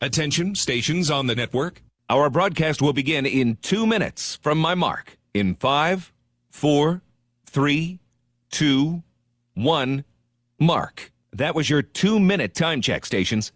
Attention, stations on the network. Our broadcast will begin in 2 minutes from my mark. In 5, 4, 3, 2, 1, mark. That was your 2-minute time check, stations.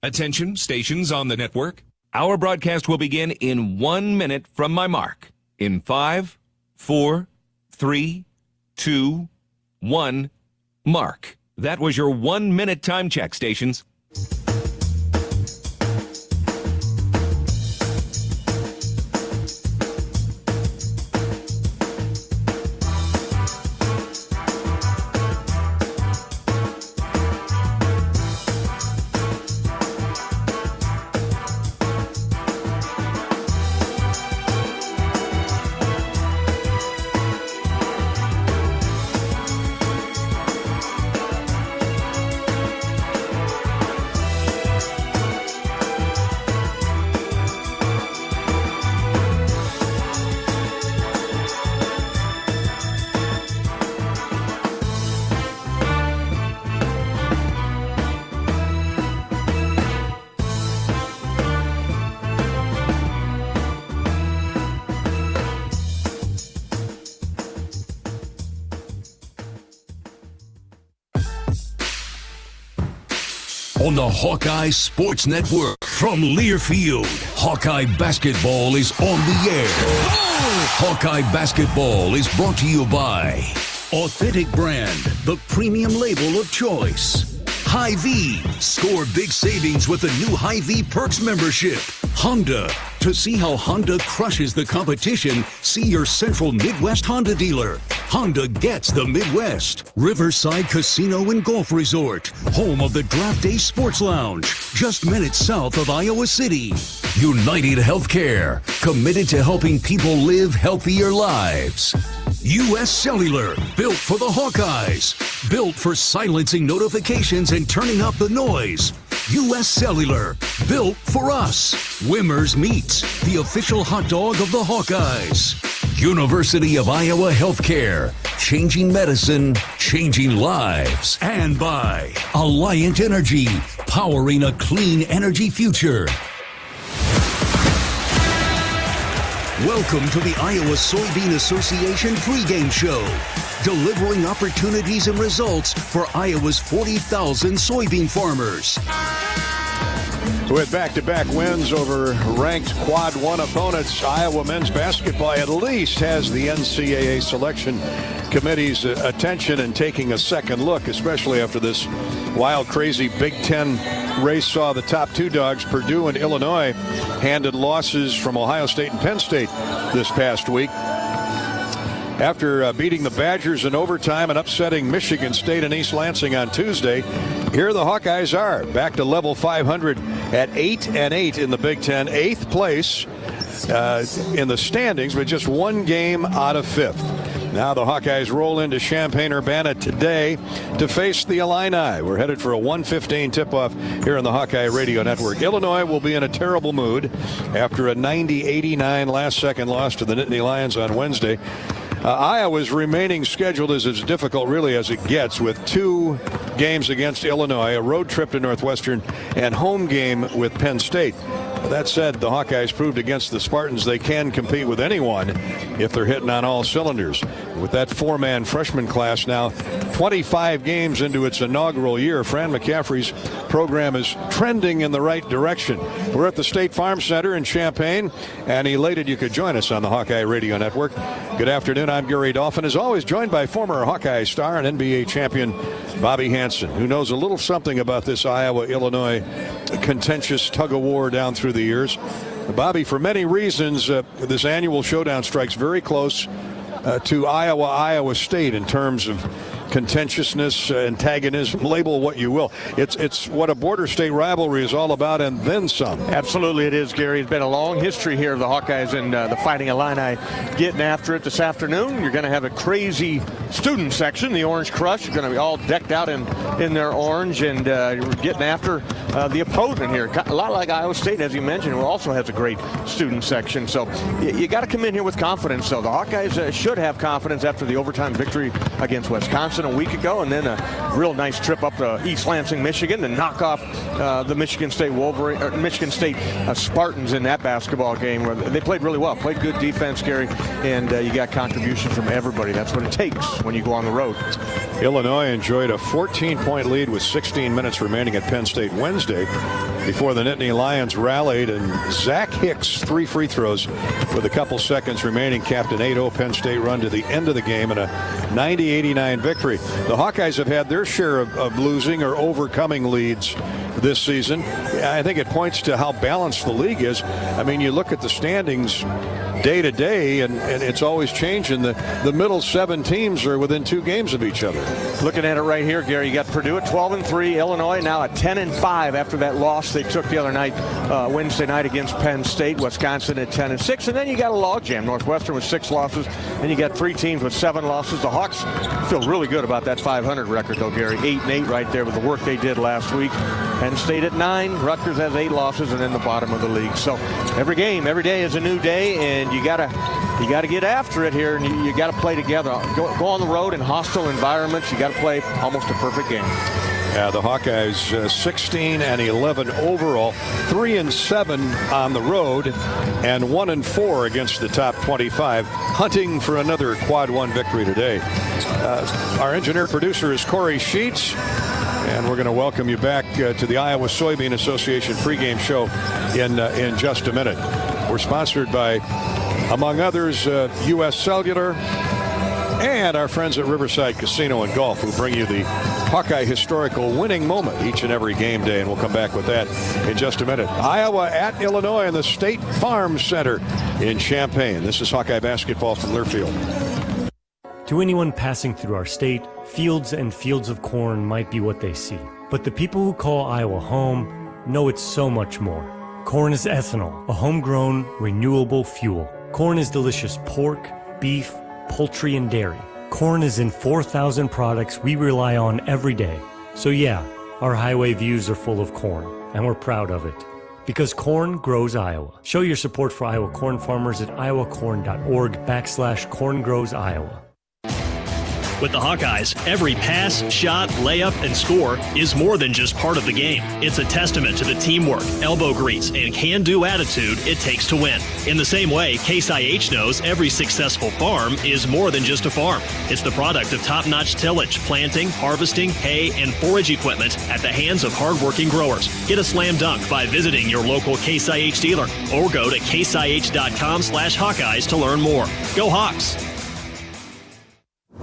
Attention, stations on the network. Our broadcast will begin in 1 minute from my mark. In 5, 4, 3, 2, 1, mark. That was your 1-minute time check, stations. On the Hawkeye Sports Network from Learfield, Hawkeye Basketball is on the air. Hawkeye Basketball is brought to you by Authentic Brand, the premium label of choice. Hy-Vee, score big savings with the new Hy-Vee Perks membership. Honda, to see how Honda crushes the competition, see your Central Midwest Honda dealer. Honda gets the Midwest. Riverside Casino and Golf Resort, home of the Draft Day Sports Lounge, just minutes south of Iowa City. United Healthcare, committed to helping people live healthier lives. U.S. Cellular, built for the Hawkeyes, built for silencing notifications and turning up the noise. U.S. Cellular, built for us. Wimmer's Meats, the official hot dog of the Hawkeyes. University of Iowa Healthcare, changing medicine, changing lives. And by Alliant Energy, powering a clean energy future. Welcome to the Iowa Soybean Association pregame show, delivering opportunities and results for Iowa's 40,000 soybean farmers. With back-to-back wins over ranked Quad 1 opponents, Iowa men's basketball at least has the NCAA selection committee's attention and taking a second look, especially after this wild, crazy Big Ten race saw the top two dogs, Purdue and Illinois, handed losses from Ohio State and Penn State this past week. After beating the Badgers in overtime and upsetting Michigan State and East Lansing on Tuesday, here the Hawkeyes are back to level 500 at 8-8 in the Big Ten, 8th place in the standings, but just one game out of 5th. Now the Hawkeyes roll into Champaign-Urbana today to face the Illini. We're headed for a 1:15 tip-off here on the Hawkeye Radio Network. Illinois will be in a terrible mood after a 90-89 last-second loss to the Nittany Lions on Wednesday. Iowa's remaining schedule is as difficult really as it gets, with 2 games against Illinois, a road trip to Northwestern, and home game with Penn State. That said, the Hawkeyes proved against the Spartans they can compete with anyone if they're hitting on all cylinders. With that 4-man freshman class now 25 games into its inaugural year, Fran McCaffrey's program is trending in the right direction. We're at the State Farm Center in Champaign, and elated you could join us on the Hawkeye Radio Network. Good afternoon. I'm Gary Dolphin, as always, joined by former Hawkeye star and NBA champion Bobby Hansen, who knows a little something about this Iowa-Illinois contentious tug-of-war down through the years. Bobby, for many reasons, this annual showdown strikes very close to Iowa State in terms of contentiousness, antagonism, label what you will. It's what a border state rivalry is all about, and then some. Absolutely it is, Gary. It's been a long history here of the Hawkeyes and the Fighting Illini getting after it this afternoon. You're going to have a crazy student section, the Orange Crush. You're going to be all decked out in their orange, and you're getting after the opponent here. A lot like Iowa State, as you mentioned, who also has a great student section. So you got to come in here with confidence. So the Hawkeyes should have confidence after the overtime victory against Wisconsin a week ago, and then a real nice trip up to East Lansing, Michigan, to knock off the Michigan State Spartans in that basketball game, where they played really well, played good defense, Gary, and you got contributions from everybody. That's what it takes when you go on the road. Illinois enjoyed a 14-point lead with 16 minutes remaining at Penn State Wednesday before the Nittany Lions rallied, and Zach Hicks, 3 free throws with a couple seconds remaining, capped an 8-0 Penn State run to the end of the game and a 90-89 victory. The Hawkeyes have had their share of losing or overcoming leads this season. I think it points to how balanced the league is. I mean, you look at the standings day to day, and it's always changing. The middle 7 teams are within 2 games of each other. Looking at it right here, Gary, you got Purdue at 12-3, Illinois now at 10-5 after that loss they took the other night, Wednesday night against Penn State, Wisconsin at 10-6, and then you got a logjam. Northwestern with 6 losses, and you got 3 teams with 7 losses. The Hawks feel really good about that 500 record, though, Gary. 8-8 right there with the work they did last week. Penn State at 9, Rutgers has 8 losses, and in the bottom of the league. So every day is a new day, and you gotta get after it here, and you gotta play together. Go on the road in hostile environments. You gotta play almost a perfect game. The Hawkeyes 16-11 overall, 3-7 on the road, and 1-4 against the top 25, hunting for another quad 1 victory today. Our engineer producer is Corey Sheets, and we're going to welcome you back to the Iowa Soybean Association pregame show in just a minute. We're sponsored by, among others, U.S. Cellular and our friends at Riverside Casino and Golf, who bring you the Hawkeye historical winning moment each and every game day, and we'll come back with that in just a minute. Iowa at Illinois in the State Farm Center in Champaign. This is Hawkeye basketball from Learfield. To anyone passing through our state, fields and fields of corn might be what they see. But the people who call Iowa home know it's so much more. Corn is ethanol, a homegrown, renewable fuel. Corn is delicious pork, beef, poultry, and dairy. Corn is in 4,000 products we rely on every day. So yeah, our highway views are full of corn, and we're proud of it. Because corn grows Iowa. Show your support for Iowa corn farmers at iowacorn.org/corngrowsiowa. With the Hawkeyes, every pass, shot, layup, and score is more than just part of the game. It's a testament to the teamwork, elbow grease, and can-do attitude it takes to win. In the same way, Case IH knows every successful farm is more than just a farm. It's the product of top-notch tillage, planting, harvesting, hay, and forage equipment at the hands of hardworking growers. Get a slam dunk by visiting your local Case IH dealer or go to caseih.com/Hawkeyes to learn more. Go Hawks!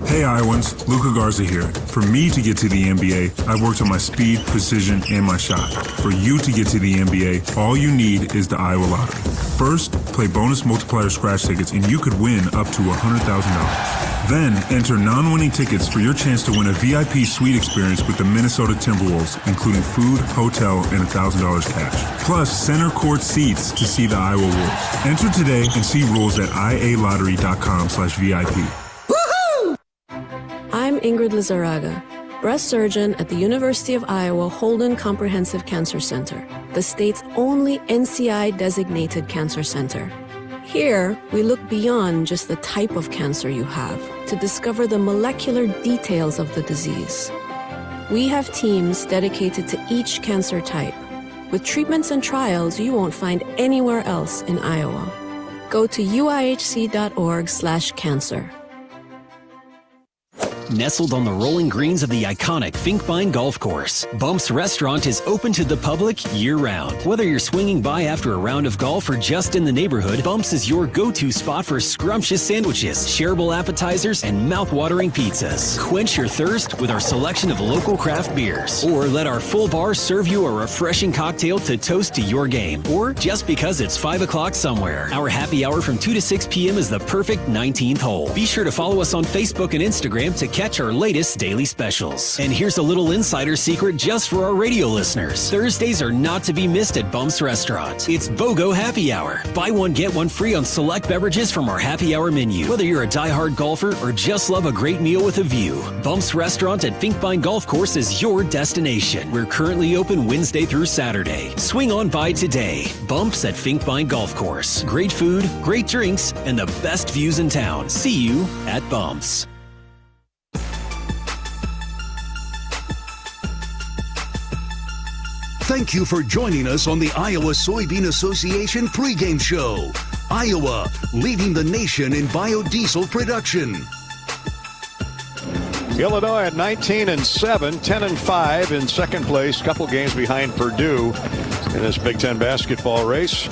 Hey Iowans, Luka Garza here. For me to get to the NBA, I've worked on my speed, precision, and my shot. For you to get to the NBA, all you need is the Iowa Lottery. First, play bonus multiplier scratch tickets and you could win up to $100,000. Then, enter non-winning tickets for your chance to win a VIP suite experience with the Minnesota Timberwolves, including food, hotel, and $1,000 cash. Plus, center court seats to see the Iowa Wolves. Enter today and see rules at ialottery.com/VIP. I'm Ingrid Lizarraga, breast surgeon at the University of Iowa Holden Comprehensive Cancer Center, the state's only NCI-designated cancer center. Here, we look beyond just the type of cancer you have to discover the molecular details of the disease. We have teams dedicated to each cancer type, with treatments and trials you won't find anywhere else in Iowa. Go to uihc.org/cancer. Nestled on the rolling greens of the iconic Finkbine Golf Course, Bumps Restaurant is open to the public year-round. Whether you're swinging by after a round of golf or just in the neighborhood, Bumps is your go-to spot for scrumptious sandwiches, shareable appetizers, and mouth-watering pizzas. Quench your thirst with our selection of local craft beers, or let our full bar serve you a refreshing cocktail to toast to your game, or just because it's 5 o'clock somewhere. Our happy hour from 2 to 6 p.m. is the perfect 19th hole. Be sure to follow us on Facebook and Instagram to catch our latest daily specials. And here's a little insider secret just for our radio listeners. Thursdays are not to be missed at Bumps Restaurant. It's BOGO Happy Hour. Buy one, get one free on select beverages from our happy hour menu. Whether you're a diehard golfer or just love a great meal with a view, Bumps Restaurant at Finkbine Golf Course is your destination. We're currently open Wednesday through Saturday. Swing on by today. Bumps at Finkbine Golf Course. Great food, great drinks, and the best views in town. See you at Bumps. Thank you for joining us on the Iowa Soybean Association pregame show. Iowa, leading the nation in biodiesel production. Illinois at 19-7, 10-5 in second place, couple games behind Purdue in this Big Ten basketball race.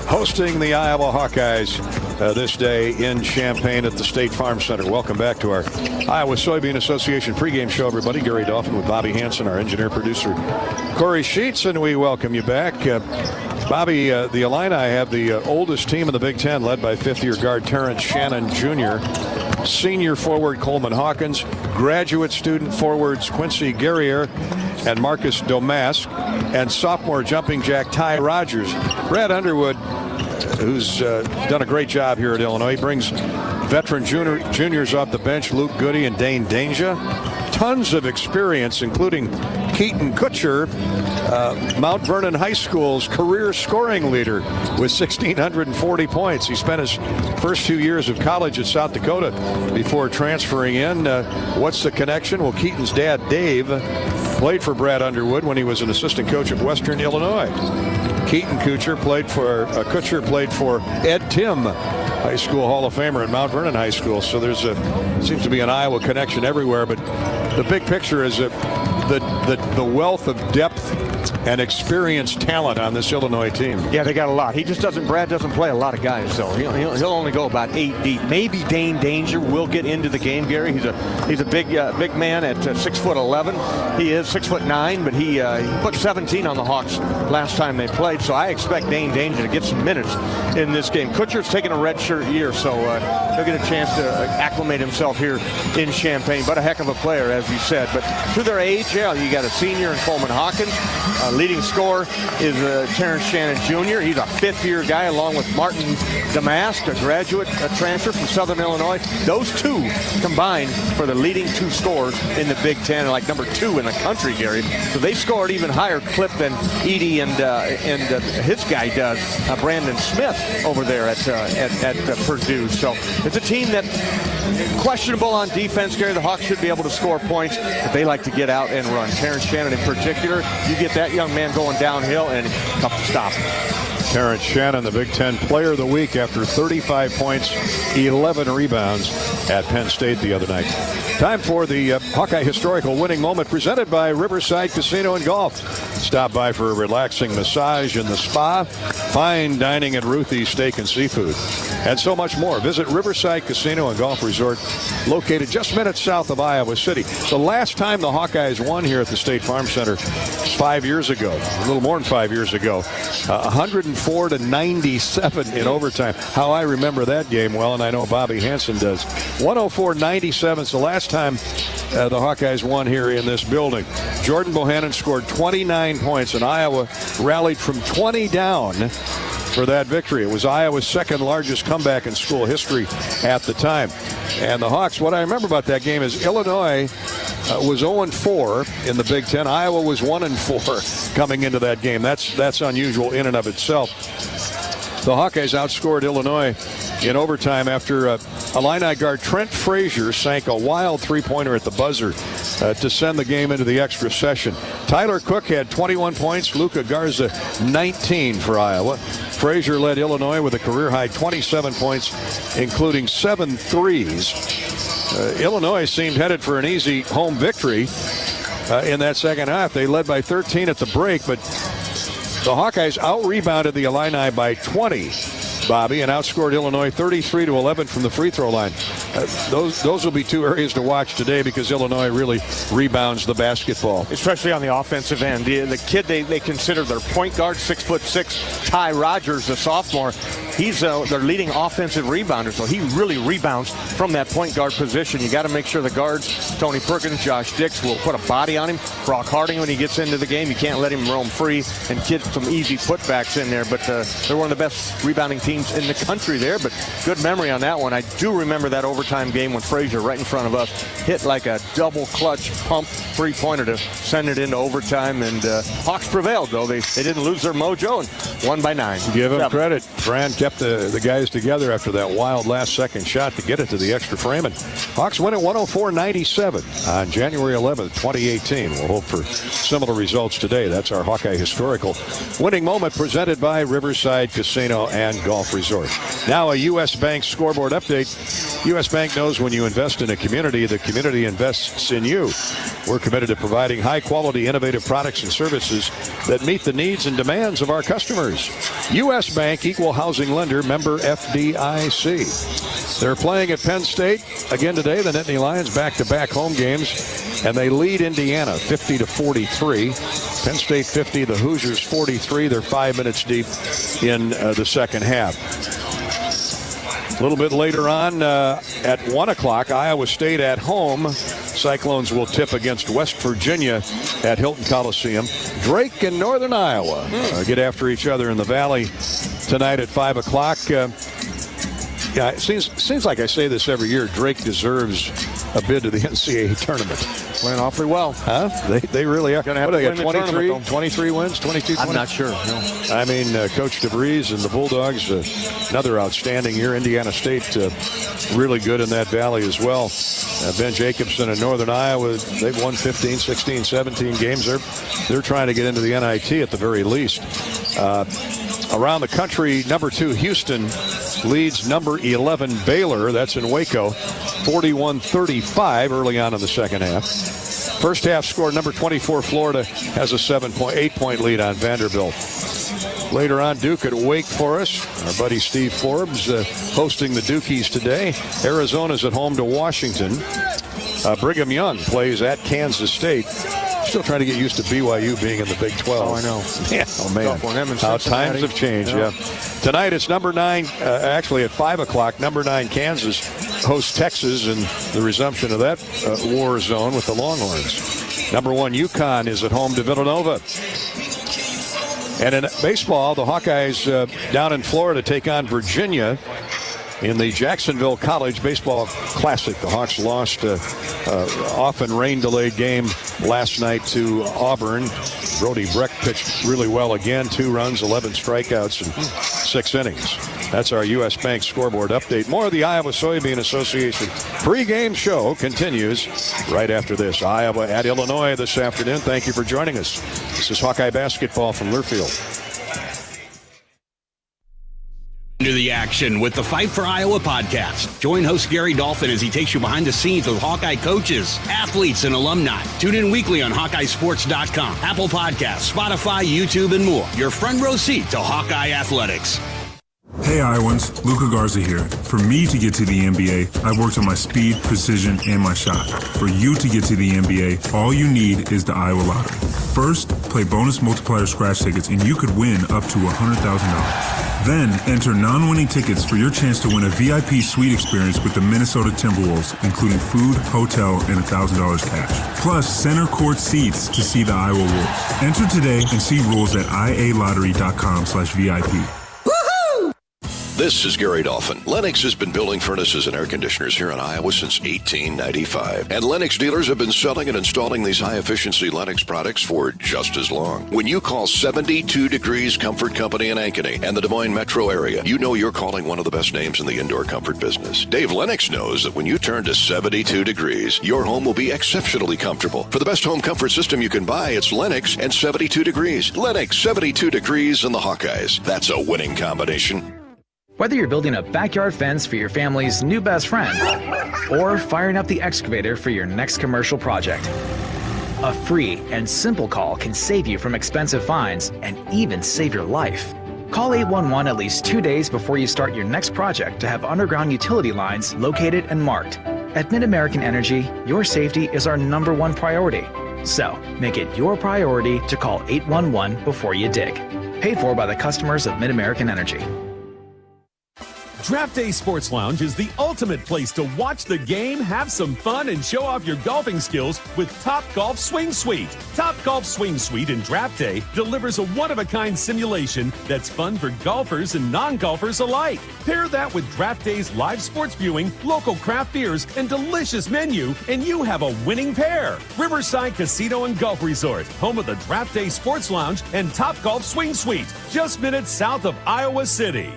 Hosting the Iowa Hawkeyes this day in Champaign at the State Farm Center. Welcome back to our Iowa Soybean Association pregame show, everybody. Gary Dolphin with Bobby Hansen, our engineer-producer Corey Sheets, and we welcome you back. Bobby, the Illini have the oldest team in the Big Ten, led by fifth-year guard Terrence Shannon Jr., senior forward Coleman Hawkins, graduate student forwards Quincy Guerrier and Marcus Domask, and sophomore jumping jack Ty Rogers. Brad Underwood, who's done a great job here at Illinois, brings veteran juniors off the bench, Luke Goody and Dane Danger. Tons of experience, including Keaton Kutcher, Mount Vernon High School's career scoring leader with 1,640 points. He spent his first 2 years of college at South Dakota before transferring in. What's the connection? Well, Keaton's dad, Dave, played for Brad Underwood when he was an assistant coach at Western Illinois. Keaton Kutcher played for Ed Tim, High School Hall of Famer at Mount Vernon High School. So seems to be an Iowa connection everywhere. But the big picture is that the wealth of depth and experienced talent on this Illinois team. Yeah, they got a lot. Brad doesn't play a lot of guys, though. He'll only go about 8 deep. Maybe Dane Danger will get into the game, Gary. He's a big man at 6'11". He is 6'9", but he put 17 on the Hawks last time they played. So I expect Dane Danger to get some minutes in this game. Kutcher's taking a redshirt year, so he'll get a chance to acclimate himself here in Champaign. But a heck of a player, as you said. But to their age, yeah, you got a senior in Coleman Hawkins. Leading scorer is Terrence Shannon Jr. He's a fifth-year guy, along with Martin Damask, a graduate transfer from Southern Illinois. Those two combined for the leading two scorers in the Big Ten, like number 2 in the country, Gary. So they scored even higher clip than Edey and his guy does, Brandon Smith over there at Purdue. So it's a team that questionable on defense, Gary. The Hawks should be able to score points, but they like to get out and run. Terrence Shannon in particular, you get that young man going downhill and tough to stop. Terrence Shannon, the Big Ten Player of the Week after 35 points, 11 rebounds at Penn State the other night. Time for the Hawkeye Historical Winning Moment presented by Riverside Casino and Golf. Stop by for a relaxing massage in the spa, fine dining at Ruthie's Steak and Seafood, and so much more. Visit Riverside Casino and Golf Resort, located just minutes south of Iowa City. The last time the Hawkeyes won here at the State Farm Center 5 years ago, a little more than 5 years ago, 104-97 in overtime. How I remember that game well, and I know Bobby Hansen does. 104-97 is the last time the Hawkeyes won here in this building. Jordan Bohannon scored 29 points, and Iowa rallied from 20 down for that victory. It was Iowa's second largest comeback in school history at the time. And the Hawks, what I remember about that game is Illinois was 0-4 in the Big Ten. Iowa was 1-4 coming into that game. That's unusual in and of itself. The Hawkeyes outscored Illinois in overtime after Illini guard Trent Frazier sank a wild three-pointer at the buzzer to send the game into the extra session. Tyler Cook had 21 points. Luka Garza 19 for Iowa. Frazier led Illinois with a career-high 27 points, including 7 threes. Illinois seemed headed for an easy home victory in that second half. They led by 13 at the break, but the Hawkeyes out-rebounded the Illini by 20, Bobby, and outscored Illinois 33-11 from the free throw line. Those will be two areas to watch today because Illinois really rebounds the basketball. Especially on the offensive end. The kid they consider their point guard, 6'6", Ty Rogers, the sophomore, he's their leading offensive rebounder, so he really rebounds from that point guard position. You got to make sure the guards, Tony Perkins, Josh Dix, will put a body on him. Brock Harding, when he gets into the game, you can't let him roam free and get some easy putbacks in there. But they're one of the best rebounding teams in the country there. But good memory on that one. I do remember that overtime game when Frazier, right in front of us, hit like a double clutch pump three-pointer to send it into overtime. And Hawks prevailed, though. They didn't lose their mojo and won by 9. Give him credit. Fran kept the guys together after that wild last-second shot to get it to the extra frame. And Hawks win at 104-97 on January 11th, 2018. We'll hope for similar results today. That's our Hawkeye historical winning moment presented by Riverside Casino and Golf Resort. Now a U.S. Bank scoreboard update. U.S. Bank knows when you invest in a community, the community invests in you. We're committed to providing high-quality, innovative products and services that meet the needs and demands of our customers. U.S. Bank, equal housing lender, member FDIC. They're playing at Penn State again today. The Nittany Lions back-to-back home games, and they lead Indiana 50-43. Penn State 50, the Hoosiers 43. They're 5 minutes deep in the second half. A little bit later on at 1 o'clock, Iowa State at home. Cyclones will tip against West Virginia at Hilton Coliseum. Drake and Northern Iowa get after each other in the Valley tonight at 5 o'clock. Yeah, it seems like I say this every year. Drake deserves a bid to the NCAA tournament. Playing awfully well. Huh? They really are. Going to have to win the 23 wins, 22, 20? I'm not sure. No. I mean, Coach DeVries and the Bulldogs, another outstanding year. Indiana State, really good in that valley as well. Ben Jacobson and Northern Iowa, they've won 15, 16, 17 games. They're trying to get into the NIT at the very least. Around the country, number 2 Houston leads number 11 Baylor. That's in Waco, 41-35 early on in the second half. First half score, number 24 Florida has a 8-point lead on Vanderbilt. Later on, Duke at Wake Forest. Our buddy Steve Forbes hosting the Dukies today. Arizona's at home to Washington. Brigham Young plays at Kansas State. Still trying to get used to BYU being in the Big 12. Oh, I know. Yeah. Oh, man. How times have changed, yeah. Tonight it's number 9, actually at 5 o'clock, number 9 Kansas hosts Texas in the resumption of that war zone with the Longhorns. Number 1 UConn is at home to Villanova. And in baseball, the Hawkeyes down in Florida take on Virginia in the Jacksonville College Baseball Classic. The Hawks lost often rain-delayed game last night to Auburn. Brody Breck pitched really well again. 2 runs, 11 strikeouts, and 6 innings. That's our U.S. Bank scoreboard update. More of the Iowa Soybean Association pregame show continues right after this. Iowa at Illinois this afternoon. Thank you for joining us. This is Hawkeye basketball from Learfield. Into the action with the Fight for Iowa podcast. Join host Gary Dolphin as he takes you behind the scenes with Hawkeye coaches, athletes, and alumni. Tune in weekly on HawkeyeSports.com, Apple Podcasts, Spotify, YouTube, and more. Your front row seat to Hawkeye athletics. Hey Iowans, Luka Garza here. For me to get to the NBA, I worked on my speed, precision, and my shot. For you to get to the NBA, all you need is the Iowa Lottery. First, play bonus multiplier scratch tickets and you could win up to $100,000. Then, enter non-winning tickets for your chance to win a VIP suite experience with the Minnesota Timberwolves, including food, hotel, and $1,000 cash. Plus, center court seats to see the Iowa Wolves. Enter today and see rules at ialottery.com/VIP. This is Gary Dolphin. Lennox has been building furnaces and air conditioners here in Iowa since 1895. And Lennox dealers have been selling and installing these high-efficiency Lennox products for just as long. When you call 72 Degrees Comfort Company in Ankeny and the Des Moines metro area, you know you're calling one of the best names in the indoor comfort business. Dave Lennox knows that when you turn to 72 degrees, your home will be exceptionally comfortable. For the best home comfort system you can buy, it's Lennox and 72 degrees. Lennox, 72 degrees, and the Hawkeyes. That's a winning combination. Whether you're building a backyard fence for your family's new best friend or firing up the excavator for your next commercial project, a free and simple call can save you from expensive fines and even save your life. Call 811 at least 2 days before you start your next project to have underground utility lines located and marked. At Mid-American Energy, your safety is our #1 priority. So, make it your priority to call 811 before you dig. Paid for by the customers of Mid-American Energy. Draft Day Sports Lounge is the ultimate place to watch the game, have some fun, and show off your golfing skills with Top Golf Swing Suite. Top Golf Swing Suite in Draft Day delivers a one-of-a-kind simulation that's fun for golfers and non-golfers alike. Pair that with Draft Day's live sports viewing, local craft beers, and delicious menu, and you have a winning pair. Riverside Casino and Golf Resort, home of the Draft Day Sports Lounge and Top Golf Swing Suite, just minutes south of Iowa City.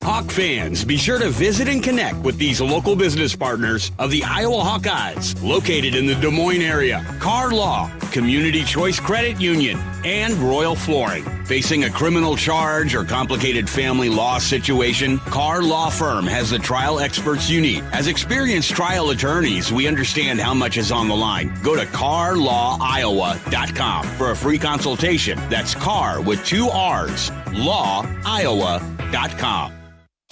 Hawk fans, be sure to visit and connect with these local business partners of the Iowa Hawkeyes, located in the Des Moines area. Carr Law, Community Choice Credit Union, and Royal Flooring. Facing a criminal charge or complicated family law situation, Carr Law Firm has the trial experts you need. As experienced trial attorneys, we understand how much is on the line. Go to carlawiowa.com for a free consultation. That's Carr with 2 R's, lawiowa.com.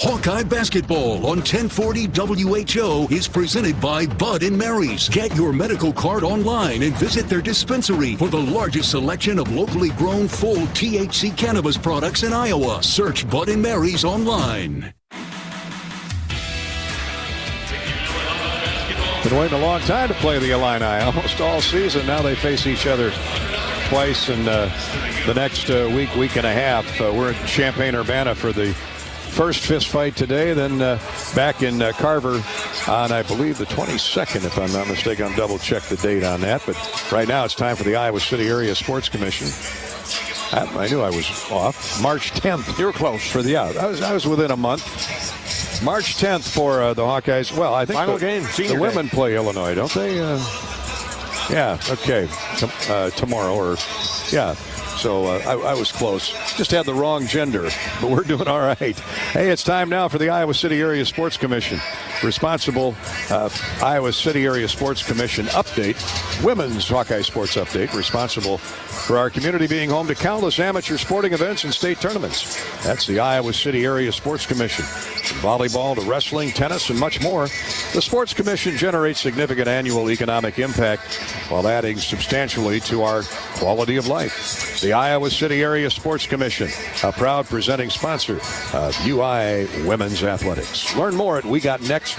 Hawkeye Basketball on 1040 WHO is presented by Bud & Mary's. Get your medical card online and visit their dispensary for the largest selection of locally grown full THC cannabis products in Iowa. Search Bud & Mary's online. Been waiting a long time to play the Illini, almost all season. Now they face each other twice in the next week and a half. We're in Champaign-Urbana for the first fist fight today, then back in Carver on, I believe, the 22nd, if I'm not mistaken. I'll double-check the date on that. But right now it's time for the Iowa City Area Sports Commission. I knew I was off. March 10th. You were close. For the I was within a month. March 10th for the Hawkeyes. Well, I think final game. The women play Illinois, don't they? Yeah, okay. Tomorrow or, yeah. So I was close. Just had the wrong gender, but we're doing all right. Hey, it's time now for the Iowa City Area Sports Commission. Responsible Iowa City Area Sports Commission update. Women's Hawkeye Sports Update. Responsible for our community being home to countless amateur sporting events and state tournaments. That's the Iowa City Area Sports Commission. From volleyball to wrestling, tennis, and much more, the Sports Commission generates significant annual economic impact while adding substantially to our quality of life. The Iowa City Area Sports Commission, a proud presenting sponsor of UI Women's Athletics. Learn more at wegotnext.org.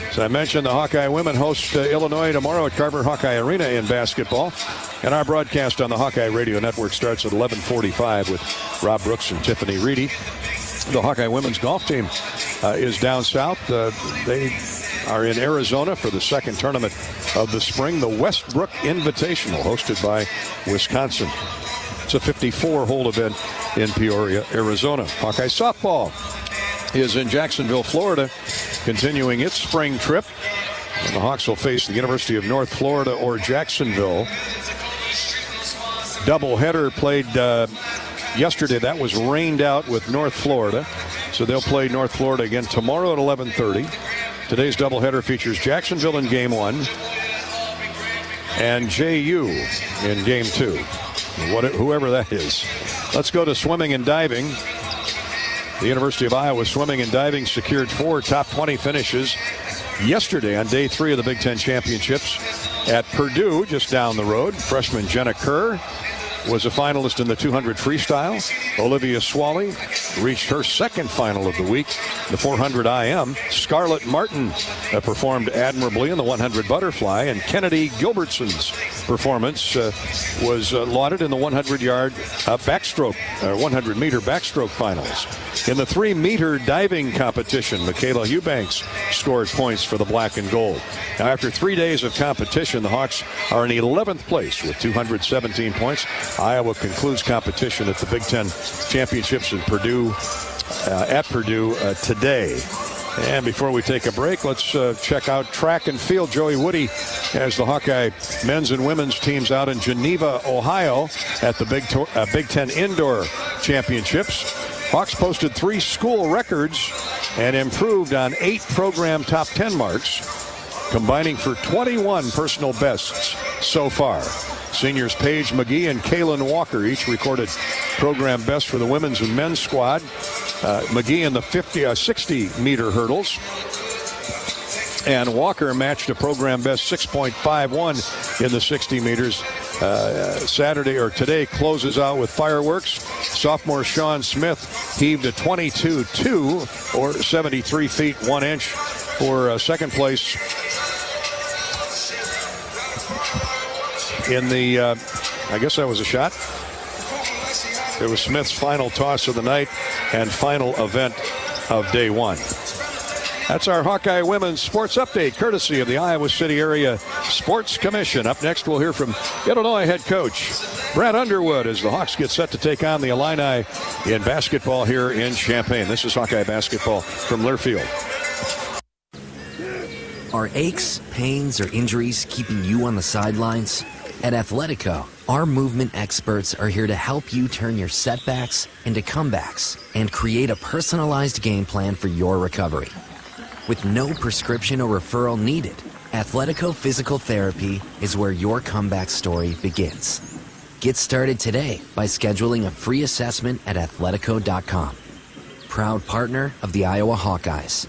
As I mentioned, the Hawkeye women host Illinois tomorrow at Carver Hawkeye Arena in basketball. And our broadcast on the Hawkeye Radio Network starts at 11:45 with Rob Brooks and Tiffany Reedy. The Hawkeye women's golf team is down south. They are in Arizona for the second tournament of the spring, the Westbrook Invitational, hosted by Wisconsin. It's a 54-hole event in Peoria, Arizona. Hawkeye softball is in Jacksonville, Florida, continuing its spring trip. And the Hawks will face the University of North Florida or Jacksonville. Doubleheader played yesterday. That was rained out with North Florida. So they'll play North Florida again tomorrow at 11:30. Today's doubleheader features Jacksonville in Game 1 and JU in Game 2. Whoever that is. Let's go to swimming and diving. The University of Iowa swimming and diving secured 4 top 20 finishes yesterday on day 3 of the Big Ten Championships at Purdue, just down the road. Freshman Jenna Kerr was a finalist in the 200 freestyle. Olivia Swally reached her second final of the week, the 400 IM. Scarlett Martin performed admirably in the 100 butterfly, and Kennedy Gilbertson's performance was lauded in the 100-yard backstroke, 100-meter backstroke finals. In the 3-meter diving competition, Michaela Eubanks scored points for the black and gold. Now, after 3 days of competition, the Hawks are in 11th place with 217 points. Iowa concludes competition at the Big Ten Championships in Purdue, today. And before we take a break, let's check out track and field. Joey Woody has the Hawkeye men's and women's teams out in Geneva, Ohio at the Big Ten Indoor Championships. Hawks posted 3 school records and improved on 8 program top 10 marks, combining for 21 personal bests so far. Seniors Paige McGee and Kaylin Walker each recorded program best for the women's and men's squad. McGee in the 60-meter hurdles. And Walker matched a program best 6.51 in the 60 meters. Today closes out with fireworks. Sophomore Sean Smith heaved a 22.2 or 73 feet 1 inch for second place in the, I guess that was a shot. It was Smith's final toss of the night and final event of day 1. That's our Hawkeye Women's Sports Update, courtesy of the Iowa City Area Sports Commission. Up next, we'll hear from Illinois head coach Brad Underwood as the Hawks get set to take on the Illini in basketball here in Champaign. This is Hawkeye basketball from Learfield. Are aches, pains, or injuries keeping you on the sidelines? At Athletico, our movement experts are here to help you turn your setbacks into comebacks and create a personalized game plan for your recovery. With no prescription or referral needed, Athletico Physical Therapy is where your comeback story begins. Get started today by scheduling a free assessment at athletico.com. Proud partner of the Iowa Hawkeyes.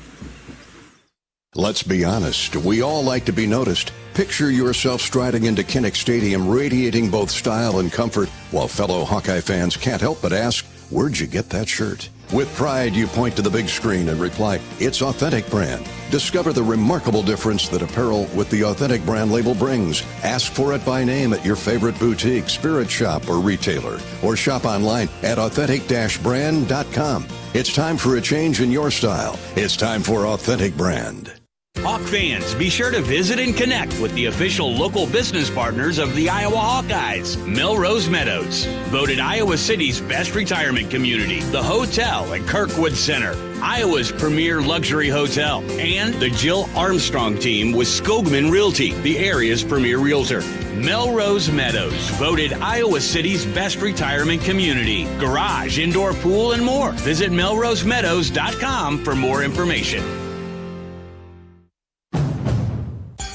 Let's be honest, we all like to be noticed. Picture yourself striding into Kinnick Stadium, radiating both style and comfort, while fellow Hawkeye fans can't help but ask, where'd you get that shirt? With pride, you point to the big screen and reply, it's Authentic Brand. Discover the remarkable difference that apparel with the Authentic Brand label brings. Ask for it by name at your favorite boutique, spirit shop, or retailer, or shop online at authentic-brand.com. It's time for a change in your style. It's time for Authentic Brand. Hawk fans, be sure to visit and connect with the official local business partners of the Iowa Hawkeyes. Melrose Meadows, voted Iowa City's best retirement community, the hotel at Kirkwood Center, Iowa's premier luxury hotel, and the Jill Armstrong team with Skogman Realty, the area's premier realtor. Melrose Meadows, voted Iowa City's best retirement community, garage, indoor pool, and more. Visit melrosemeadows.com for more information.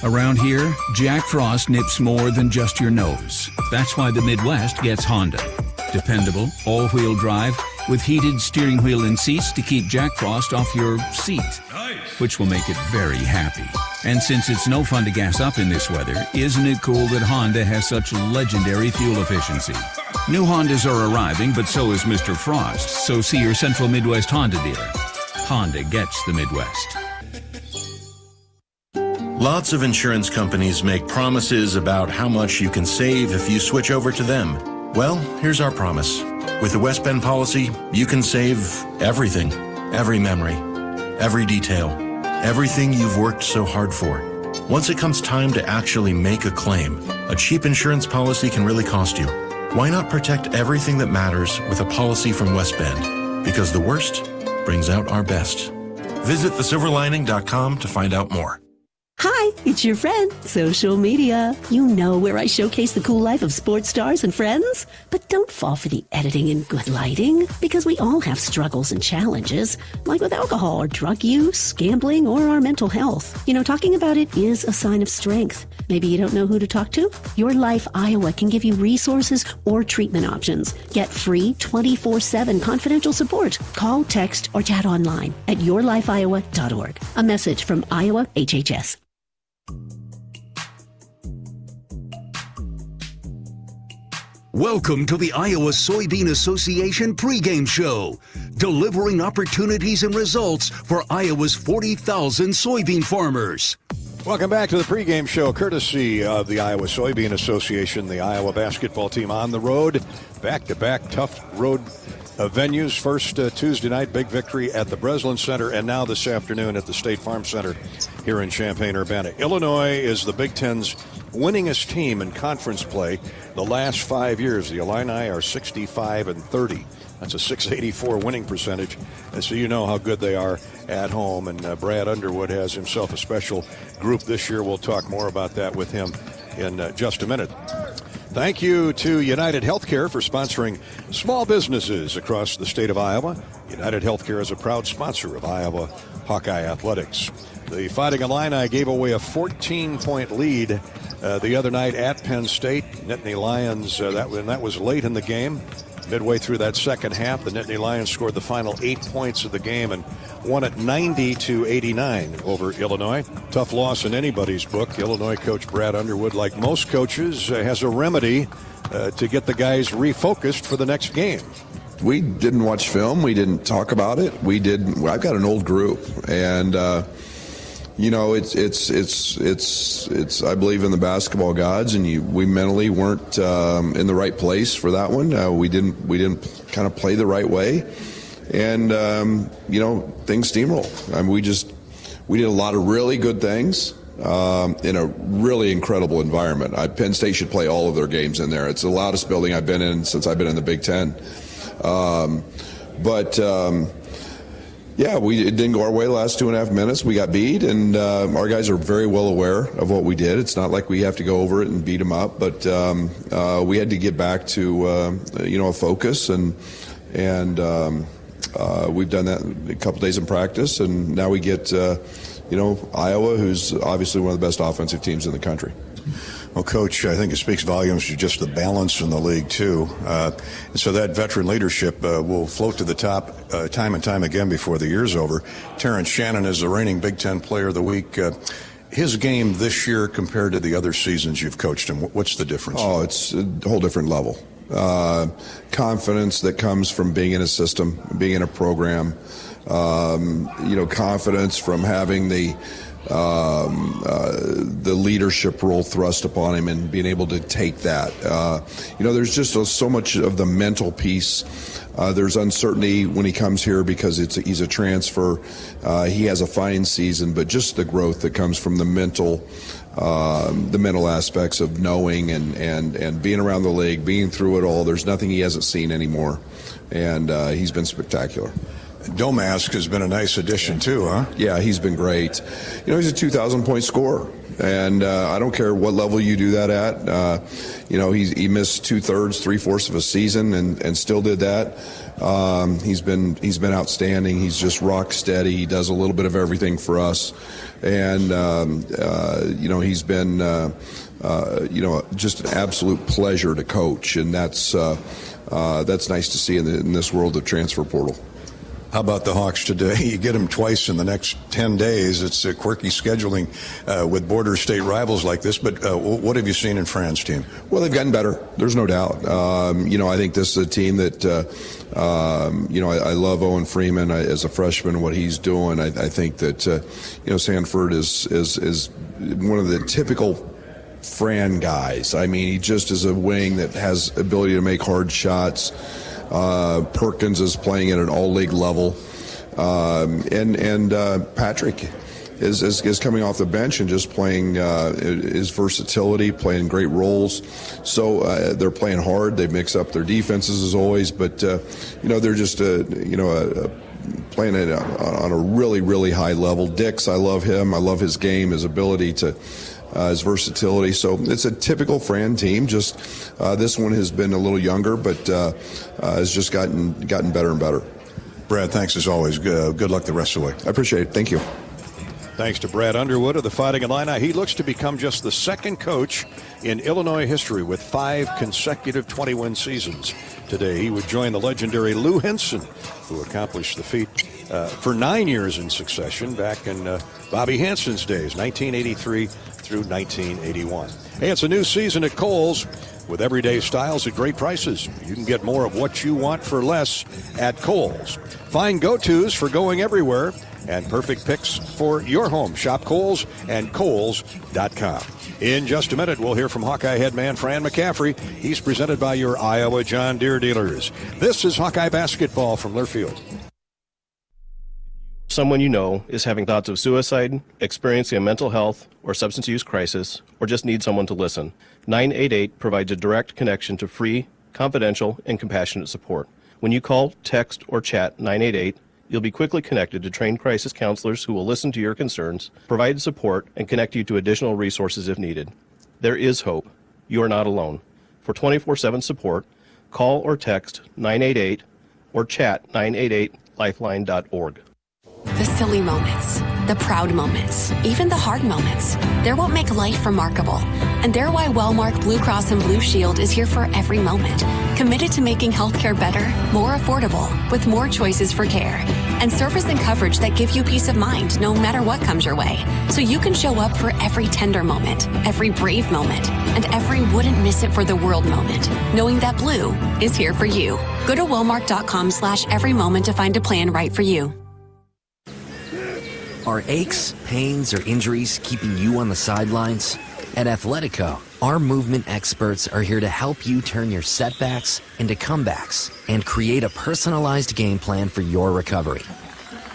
Around here, Jack Frost nips more than just your nose. That's why the Midwest gets Honda. Dependable, all-wheel drive, with heated steering wheel and seats to keep Jack Frost off your seat. Nice. Which will make it very happy. And since it's no fun to gas up in this weather, isn't it cool that Honda has such legendary fuel efficiency? New Hondas are arriving, but so is Mr. Frost, so see your Central Midwest Honda dealer. Honda gets the Midwest. Lots of insurance companies make promises about how much you can save if you switch over to them. Well, here's our promise. With the West Bend policy, you can save everything, every memory, every detail, everything you've worked so hard for. Once it comes time to actually make a claim, a cheap insurance policy can really cost you. Why not protect everything that matters with a policy from West Bend? Because the worst brings out our best. Visit thesilverlining.com to find out more. Hi, it's your friend, social media. You know where I showcase the cool life of sports stars and friends. But don't fall for the editing and good lighting, because we all have struggles and challenges, like with alcohol or drug use, gambling, or our mental health. You know, talking about it is a sign of strength. Maybe you don't know who to talk to? Your Life Iowa can give you resources or treatment options. Get free 24/7 confidential support. Call, text, or chat online at yourlifeiowa.org. A message from Iowa HHS. Welcome to the Iowa Soybean Association pregame show, delivering opportunities and results for Iowa's 40,000 soybean farmers. Welcome back to the pregame show, courtesy of the Iowa Soybean Association. The Iowa basketball team on the road, back-to-back tough road venues. First Tuesday night, big victory at the Breslin Center, and now this afternoon at the State Farm Center here in Champaign-Urbana. Illinois is the Big Ten's winningest team in conference play the last 5 years. The Illini are 65-30. That's a 684 winning percentage, and so you know how good they are at home. And Brad Underwood has himself a special group this year. We'll talk more about that with him in just a minute. Thank you to United Healthcare for sponsoring small businesses across the state of Iowa. United Healthcare is a proud sponsor of Iowa Hawkeye Athletics. The Fighting Illini gave away a 14-point lead the other night at Penn State. Nittany Lions, that was late in the game. Midway through that second half, the Nittany Lions scored the final 8 points of the game and won it 90-89 over Illinois. Tough loss in anybody's book. Illinois coach Brad Underwood, like most coaches, has a remedy to get the guys refocused for the next game. We didn't watch film. We didn't talk about it. I've got an old group, and it's. I believe in the basketball gods, and we mentally weren't in the right place for that one. We didn't kind of play the right way, and things steamroll. I mean, we did a lot of really good things in a really incredible environment. Penn State should play all of their games in there. It's the loudest building I've been in since I've been in the Big Ten. Yeah, it didn't go our way the last 2.5 minutes. We got beat, and our guys are very well aware of what we did. It's not like we have to go over it and beat them up, but we had to get back to a focus, and we've done that a couple days in practice, and now we get Iowa, who's obviously one of the best offensive teams in the country. Well, Coach, I think it speaks volumes to just the balance in the league, too. So that veteran leadership will float to the top time and time again before the year's over. Terrence Shannon is the reigning Big Ten Player of the Week. His game this year compared to the other seasons you've coached him, what's the difference? Oh, it's a whole different level. Confidence that comes from being in a system, being in a program. Confidence from having the leadership role thrust upon him and being able to take that. There's just so much of the mental piece. There's uncertainty when he comes here because he's a transfer. He has a fine season, but just the growth that comes from the mental aspects of knowing and being around the league, being through it all. There's nothing he hasn't seen anymore, and he's been spectacular. Domask has been a nice addition too, huh? Yeah, he's been great. He's a 2,000-point scorer, and I don't care what level you do that at. He missed 2/3, 3/4 of a season, and still did that. He's been outstanding. He's just rock steady. He does a little bit of everything for us, and he's been just an absolute pleasure to coach, and that's nice to see in this world of transfer portal. How about the Hawks today? You get them twice in the next 10 days. It's a quirky scheduling with border state rivals like this. But what have you seen in Fran's team? Well, they've gotten better. There's no doubt. I think this is a team that, I love Owen Freeman as a freshman and what he's doing. I think that, Sanford is one of the typical Fran guys. I mean, he just is a wing that has ability to make hard shots. Perkins is playing at an all-league level, and Patrick is coming off the bench and just playing his versatility, playing great roles. So they're playing hard. They mix up their defenses as always, but they're just playing it on a really, really high level. Dix, I love him. I love his game, his ability to. His versatility. So it's a typical Fran team. Just this one has been a little younger, but has just gotten better and better. Brad, thanks as always. Good luck the rest of the way. I appreciate it. Thank you. Thanks to Brad Underwood of the Fighting Illini. He looks to become just the second coach in Illinois history with 5 consecutive 20-win seasons. Today, he would join the legendary Lou Henson, who accomplished the feat for 9 years in succession back in Bobby Hanson's days, 1983 through 1981. Hey, it's a new season at Kohl's with everyday styles at great prices. You can get more of what you want for less at Kohl's. Find go-tos for going everywhere and perfect picks for your home. Shop Kohl's and Kohls.com. In just a minute, we'll hear from Hawkeye head man Fran McCaffrey. He's presented by your Iowa John Deere dealers. This is Hawkeye basketball from Learfield. Someone you know is having thoughts of suicide, experiencing a mental health or substance use crisis, or just need someone to listen. 988 provides a direct connection to free, confidential, and compassionate support. When you call, text, or chat 988, you'll be quickly connected to trained crisis counselors who will listen to your concerns, provide support, and connect you to additional resources if needed. There is hope. You are not alone. For 24/7 support, call or text 988 or chat 988lifeline.org. The silly moments, the proud moments, even the hard moments. They're what make life remarkable. And they're why Wellmark Blue Cross and Blue Shield is here for every moment. Committed to making healthcare better, more affordable, with more choices for care. And service and coverage that give you peace of mind no matter what comes your way. So you can show up for every tender moment, every brave moment, and every wouldn't miss it for the world moment, knowing that Blue is here for you. Go to Wellmark.com/every moment to find a plan right for you. Are aches, pains, or injuries keeping you on the sidelines? At Athletico, our movement experts are here to help you turn your setbacks into comebacks and create a personalized game plan for your recovery.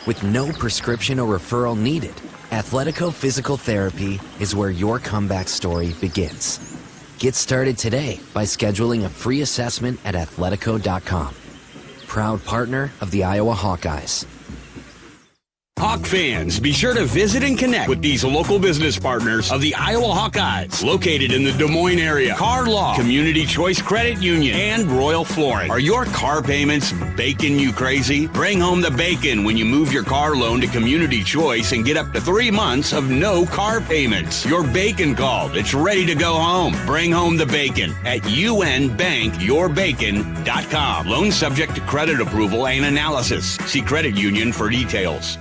With no prescription or referral needed, Athletico Physical Therapy is where your comeback story begins. Get started today by scheduling a free assessment at Athletico.com. Proud partner of the Iowa Hawkeyes. Hawk fans, be sure to visit and connect with these local business partners of the Iowa Hawkeyes, located in the Des Moines area. Car Law, Community Choice Credit Union, and Royal Flooring. Are your car payments baking you crazy? Bring home the bacon when you move your car loan to Community Choice and get up to 3 months of no car payments. Your bacon called. It's ready to go home. Bring home the bacon at unbankyourbacon.com. Loan subject to credit approval and analysis. See credit union for details.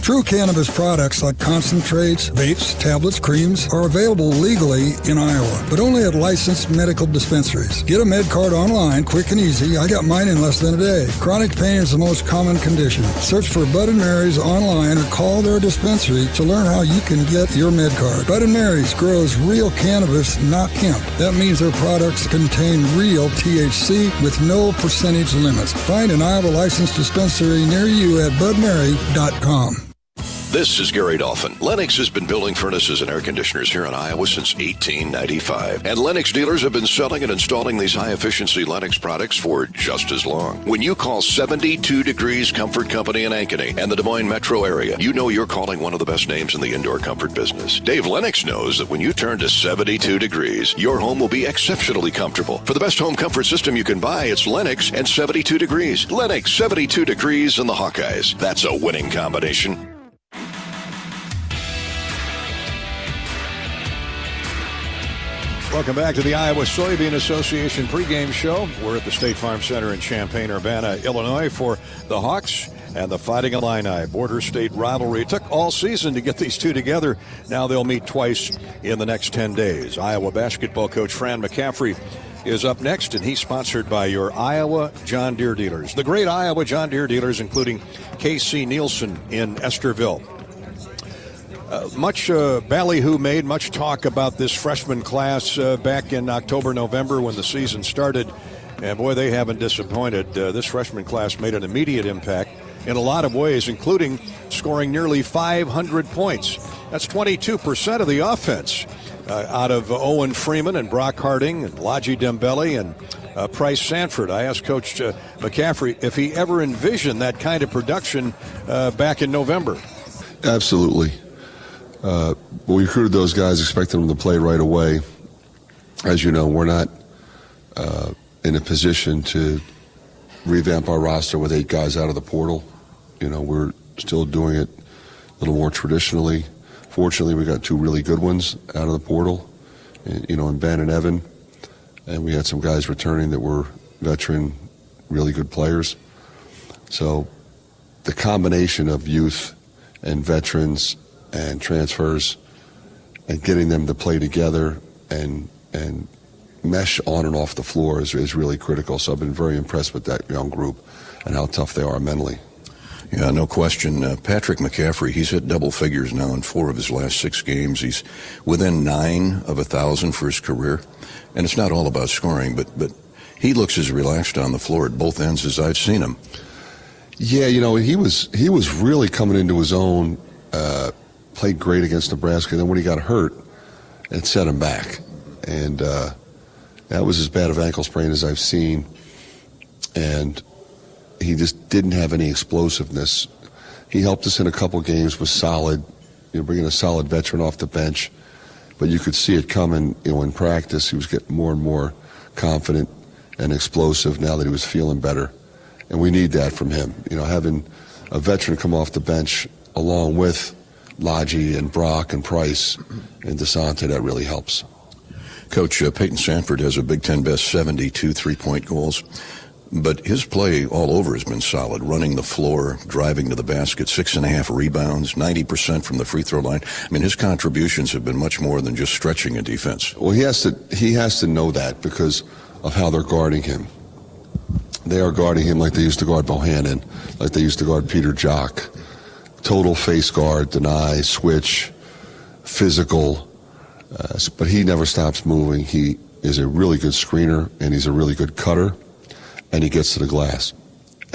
True cannabis products like concentrates, vapes, tablets, creams are available legally in Iowa, but only at licensed medical dispensaries. Get a med card online, quick and easy. I got mine in less than a day. Chronic pain is the most common condition. Search for Bud & Mary's online or call their dispensary to learn how you can get your med card. Bud & Mary's grows real cannabis, not hemp. That means their products contain real THC with no percentage limits. Find an Iowa licensed dispensary near you at budmary.com. This is Gary Dolphin. Lennox has been building furnaces and air conditioners here in Iowa since 1895. And Lennox dealers have been selling and installing these high-efficiency Lennox products for just as long. When you call 72 Degrees Comfort Company in Ankeny and the Des Moines metro area, you know you're calling one of the best names in the indoor comfort business. Dave Lennox knows that when you turn to 72 degrees, your home will be exceptionally comfortable. For the best home comfort system you can buy, it's Lennox and 72 degrees. Lennox, 72 degrees, and the Hawkeyes. That's a winning combination. Welcome back to the Iowa Soybean Association pregame show. We're at the State Farm Center in Champaign-Urbana, Illinois for the Hawks and the Fighting Illini. Border state rivalry. It took all season to get these two together. Now they'll meet twice in the next 10 days. Iowa basketball coach Fran McCaffrey is up next, and he's sponsored by your Iowa John Deere dealers. The great Iowa John Deere dealers, including K.C. Nielsen in Esterville. Much ballyhoo made, much talk about this freshman class back in October, November when the season started. And boy, they haven't disappointed. This freshman class made an immediate impact in a lot of ways, including scoring nearly 500 points. That's 22% of the offense out of Owen Freeman and Brock Harding and Laji Dembele and Price Sanford. I asked Coach McCaffrey if he ever envisioned that kind of production back in November. Absolutely. We recruited those guys, expecting them to play right away. As you know, we're not in a position to revamp our roster with 8 guys out of the portal. You know, we're still doing it a little more traditionally. Fortunately, we got 2 really good ones out of the portal, you know, in Ben and Evan. And we had some guys returning that were veteran, really good players. So the combination of youth and veterans and transfers and getting them to play together and mesh on and off the floor is really critical. So I've been very impressed with that young group and how tough they are mentally. Yeah, no question. Patrick McCaffrey, he's hit double figures now in 4 of his last 6 games. He's within 9 of 1,000 for his career. And it's not all about scoring, but he looks as relaxed on the floor at both ends as I've seen him. Yeah, he was really coming into his own, played great against Nebraska. Then when he got hurt, it set him back. And that was as bad of ankle sprain as I've seen. And he just didn't have any explosiveness. He helped us in a couple games, was solid, bringing a solid veteran off the bench. But you could see it coming, in practice. He was getting more and more confident and explosive now that he was feeling better. And we need that from him. Having a veteran come off the bench along with Lodgy and Brock and Price and DeSante, that really helps. Coach, Peyton Sanford has a Big Ten best 72 three-point goals. But his play all over has been solid, running the floor, driving to the basket, 6.5 rebounds, 90% from the free throw line. I mean, his contributions have been much more than just stretching a defense. Well, he has to know that because of how they're guarding him. They are guarding him like they used to guard Bohannon, like they used to guard Peter Jock. Total face guard, deny, switch, physical. But he never stops moving. He is a really good screener, and he's a really good cutter. And he gets to the glass.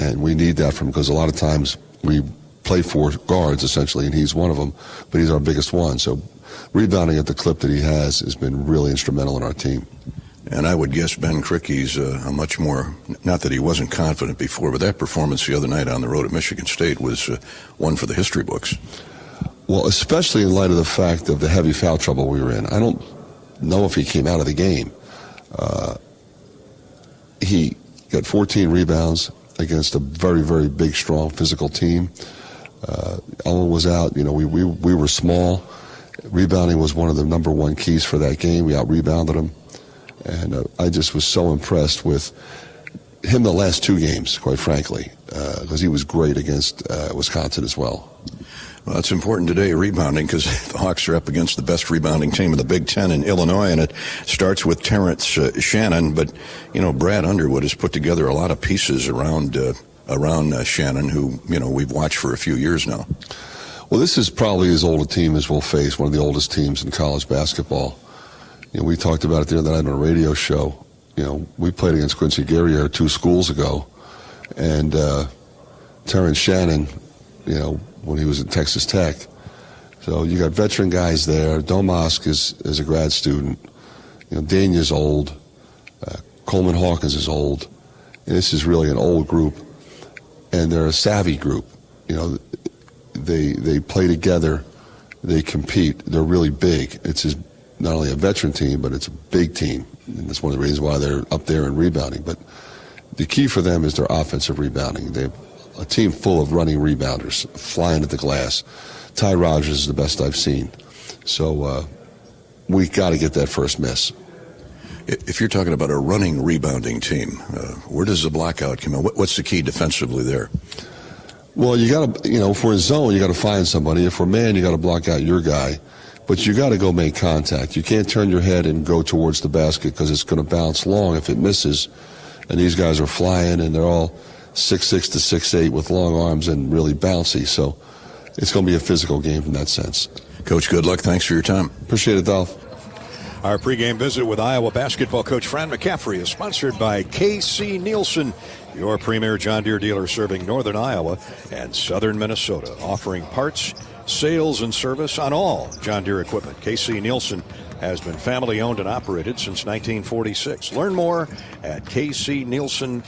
And we need that from him because a lot of times we play 4 guards, essentially, and he's one of them, but he's our biggest one. So rebounding at the clip that he has been really instrumental in our team. And I would guess Ben Krickey's a much more, not that he wasn't confident before, but that performance the other night on the road at Michigan State was one for the history books. Well, especially in light of the fact of the heavy foul trouble we were in. I don't know if he came out of the game. He got 14 rebounds against a very, very big, strong physical team. Ellen was out. We were small. Rebounding was one of the number 1 keys for that game. We out-rebounded him. And I just was so impressed with him the last 2 games, quite frankly, because he was great against Wisconsin as well. Well, it's important today, rebounding, because the Hawks are up against the best rebounding team of the Big Ten in Illinois, and it starts with Terrence Shannon. But, Brad Underwood has put together a lot of pieces around Shannon, who, we've watched for a few years now. Well, this is probably as old a team as we'll face, one of the oldest teams in college basketball. We talked about it the other night on a radio show. We played against Quincy Guerriere 2 schools ago, and Terrence Shannon, when he was at Texas Tech. So you got veteran guys there. Domask is a grad student. Danya's old. Coleman Hawkins is old. And this is really an old group. And they're a savvy group. They play together. They compete. They're really big. It's not only a veteran team, but it's a big team. And that's one of the reasons why they're up there in rebounding. But the key for them is their offensive rebounding. They have a team full of running rebounders, flying at the glass. Ty Rogers is the best I've seen. So we got to get that first miss. If you're talking about a running rebounding team, where does the blockout come in? What's the key defensively there? Well, you got to, if we're in zone, you got to find somebody. If we're man, you got to block out your guy. But you got to go make contact. You can't turn your head and go towards the basket because it's going to bounce long if it misses. And these guys are flying, and they're all 6'6" to 6'8" with long arms and really bouncy. So it's going to be a physical game from that sense. Coach, good luck. Thanks for your time. Appreciate it, Dolph. Our pregame visit with Iowa basketball coach Fran McCaffrey is sponsored by KC Nielsen, your premier John Deere dealer serving northern Iowa and southern Minnesota, offering parts, sales, and service on all John Deere equipment. KC Nielsen has been family owned and operated since 1946. Learn more at kcnielsen.com.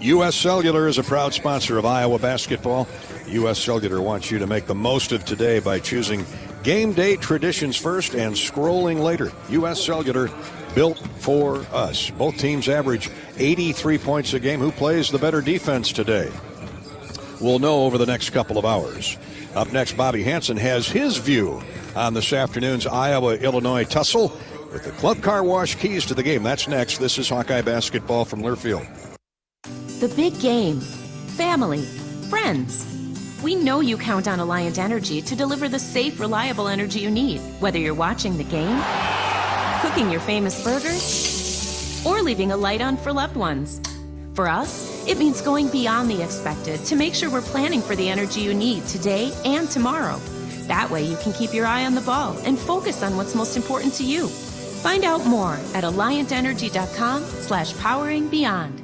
U.S. Cellular is a proud sponsor of Iowa basketball. U.S. Cellular wants you to make the most of today by choosing game day traditions first and scrolling later. U.S. Cellular, built for us. Both teams average 83 points a game. Who plays the better defense today? We'll know over the next couple of hours. Up next, Bobby Hansen has his view on this afternoon's Iowa-Illinois tussle with the Club Car Wash keys to the game. That's next. This is Hawkeye basketball from Learfield. The big game. Family. Friends. We know you count on Alliant Energy to deliver the safe, reliable energy you need, whether you're watching the game, cooking your famous burgers, or leaving a light on for loved ones. For us, it means going beyond the expected to make sure we're planning for the energy you need today and tomorrow. That way you can keep your eye on the ball and focus on what's most important to you. Find out more at alliantenergy.com/poweringbeyond.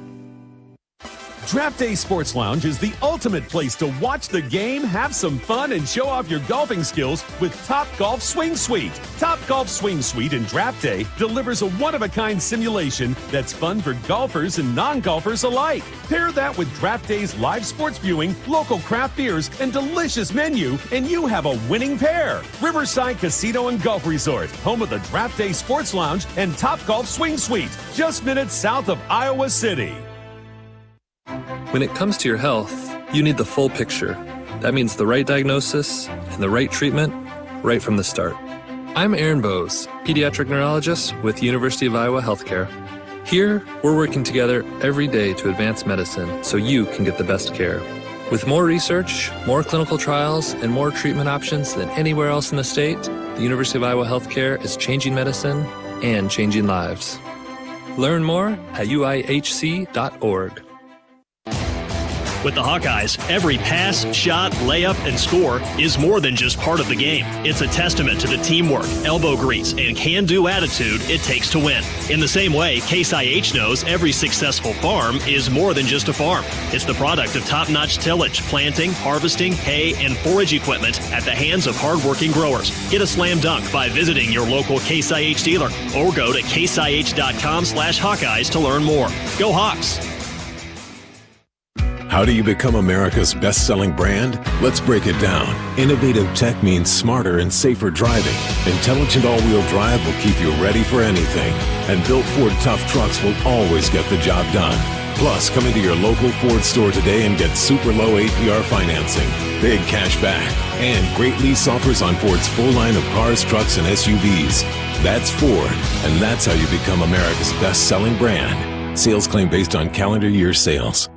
Draft Day Sports Lounge is the ultimate place to watch the game, have some fun, and show off your golfing skills with Top Golf Swing Suite. Top Golf Swing Suite in Draft Day delivers a one-of-a-kind simulation that's fun for golfers and non-golfers alike. Pair that with Draft Day's live sports viewing, local craft beers, and delicious menu, and you have a winning pair. Riverside Casino and Golf Resort, home of the Draft Day Sports Lounge and Top Golf Swing Suite, just minutes south of Iowa City. When it comes to your health, you need the full picture. That means the right diagnosis and the right treatment right from the start. I'm Aaron Bose, pediatric neurologist with University of Iowa Healthcare. Here, we're working together every day to advance medicine so you can get the best care. With more research, more clinical trials, and more treatment options than anywhere else in the state, the University of Iowa Healthcare is changing medicine and changing lives. Learn more at uihc.org. With the Hawkeyes, every pass, shot, layup, and score is more than just part of the game. It's a testament to the teamwork, elbow grease, and can-do attitude it takes to win. In the same way, Case IH knows every successful farm is more than just a farm. It's the product of top-notch tillage, planting, harvesting, hay, and forage equipment at the hands of hardworking growers. Get a slam dunk by visiting your local Case IH dealer or go to caseih.com/Hawkeyes to learn more. Go Hawks! How do you become America's best-selling brand? Let's break it down. Innovative tech means smarter and safer driving. Intelligent all-wheel drive will keep you ready for anything. And built Ford tough trucks will always get the job done. Plus, come into your local Ford store today and get super low APR financing, big cash back, and great lease offers on Ford's full line of cars, trucks, and SUVs. That's Ford, and that's how you become America's best-selling brand. Sales claim based on calendar year sales.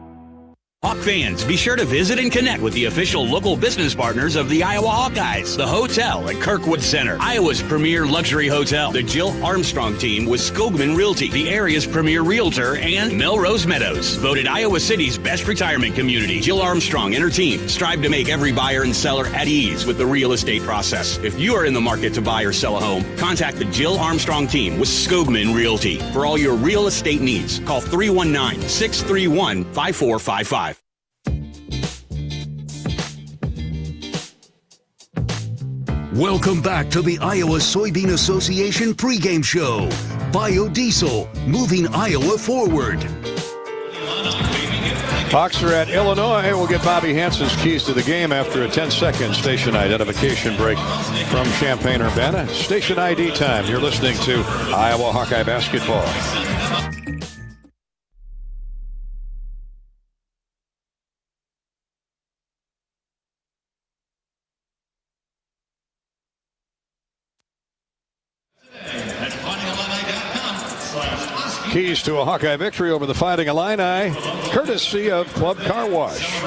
Hawk fans, be sure to visit and connect with the official local business partners of the Iowa Hawkeyes. The hotel at Kirkwood Center, Iowa's premier luxury hotel. The Jill Armstrong team with Skogman Realty, the area's premier realtor, and Melrose Meadows, voted Iowa City's best retirement community. Jill Armstrong and her team strive to make every buyer and seller at ease with the real estate process. If you are in the market to buy or sell a home, contact the Jill Armstrong team with Skogman Realty. For all your real estate needs, call 319-631-5455. Welcome back to the Iowa Soybean Association pregame show. Biodiesel, moving Iowa forward. Hawks are at Illinois. We'll get Bobby Hansen's keys to the game after a 10-second station identification break from Champaign-Urbana. Station ID time. You're listening to Iowa Hawkeye basketball. Keys to a Hawkeye victory over the Fighting Illini, courtesy of Club Car Wash.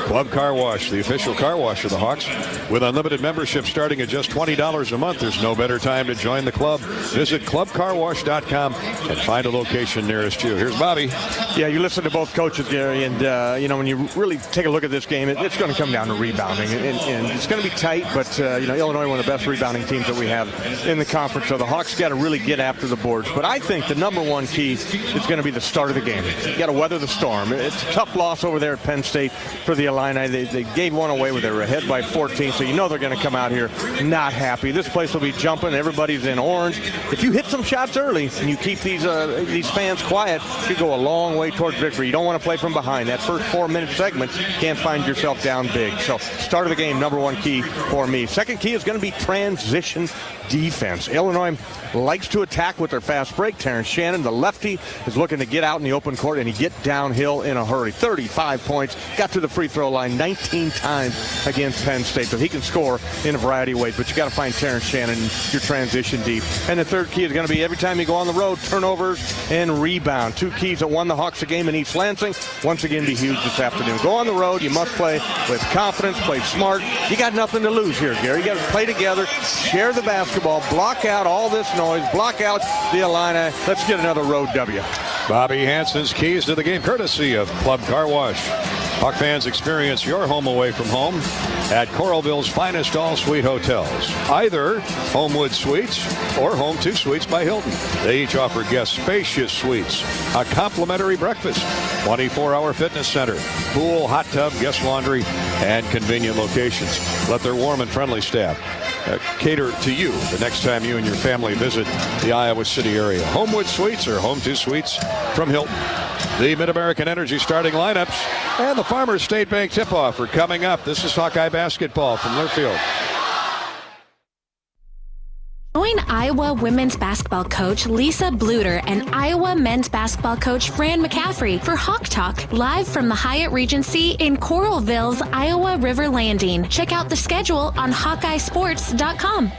Club Car Wash, the official car wash of the Hawks, with unlimited membership starting at just $20 a month. There's no better time to join the club. Visit clubcarwash.com and find a location nearest you. Here's Bobby. Yeah, you listen to both coaches, Gary, and when you really take a look at this game, it's going to come down to rebounding, and it's going to be tight. But Illinois, one of the best rebounding teams that we have in the conference, so the Hawks got to really get after the boards. But I think the number one key is going to be the start of the game. You got to weather the storm. It's a tough loss over there at Penn State for the Illini. They gave one away where they were ahead by 14, so they're going to come out here not happy. This place will be jumping. Everybody's in orange. If you hit some shots early and you keep these fans quiet, you could go a long way towards victory. You don't want to play from behind. That first 4-minute segment, you can't find yourself down big. So start of the game, number one key for me. Second key is going to be transition defense. Illinois likes to attack with their fast break. Terrence Shannon, the lefty, is looking to get out in the open court and he get downhill in a hurry. 35 points, got to the free throw line 19 times against Penn State. So he can score in a variety of ways, but you got to find Terrence Shannon, your transition deep. And the third key is going to be every time you go on the road, turnovers and rebound. Two keys that won the Hawks a game in East Lansing. Once again, be huge this afternoon. Go on the road. You must play with confidence, play smart. You got nothing to lose here, Gary. You got to play together, share the basketball, block out all this noise, block out the Illini. Let's get another road W. Bobby Hansen's keys to the game, courtesy of Club Car Wash. Hawk fans, experience your home away from home at Coralville's finest all-suite hotels. Either Homewood Suites or Home 2 Suites by Hilton. They each offer guests spacious suites, a complimentary breakfast, 24-hour fitness center, pool, hot tub, guest laundry, and convenient locations. Let their warm and friendly staff cater to you the next time you and your family visit the Iowa City area. Homewood Suites or Home 2 Suites from Hilton. The Mid-American Energy starting lineups and the Farmers State Bank tip-off are coming up. This is Hawkeye basketball from Learfield. Join Iowa women's basketball coach Lisa Bluter and Iowa men's basketball coach Fran McCaffrey for Hawk Talk, live from the Hyatt Regency in Coralville's Iowa River Landing. Check out the schedule on HawkeyeSports.com.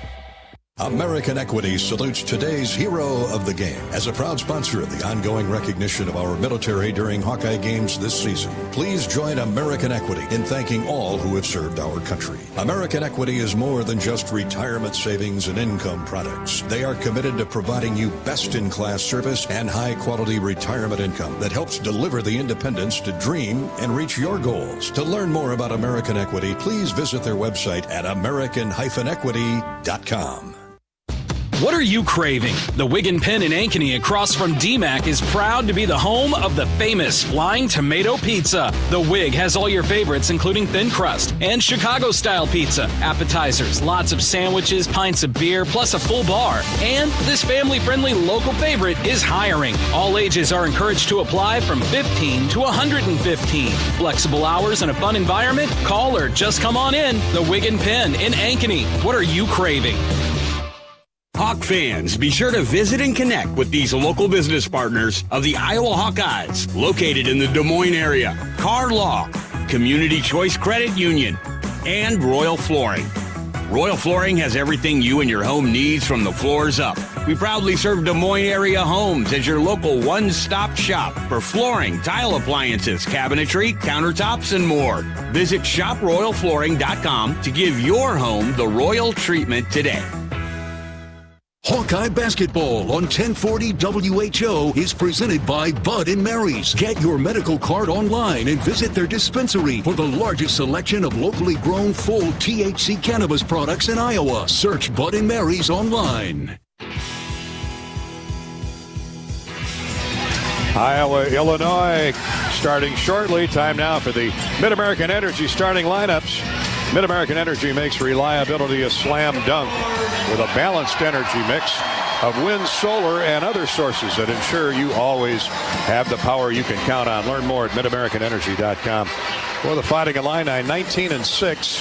American Equity salutes today's hero of the game. As a proud sponsor of the ongoing recognition of our military during Hawkeye games this season, please join American Equity in thanking all who have served our country. American Equity is more than just retirement savings and income products. They are committed to providing you best-in-class service and high-quality retirement income that helps deliver the independence to dream and reach your goals. To learn more about American Equity, please visit their website at american-equity.com. What are you craving? The Wigan Pen in Ankeny across from DMAC is proud to be the home of the famous Flying Tomato Pizza. The Wig has all your favorites, including thin crust and Chicago-style pizza, appetizers, lots of sandwiches, pints of beer, plus a full bar. And this family-friendly local favorite is hiring. All ages are encouraged to apply from 15 to 115. Flexible hours and a fun environment? Call or just come on in. The Wigan Pen in Ankeny. What are you craving? Hawk fans, be sure to visit and connect with these local business partners of the Iowa Hawkeyes, located in the Des Moines area. Car Law, Community Choice Credit Union, and Royal Flooring. Royal Flooring has everything you and your home needs from the floors up. We proudly serve Des Moines area homes as your local one-stop shop for flooring, tile appliances, cabinetry, countertops, and more. Visit shoproyalflooring.com to give your home the royal treatment today. Hawkeye Basketball on 1040 WHO is presented by Bud & Mary's. Get your medical card online and visit their dispensary for the largest selection of locally grown full THC cannabis products in Iowa. Search Bud & Mary's online. Iowa, Illinois starting shortly. Time now for the Mid-American Energy starting lineups. Mid-American Energy makes reliability a slam dunk with a balanced energy mix of wind, solar, and other sources that ensure you always have the power you can count on. Learn more at midamericanenergy.com. For the Fighting Illini, 19-6.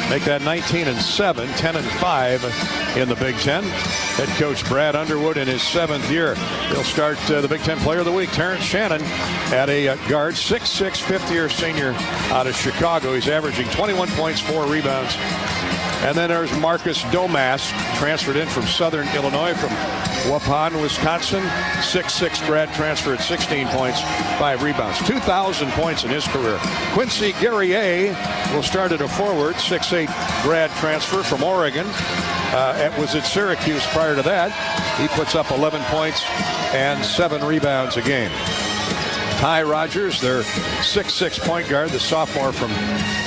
Make that 19-7, 10-5 in the Big Ten. Head coach Brad Underwood in his 7th year. He'll start the Big Ten Player of the Week, Terrence Shannon, at a guard, 6'6", fifth-year senior out of Chicago. He's averaging 21 points, 4 rebounds. And then there's Marcus Domas, transferred in from Southern Illinois from Waupun, Wisconsin. 6'6" grad transfer at 16 points, 5 rebounds. 2,000 points in his career. Quincy Guerrier will start at a forward, 6'8" grad transfer from Oregon. Was at Syracuse prior to that. He puts up 11 points and 7 rebounds a game. Ty Rogers, their 6'6" point guard, the sophomore from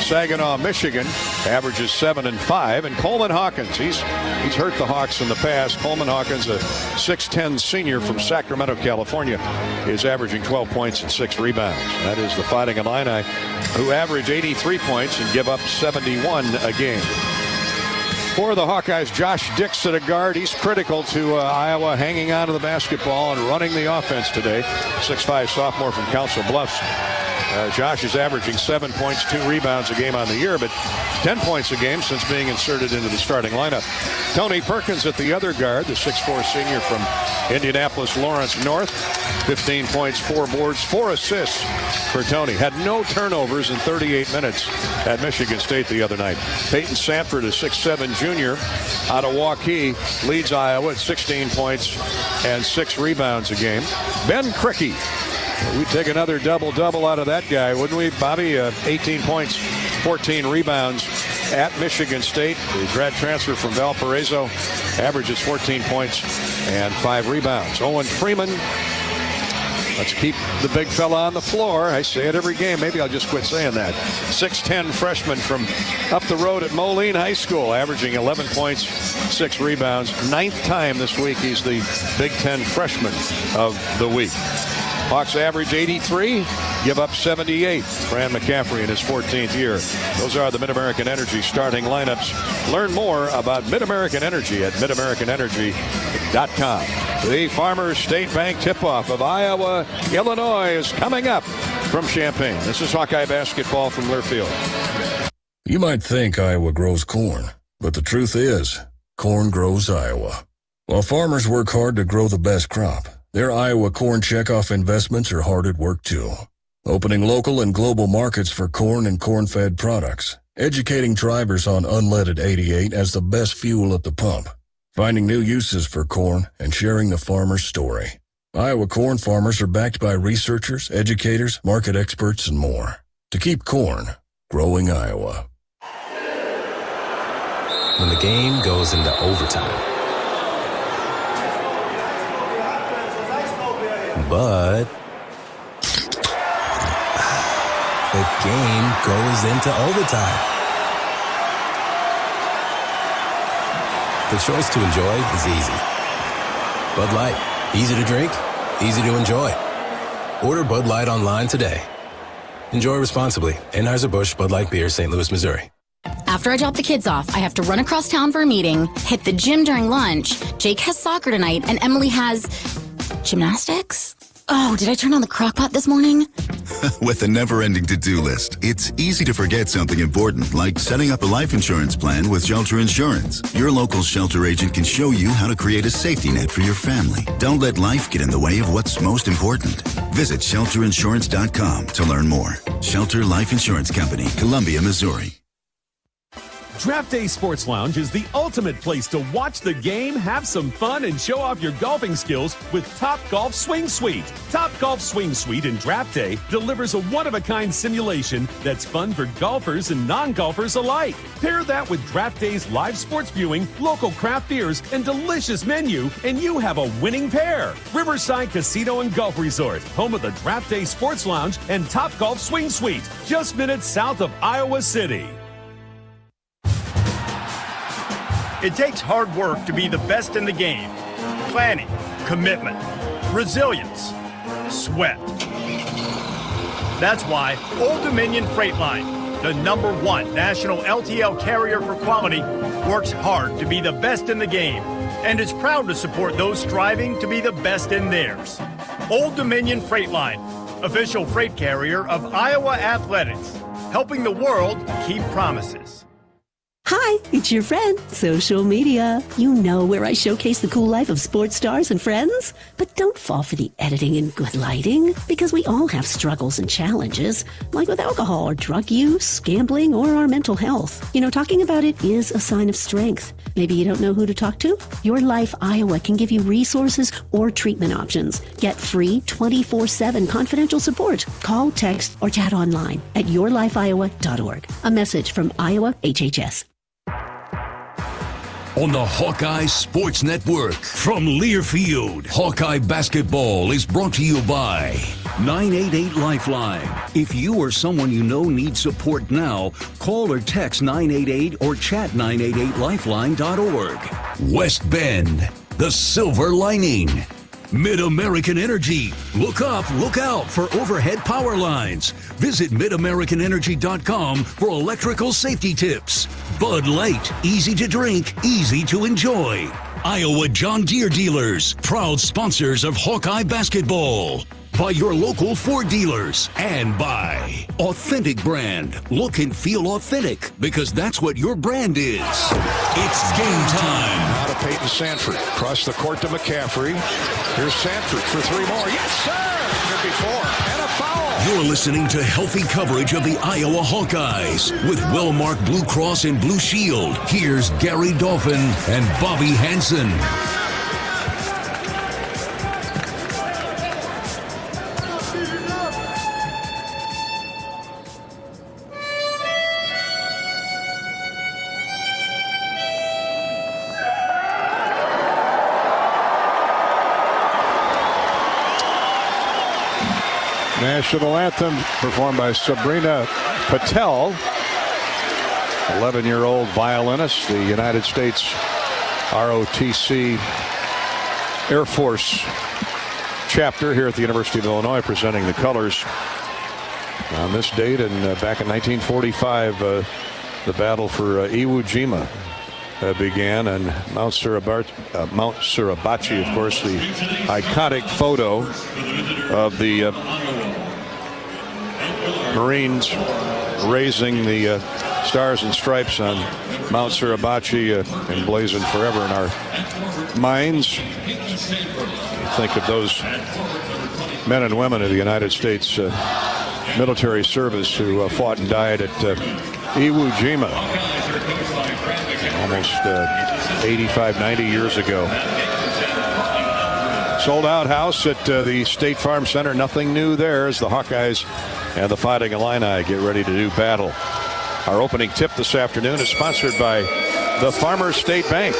Saginaw, Michigan, averages 7 and 5. And Coleman Hawkins, he's hurt the Hawks in the past. Coleman Hawkins, a 6'10" senior from Sacramento, California, is averaging 12 points and 6 rebounds. That is the Fighting Illini, who average 83 points and give up 71 a game. For the Hawkeyes, Josh Dix at a guard. He's critical to Iowa hanging on to the basketball and running the offense today. 6'5" sophomore from Council Bluffs. Josh is averaging 7 points, 2 rebounds a game on the year, but 10 points a game since being inserted into the starting lineup. Tony Perkins at the other guard, the 6'4" senior from Indianapolis Lawrence North. 15 points, 4 boards, 4 assists for Tony. Had no turnovers in 38 minutes at Michigan State the other night. Peyton Sanford, a 6'7" junior out of Hawkeyes, leads Iowa at 16 points and 6 rebounds a game. Ben Krikke. We'd take another double-double out of that guy, wouldn't we, Bobby? 18 points, 14 rebounds at Michigan State. The grad transfer from Valparaiso averages 14 points and 5 rebounds. Owen Freeman Let's keep the big fella on the floor. I say it every game. Maybe I'll just quit saying that. 6'10 freshman from up the road at Moline High School, averaging 11 points, 6 rebounds. 9th time this week he's the Big Ten freshman of the week. Hawks average 83, give up 78. Fran McCaffrey in his 14th year. Those are the Mid-American Energy starting lineups. Learn more about Mid-American Energy at midamericanenergy.com. The Farmers State Bank tip-off of Iowa, Illinois is coming up from Champaign. This is Hawkeye basketball from Learfield. You might think Iowa grows corn, but the truth is, corn grows Iowa. While farmers work hard to grow the best crop, their Iowa corn checkoff investments are hard at work too. Opening local and global markets for corn and corn-fed products, educating drivers on unleaded 88 as the best fuel at the pump, finding new uses for corn, and sharing the farmer's story. Iowa corn farmers are backed by researchers, educators, market experts, and more. To keep corn growing Iowa. When the game goes into overtime. But the game goes into overtime. The choice to enjoy is easy. Bud Light. Easy to drink, easy to enjoy. Order Bud Light online today. Enjoy responsibly. Anheuser-Busch Bud Light Beer, St. Louis, Missouri. After I drop the kids off, I have to run across town for a meeting, hit the gym during lunch. Jake has soccer tonight, and Emily has gymnastics? Oh, did I turn on the crock pot this morning? With a never-ending to-do list, it's easy to forget something important, like setting up a life insurance plan with Shelter Insurance. Your local Shelter agent can show you how to create a safety net for your family. Don't let life get in the way of what's most important. Visit shelterinsurance.com to learn more. Shelter Life Insurance Company, Columbia, Missouri. Draft Day Sports Lounge is the ultimate place to watch the game, have some fun, and show off your golfing skills with Topgolf Swing Suite. Topgolf Swing Suite in Draft Day delivers a one-of-a-kind simulation that's fun for golfers and non-golfers alike. Pair that with Draft Day's live sports viewing, local craft beers, and delicious menu, and you have a winning pair. Riverside Casino and Golf Resort, home of the Draft Day Sports Lounge and Topgolf Swing Suite, just minutes south of Iowa City. It takes hard work to be the best in the game. Planning, commitment, resilience, sweat. That's why Old Dominion Freight Line, the #1 national LTL carrier for quality, works hard to be the best in the game and is proud to support those striving to be the best in theirs. Old Dominion Freight Line, official freight carrier of Iowa Athletics, helping the world keep promises. Hi, it's your friend, social media. You know where I showcase the cool life of sports stars and friends. But don't fall for the editing and good lighting, because we all have struggles and challenges, like with alcohol or drug use, gambling, or our mental health. You know, talking about it is a sign of strength. Maybe you don't know who to talk to? Your Life Iowa can give you resources or treatment options. Get free 24/7 confidential support. Call, text, or chat online at yourlifeiowa.org. A message from Iowa HHS. On the Hawkeye Sports Network from Learfield, Hawkeye basketball is brought to you by 988 Lifeline. If you or someone you know needs support now, call or text 988 or chat 988lifeline.org. West Bend, the silver lining. Mid-American Energy. Look up, look out for overhead power lines. Visit midamericanenergy.com for electrical safety tips. Bud Light, easy to drink, easy to enjoy. Iowa John Deere dealers, proud sponsors of Hawkeye basketball. By your local Ford dealers, and by Authentic Brand. Look and feel authentic, because that's what your brand is. It's game time. Now to Peyton Sanford. Across the court to McCaffrey. Here's Sanford for 3 more. Yes, sir! Good before. And a foul. You're listening to healthy coverage of the Iowa Hawkeyes with well-marked Blue Cross and Blue Shield. Here's Gary Dolphin and Bobby Hansen. National anthem performed by Sabrina Patel, 11-year-old violinist, the United States ROTC Air Force chapter here at the University of Illinois, presenting the colors on this date. And back in 1945, the battle for Iwo Jima began, and Mount Suribachi, of course, the iconic photo of the Marines raising the stars and stripes on Mount Suribachi, emblazoned forever in our minds. Think of those men and women of the United States military service who fought and died at Iwo Jima almost 85, 90 years ago. Sold out house at the State Farm Center. Nothing new there as the Hawkeyes and the Fighting Illini get ready to do battle. Our opening tip this afternoon is sponsored by the Farmers State Bank.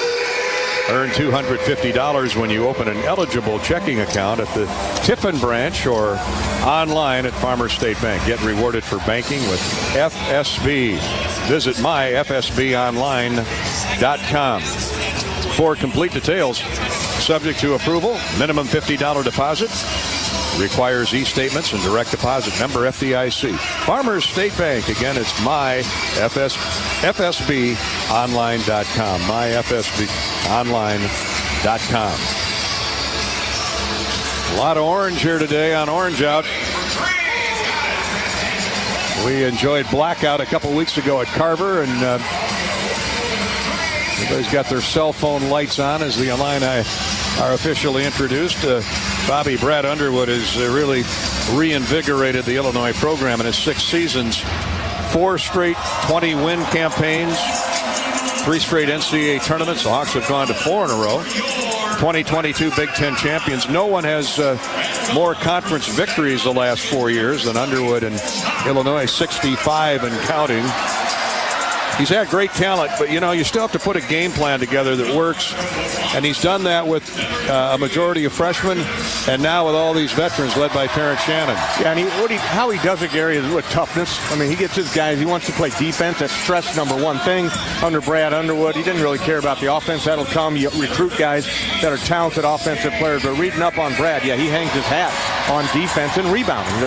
Earn $250 when you open an eligible checking account at the Tiffin branch or online at Farmers State Bank. Get rewarded for banking with FSB. Visit myfsbonline.com for complete details. Subject to approval, minimum $50 deposit. Requires e-statements and direct deposit. Member FDIC. Farmers State Bank. Again, it's myfsbonline.com. myfsbonline.com. A lot of orange here today on Orange Out. We enjoyed blackout a couple weeks ago at Carver, and everybody's got their cell phone lights on as the Illini are officially introduced. Brad Underwood has really reinvigorated the Illinois program in his 6 seasons. 4 straight 20-win campaigns, 3 straight NCAA tournaments. The Hawks have gone to 4 in a row. 2022 Big Ten champions. No one has more conference victories the last 4 years than Underwood and Illinois, 65 and counting. He's had great talent, but, you still have to put a game plan together that works. And he's done that with a majority of freshmen, and now with all these veterans led by Terrence Shannon. Yeah, and how he does it, Gary, is with toughness. I mean, he gets his guys. He wants to play defense. That's stress number one thing. Under Brad Underwood, he didn't really care about the offense. That'll come. You recruit guys that are talented offensive players. But reading up on Brad, yeah, he hangs his hat on defense and rebounding.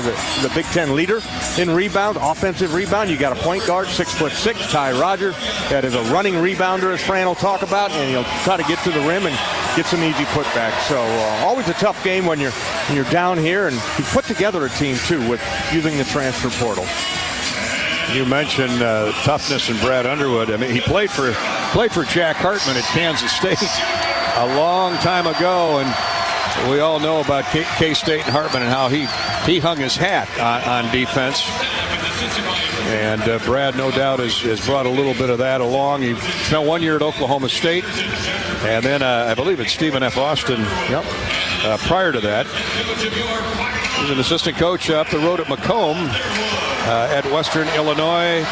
The Big Ten leader in rebound, offensive rebound. You got a point guard, 6'6", Ty Rogers, that is a running rebounder, as Fran will talk about, and he'll try to get to the rim and get some easy putbacks. So always a tough game when you're down here, and he put together a team too with using the transfer portal. You mentioned toughness in Brad Underwood. I mean, he played for Jack Hartman at Kansas State a long time ago, and we all know about K-State and Hartman and how he hung his hat on defense. And Brad, no doubt, has brought a little bit of that along. He spent 1 year at Oklahoma State, and then I believe it's Stephen F. Austin. Yep. Prior to that, he was an assistant coach up the road at Macomb at Western Illinois,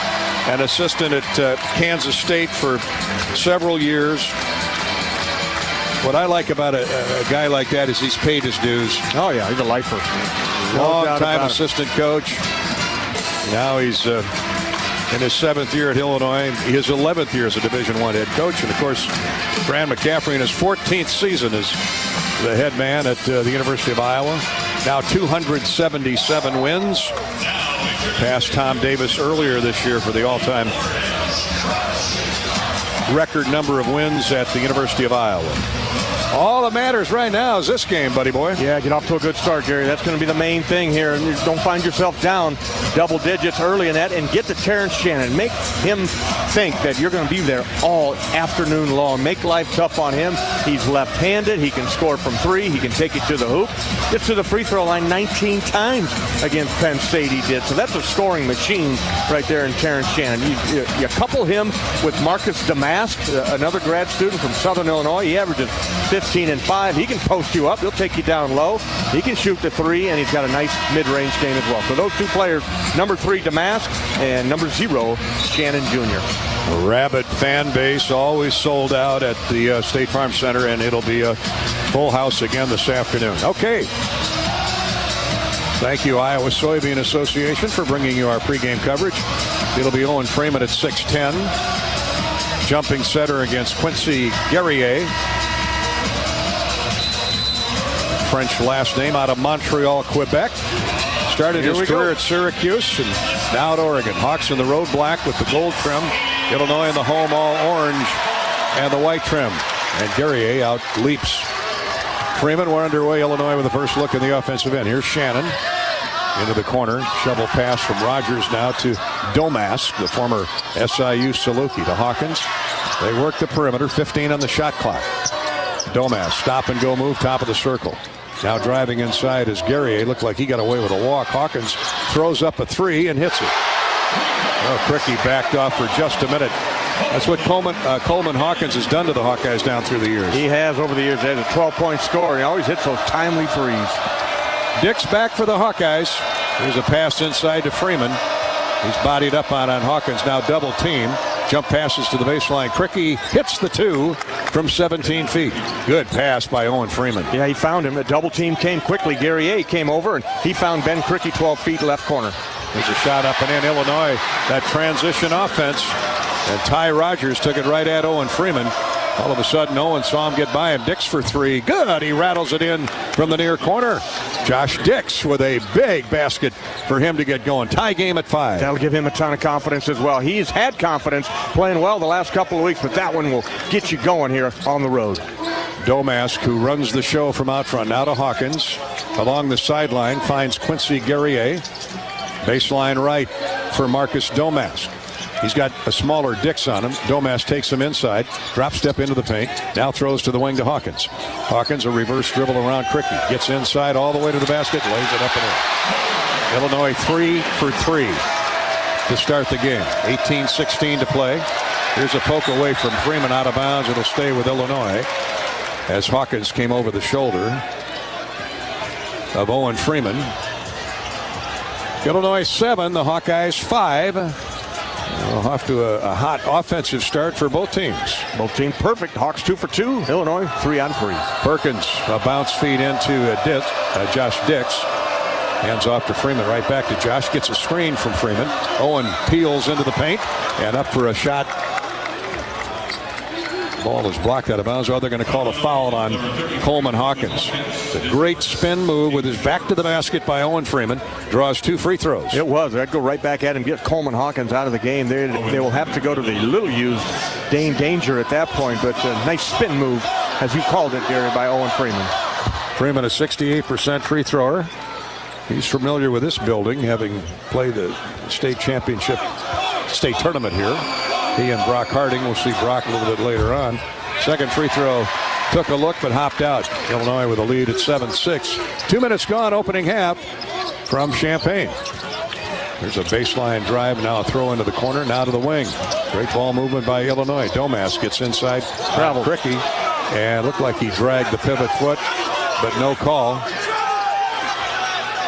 an assistant at Kansas State for several years. What I like about a guy like that is he's paid his dues. Oh, yeah, he's a lifer. Long-time assistant coach. Now he's in his 7th year at Illinois. His 11th year as a Division I head coach. And, of course, Fran McCaffrey in his 14th season as the head man at the University of Iowa. Now 277 wins. Passed Tom Davis earlier this year for the all-time record number of wins at the University of Iowa. All that matters right now is this game, buddy boy. Yeah, get off to a good start, Gary. That's going to be the main thing here. And don't find yourself down double digits early in that, and get to Terrence Shannon. Make him think that you're going to be there all afternoon long. Make life tough on him. He's left-handed. He can score from 3. He can take it to the hoop. Gets to the free throw line 19 times against Penn State he did. So that's a scoring machine right there in Terrence Shannon. You couple him with Marcus Damask, another grad student from Southern Illinois. He averages 15 and 5. He can post you up. He'll take you down low. He can shoot the 3, and he's got a nice mid-range game as well. So those 2 players, number 3 Damask and number 0 Shannon Jr. A rabid fan base, always sold out at the State Farm Center, and it'll be a full house again this afternoon. Okay. Thank you, Iowa Soybean Association, for bringing you our pregame coverage. It'll be Owen Freeman at 6:10. Jumping setter against Quincy Guerrier. French last name, out of Montreal, Quebec. Started his career at Syracuse and now at Oregon. Hawks in the road black with the gold trim. Illinois in the home all orange and the white trim. And Guerrier out leaps Freeman. We're underway. Illinois with the first look in the offensive end. Here's Shannon into the corner. Shovel pass from Rogers now to Domask, the former SIU Saluki, to Hawkins. They work the perimeter. 15 on the shot clock. Domask, stop and go move, top of the circle. Now driving inside is Guerrier. Looked like he got away with a walk. Hawkins throws up a three and hits it. Oh, Cricky backed off for just a minute. That's what Coleman Hawkins has done to the Hawkeyes down through the years. He has over the years. He has a 12-point score, and he always hits those timely threes. Dick's back for the Hawkeyes. Here's a pass inside to Freeman. He's bodied up on Hawkins, now double team. Jump passes to the baseline. Cricky hits the two from 17 feet. Good pass by Owen Freeman. Yeah, he found him. The double team came quickly. Guerrier came over, and he found Ben Cricky 12 feet left corner. There's a shot up and in. Illinois, that transition offense. And Ty Rogers took it right at Owen Freeman. All of a sudden, Owen saw him get by him. Dix for three. Good. He rattles it in from the near corner. Josh Dix with a big basket for him to get going. Tie game at 5. That'll give him a ton of confidence as well. He's had confidence playing well the last couple of weeks, but that one will get you going here on the road. Domask, who runs the show from out front, now to Hawkins. Along the sideline, finds Quincy Guerrier. Baseline right for Marcus Domask. He's got a smaller Dix on him. Domask takes him inside, drop step into the paint, now throws to the wing to Hawkins. Hawkins, a reverse dribble around Cricky. Gets inside all the way to the basket, lays it up and in. Illinois 3 for 3 to start the game. 18-16 to play. Here's a poke away from Freeman out of bounds. It'll stay with Illinois as Hawkins came over the shoulder of Owen Freeman. Illinois 7, the Hawkeyes 5. We'll off to a hot offensive start for both teams. Both teams perfect. Hawks 2 for 2. Illinois 3 on 3. Perkins, a bounce feed into Josh Dix. Hands off to Freeman. Right back to Josh. Gets a screen from Freeman. Owen peels into the paint and up for a shot. Ball is blocked out of bounds. Oh, they're going to call a foul on Coleman Hawkins. It's a great spin move with his back to the basket by Owen Freeman. Draws 2 free throws. It was. I'd go right back at him, get Coleman Hawkins out of the game. They will have to go to the little used Dane Danger at that point, but a nice spin move, as you called it, Gary, by Owen Freeman. Freeman, a 68% free thrower. He's familiar with this building, having played the state championship, state tournament here. He and Brock Harding. We'll see Brock a little bit later on. Second free throw. Took a look but hopped out. Illinois with a lead at 7-6. 2 minutes gone, opening half from Champaign. There's a baseline drive. Now a throw into the corner. Now to the wing. Great ball movement by Illinois. Domask gets inside. Travel. Cricky. And looked like he dragged the pivot foot, but no call.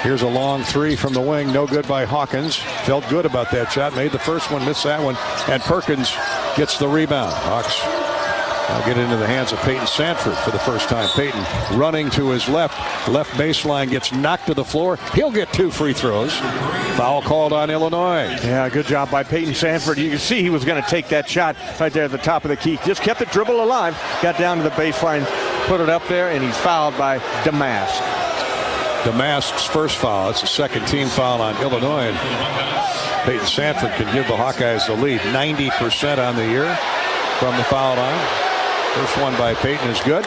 Here's a long three from the wing. No good by Hawkins. Felt good about that shot. Made the first one, missed that one. And Perkins gets the rebound. Hawks now get into the hands of Peyton Sanford for the first time. Peyton running to his left. Left baseline, gets knocked to the floor. He'll get 2 free throws. Foul called on Illinois. Yeah, good job by Peyton Sanford. You can see he was going to take that shot right there at the top of the key. Just kept the dribble alive. Got down to the baseline, put it up there, and he's fouled by Domask. Damask's first foul. It's a second team foul on Illinois. And Peyton Sanford can give the Hawkeyes the lead. 90% on the year from the foul line. First one by Peyton is good.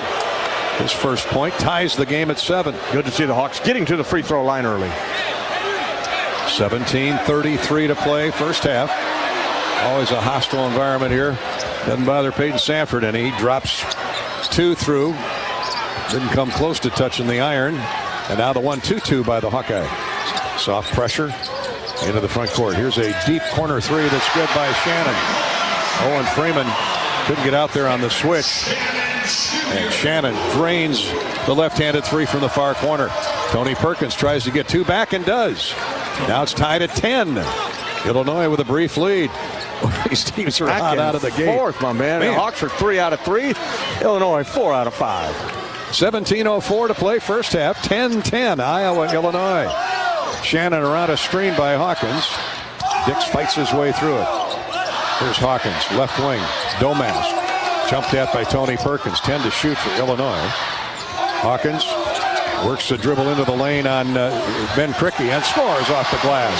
His first point ties the game at 7. Good to see the Hawks getting to the free throw line early. 17:33 to play, first half. Always a hostile environment here. Doesn't bother Peyton Sanford any. He drops 2 through. Didn't come close to touching the iron. And now the 1-2-2 by the Hawkeye. Soft pressure into the front court. Here's a deep corner three that's good by Shannon. Owen Freeman couldn't get out there on the switch. And Shannon drains the left-handed three from the far corner. Tony Perkins tries to get 2 back and does. Now it's tied at 10. Illinois with a brief lead. These teams are hot out of the gate. Fourth, my man. The Hawks are 3 out of 3. Illinois 4 out of 5. 17:04 to play first half. 10-10 Iowa, Illinois. Shannon around a screen by Hawkins. Dix fights his way through it. Here's Hawkins, left wing. Domas jumped at by Tony Perkins. 10 to shoot for Illinois. Hawkins works the dribble into the lane on Ben Crickey and scores off the glass.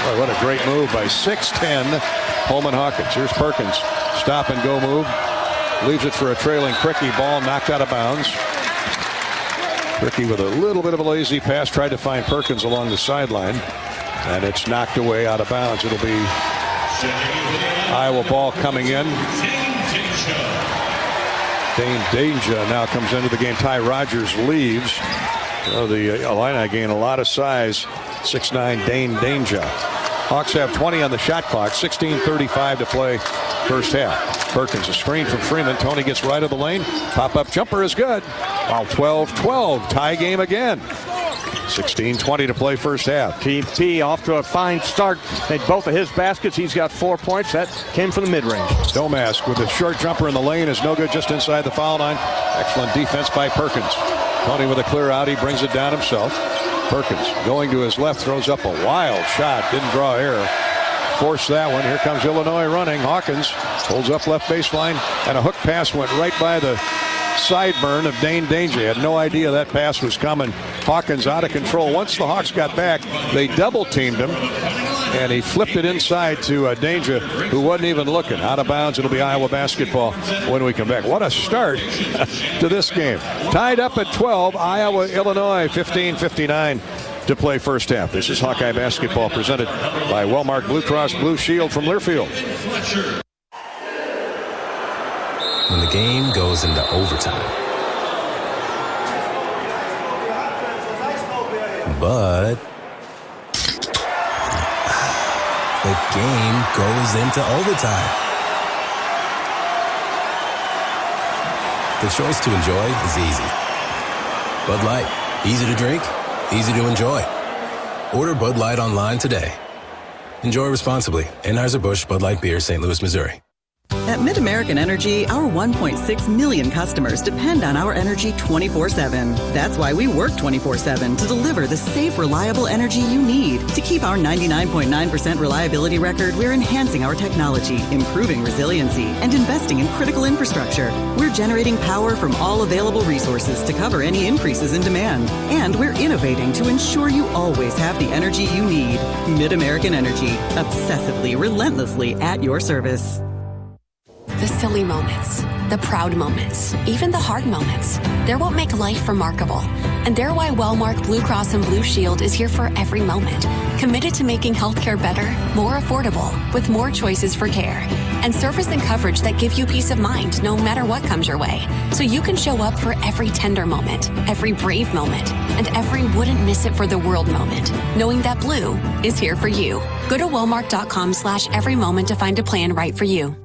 Boy, what a great move by 6'10" Holman Hawkins. Here's Perkins. Stop and go move. Leaves it for a trailing Crickey. Ball knocked out of bounds. Crickey with a little bit of a lazy pass. Tried to find Perkins along the sideline. And it's knocked away out of bounds. It'll be Iowa ball coming in. Dane Danger now comes into the game. Ty Rogers leaves. The Illini gain a lot of size. 6'9" Dane Danger. Hawks have 20 on the shot clock. 16:35 to play first half. Perkins, a screen from Freeman. Tony gets right of the lane. Pop-up jumper is good. Wow, 12-12. Tie game again. 16:20 to play first half. TP off to a fine start. Made both of his baskets. He's got 4 points. That came from the mid-range. Domas with a short jumper in the lane is no good, just inside the foul line. Excellent defense by Perkins. Tony with a clear out. He brings it down himself. Perkins going to his left, throws up a wild shot. Didn't draw air. Forced that one. Here comes Illinois running. Hawkins holds up left baseline, and a hook pass went right by the sideburn of Dane Danger. Had no idea that pass was coming. Hawkins out of control. Once the Hawks got back, they double teamed him, and he flipped it inside to Danger, who wasn't even looking. Out of bounds. It'll be Iowa basketball when we come back. What a start to this game. Tied up at 12. Iowa, Illinois, 15:59 to play first half. This is Hawkeye basketball presented by Wellmark Blue Cross Blue Shield from Learfield. When the game goes into overtime. But the game goes into overtime. The choice to enjoy is easy. Bud Light, easy to drink, easy to enjoy. Order Bud Light online today. Enjoy responsibly. Anheuser-Busch Bud Light Beer, St. Louis, Missouri. At MidAmerican Energy, our 1.6 million customers depend on our energy 24/7. That's why we work 24/7 to deliver the safe, reliable energy you need. To keep our 99.9% reliability record, we're enhancing our technology, improving resiliency, and investing in critical infrastructure. We're generating power from all available resources to cover any increases in demand. And we're innovating to ensure you always have the energy you need. MidAmerican Energy, obsessively, relentlessly at your service. The silly moments, the proud moments, even the hard moments. They're what make life remarkable. And they're why Wellmark Blue Cross and Blue Shield is here for every moment. Committed to making healthcare better, more affordable, with more choices for care. And service and coverage that give you peace of mind no matter what comes your way. So you can show up for every tender moment, every brave moment, and every wouldn't miss it for the world moment. Knowing that Blue is here for you. Go to Wellmark.com/every moment to find a plan right for you.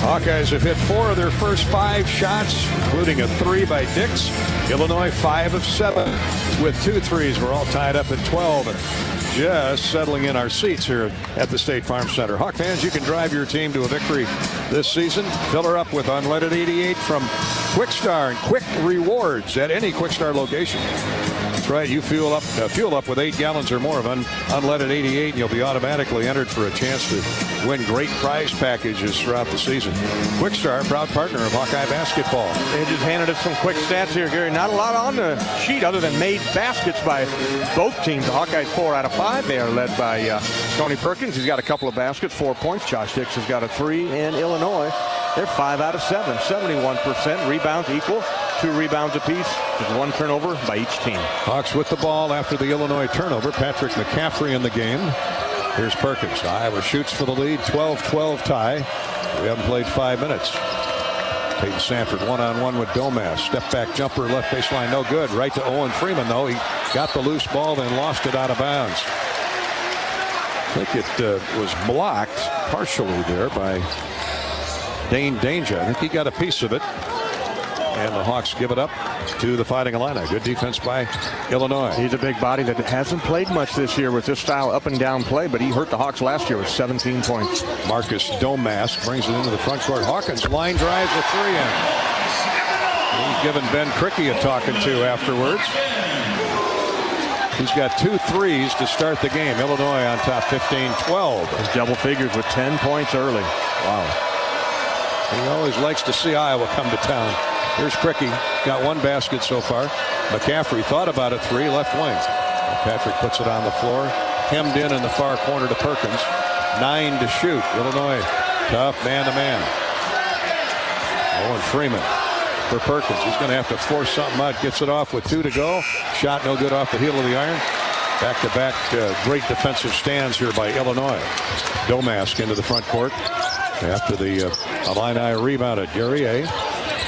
Hawkeyes have hit 4 of their first 5 shots, including a 3 by Dix. Illinois 5 of 7 with 2 threes. We're all tied up at 12 and just settling in our seats here at the State Farm Center. Hawk fans, you can drive your team to a victory this season. Fill her up with unleaded 88 from Quickstar and Quick Rewards at any Quickstar location. That's right, you fuel up with 8 gallons or more of unleaded 88, and you'll be automatically entered for a chance to win great prize packages throughout the season. Quickstar, proud partner of Hawkeye basketball. They just handed us some quick stats here, Gary. Not a lot on the sheet other than made baskets by both teams. The Hawkeyes 4 out of 5. They are led by Tony Perkins. He's got a couple of baskets, 4 points. Josh Dix has got a 3. And Illinois, they're 5 out of 7, 71%. Rebounds equal. 2 rebounds apiece. Just 1 turnover by each team. Hawks with the ball after the Illinois turnover. Patrick McCaffrey in the game. Here's Perkins. Iowa shoots for the lead. 12-12 tie. We haven't played 5 minutes. Peyton Sanford one-on-one with Domas. Step back jumper, left baseline, no good. Right to Owen Freeman, though. He got the loose ball, then lost it out of bounds. I think it was blocked partially there by Dane Danger. I think he got a piece of it. And the Hawks give it up to the Fighting Illini. Good defense by Illinois. He's a big body that hasn't played much this year with this style up and down play, but he hurt the Hawks last year with 17 points. Marcus Domas brings it into the front court. Hawkins line drives a 3 in. He's given Ben Cricky a talking to afterwards. He's got 2 threes to start the game. Illinois on top 15-12. He's double figures with 10 points early. Wow. He always likes to see Iowa come to town. Here's Cricky. Got 1 basket so far. McCaffrey thought about a 3, left wing. Patrick puts it on the floor. Hemmed in the far corner to Perkins. 9 to shoot. Illinois tough man-to-man. Owen Freeman for Perkins. He's going to have to force something out. Gets it off with 2 to go. Shot no good off the heel of the iron. Back-to-back great defensive stands here by Illinois. Domask into the front court. After the Illini rebounded. Guerrier.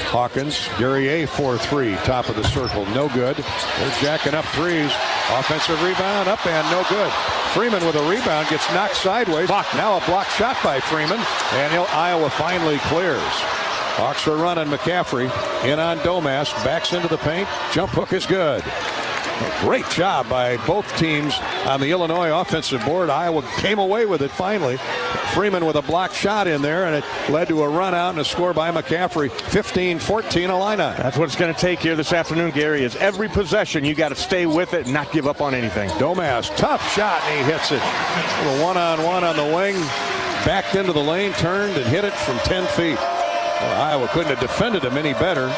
Hawkins. Guerrier 4-3. Top of the circle. No good. They're jacking up threes. Offensive rebound. Up and no good. Freeman with a rebound. Gets knocked sideways. Now a block shot by Freeman. And Iowa finally clears. Hawks are running. McCaffrey in on Domask. Backs into the paint. Jump hook is good. Great job by both teams on the Illinois offensive board. Iowa came away with it finally. Freeman with a blocked shot in there, and it led to a run out and a score by McCaffrey. 15-14 Illini. That's what it's going to take here this afternoon, Gary, is every possession you got to stay with it and not give up on anything. Domask, tough shot, and he hits it. A little one-on-one on the wing. Backed into the lane, turned, and hit it from 10 feet. Well, Iowa couldn't have defended him any better.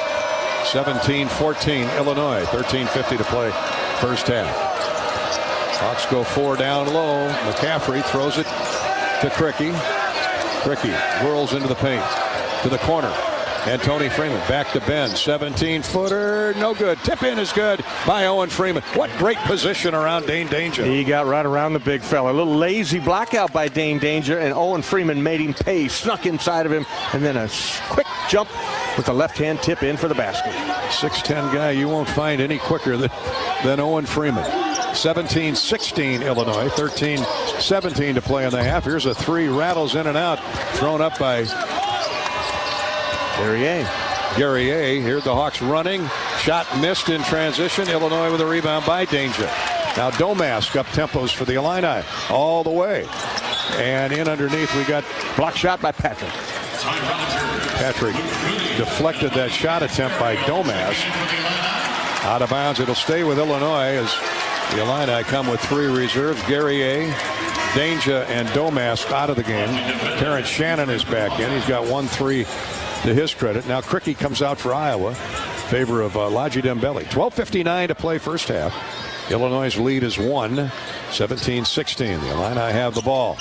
17-14 Illinois. 13:50 to play first half. Hawks go 4 down low. McCaffrey throws it to Cricky. Cricky whirls into the paint to the corner. And Tony Freeman back to Ben. 17-footer. No good. Tip in is good by Owen Freeman. What great position around Dane Danger. He got right around the big fella. A little lazy blockout by Dane Danger, and Owen Freeman made him pay. Snuck inside of him, and then a quick jump with the left-hand tip in for the basket. 6'10" guy you won't find any quicker than Owen Freeman. 17-16 Illinois. 13-17 to play in the half. Here's a 3, rattles in and out. Thrown up by Guerrier. Here the Hawks running. Shot missed in transition. Illinois with a rebound by Danger. Now Domask up tempos for the Illini all the way. And in underneath we got block shot by Patrick. Patrick deflected that shot attempt by Domask. Out of bounds. It'll stay with Illinois as the Illini come with 3 reserves. Guerrier, Danger, and Domask out of the game. Terrence Shannon is back in. He's got 1 3 to his credit. Now Cricky comes out for Iowa. Favor of Laji Dembele. 12:59 to play first half. Illinois' lead is 1. 17-16. The Illini have the ball.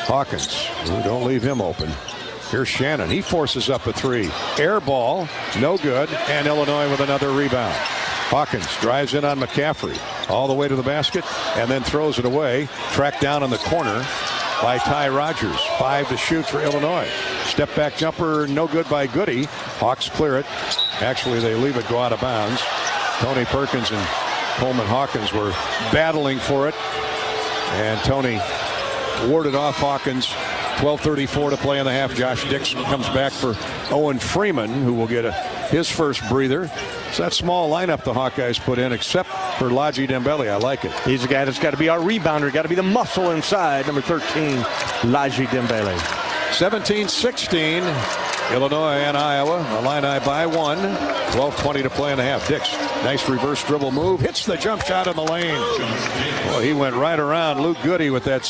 Hawkins. Ooh, don't leave him open. Here's Shannon. He forces up a 3. Air ball. No good. And Illinois with another rebound. Hawkins drives in on McCaffrey. All the way to the basket. And then throws it away. Tracked down in the corner by Ty Rogers. 5 to shoot for Illinois. Step back jumper. No good by Goody. Hawks clear it. Actually, they leave it go out of bounds. Tony Perkins and Coleman Hawkins were battling for it. And Tony warded off Hawkins. 12:34 to play in the half. Josh Dix comes back for Owen Freeman, who will get his first breather. It's that small lineup the Hawkeyes put in, except for Laji Dembele. I like it. He's the guy that's got to be our rebounder, got to be the muscle inside. Number 13, Laji Dembele. 17-16, Illinois and Iowa. Illini by 1. 12:20 to play in the half. Dix, nice reverse dribble move. Hits the jump shot in the lane. Well, he went right around Luke Goody with that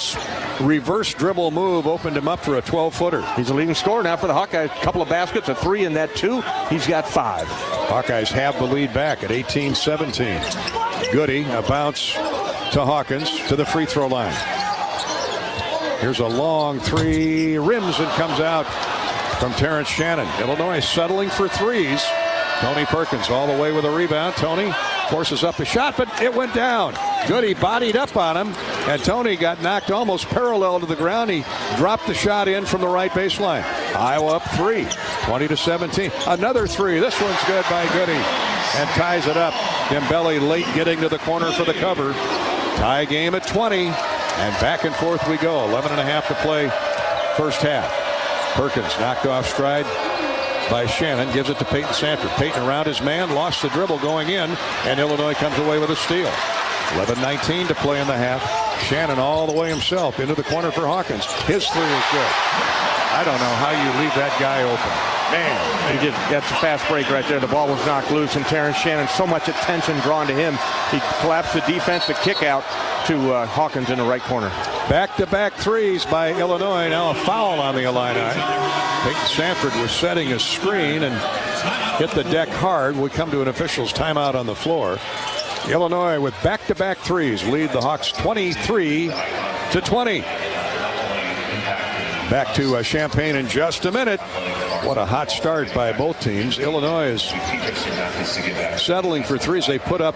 reverse dribble move. Opened him up for a 12-footer. He's the leading scorer now for the Hawkeyes. A couple of baskets, a 3 in that 2. He's got 5. Hawkeyes have the lead back at 18-17. Goody, a bounce to Hawkins to the free throw line. Here's a long 3, rims and comes out from Terrence Shannon. Illinois settling for 3s. Tony Perkins all the way with a rebound. Tony forces up a shot, but it went down. Goody bodied up on him, and Tony got knocked almost parallel to the ground. He dropped the shot in from the right baseline. Iowa up 3, 20-17. Another 3. This one's good by Goody, and ties it up. Dembele late getting to the corner for the cover. Tie game at 20, and back and forth we go. 11.5 to play first half. Perkins knocked off stride by Shannon, gives it to Peyton Sanford. Peyton around his man, lost the dribble going in, and Illinois comes away with a steal. 11:19 to play in the half. Shannon all the way himself into the corner for Hawkins. His 3 is good. I don't know how you leave that guy open. Man, that's a fast break right there. The ball was knocked loose, and Terrence Shannon, so much attention drawn to him. He collapsed the defense, the kick out to Hawkins in the right corner. Back-to-back threes by Illinois. Now a foul on the Illini. Peyton Sanford was setting a screen and hit the deck hard. We come to an official's timeout on the floor. Illinois with back-to-back threes lead the Hawks 23-20. Back to Champaign in just a minute. What a hot start by both teams. Illinois is settling for threes. They put up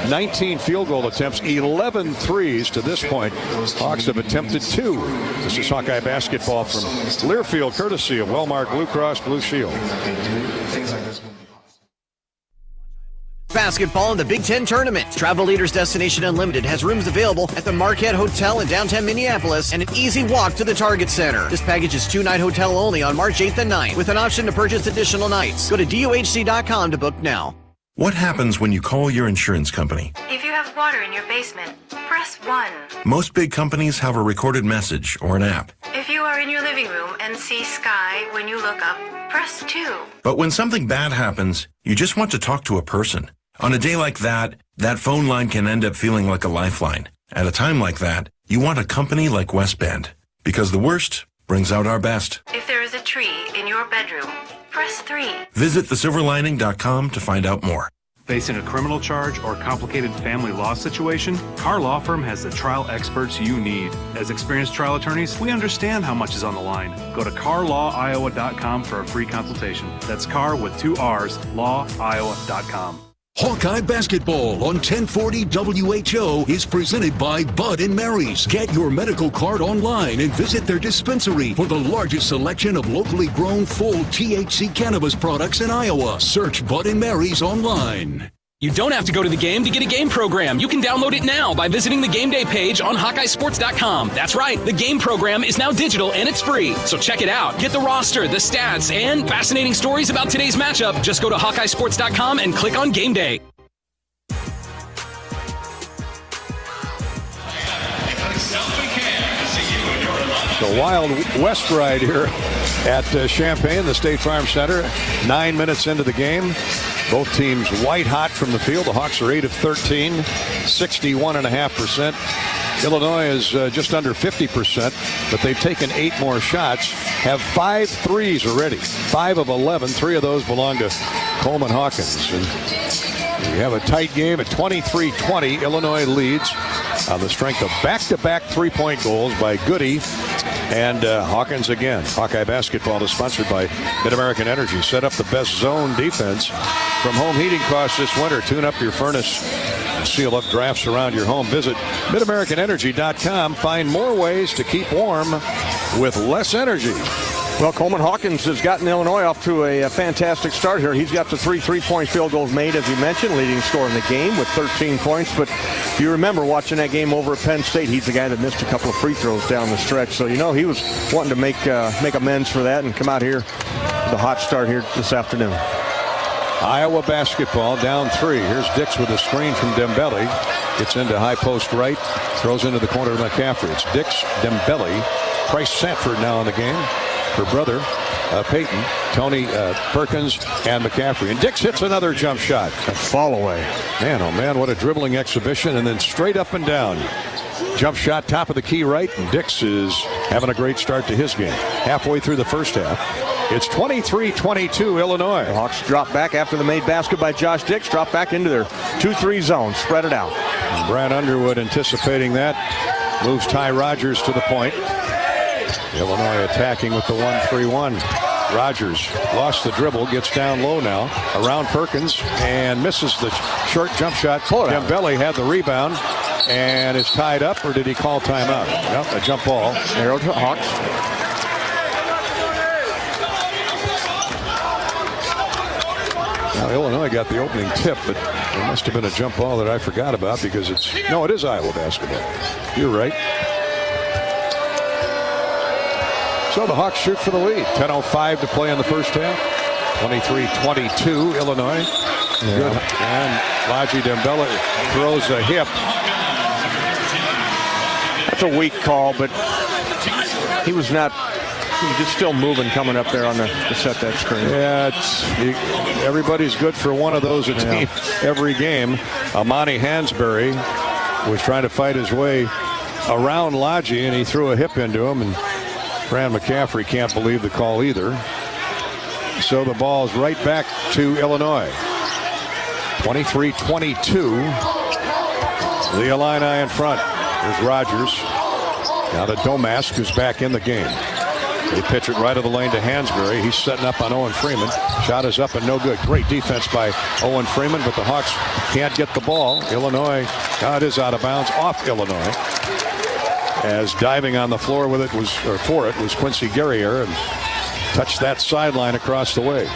19 field goal attempts, 11 threes to this point. Hawks have attempted 2. This is Hawkeye basketball from Learfield, courtesy of Wellmark Blue Cross Blue Shield. Basketball in the Big Ten Tournament. Travel Leaders Destination Unlimited has rooms available at the Marquette Hotel in downtown Minneapolis and an easy walk to the Target Center. This package is 2-night hotel only on March 8th and 9th with an option to purchase additional nights. Go to DOHC.com to book now. What happens when you call your insurance company? If you have water in your basement, press 1. Most big companies have a recorded message or an app. If you are in your living room and see sky when you look up, press 2. But when something bad happens, you just want to talk to a person. On a day like that, that phone line can end up feeling like a lifeline. At a time like that, you want a company like West Bend, because the worst brings out our best. If there is a tree in your bedroom, press 3. Visit thesilverlining.com to find out more. Facing a criminal charge or complicated family law situation, Carr Law Firm has the trial experts you need. As experienced trial attorneys, we understand how much is on the line. Go to carlawiowa.com for a free consultation. That's Carr with 2 R's, lawiowa.com. Hawkeye Basketball on 1040 WHO is presented by Bud & Mary's. Get your medical card online and visit their dispensary for the largest selection of locally grown full THC cannabis products in Iowa. Search Bud & Mary's online. You don't have to go to the game to get a game program. You can download it now by visiting the game day page on HawkeyeSports.com. That's right, the game program is now digital and it's free. So check it out. Get the roster, the stats, and fascinating stories about today's matchup. Just go to HawkeyeSports.com and click on Game Day. The Wild West ride here at Champaign, the State Farm Center. 9 minutes into the game. Both teams white hot from the field. The Hawks are 8 of 13, 61.5%. Illinois is just under 50%, but they've taken 8 more shots, have 5 threes already. 5 of 11. 3 of those belong to Coleman Hawkins. And we have a tight game at 23-20. Illinois leads on the strength of back-to-back three-point goals by Goody and Hawkins again. Hawkeye Basketball is sponsored by Mid-American Energy. Set up the best zone defense from home heating costs this winter. Tune up your furnace and seal up drafts around your home. Visit MidAmericanEnergy.com. Find more ways to keep warm with less energy. Well, Coleman Hawkins has gotten Illinois off to a fantastic start here. He's got the 3 three-point field goals made, as you mentioned, leading scorer in the game with 13 points. But if you remember watching that game over at Penn State, he's the guy that missed a couple of free throws down the stretch. So, you know, he was wanting to make amends for that and come out here with a hot start here this afternoon. Iowa basketball down 3. Here's Dix with a screen from Dembele. Gets into high post right. Throws into the corner of McCaffrey. It's Dix, Dembele, Price Sanford now in the game. Her brother, Peyton, Tony Perkins, and McCaffrey. And Dix hits another jump shot. A fall away. Man, oh man, what a dribbling exhibition. And then straight up and down. Jump shot, top of the key right. And Dix is having a great start to his game. Halfway through the first half. It's 23-22 Illinois. The Hawks drop back after the made basket by Josh Dix. Drop back into their 2-3 zone. Spread it out. And Brad Underwood anticipating that. Moves Ty Rogers to the point. Illinois attacking with the 1-3-1. Rogers lost the dribble, gets down low now, around Perkins, and misses the short jump shot. Dembele had the rebound, and it's tied up, or did he call timeout? Nope, a jump ball. Arrow to Hawks. Now, Illinois got the opening tip, but there must have been a jump ball that I forgot about because it is Iowa basketball. You're right. So the Hawks shoot for the lead. 10:05 to play in the first half. 23-22 Illinois. Yeah. Good. And Laji Dembele throws a hip. That's a weak call, but he was not Perkins just still moving coming up there on to set that screen. Yeah, everybody's good for one of those a team every game. Amani Hansberry was trying to fight his way around Lodgy, and he threw a hip into him, and Fran McCaffrey can't believe the call either. So the ball is right back to Illinois. 23-22. The Illini in front. There's Rogers. Now to Domask, who's back in the game. They pitch it right of the lane to Hansberry. He's setting up on Owen Freeman. Shot is up and no good. Great defense by Owen Freeman, but the Hawks can't get the ball. Illinois, it is out of bounds off Illinois. As diving on the floor with it was Quincy Guerrier, and touched that sideline across the way.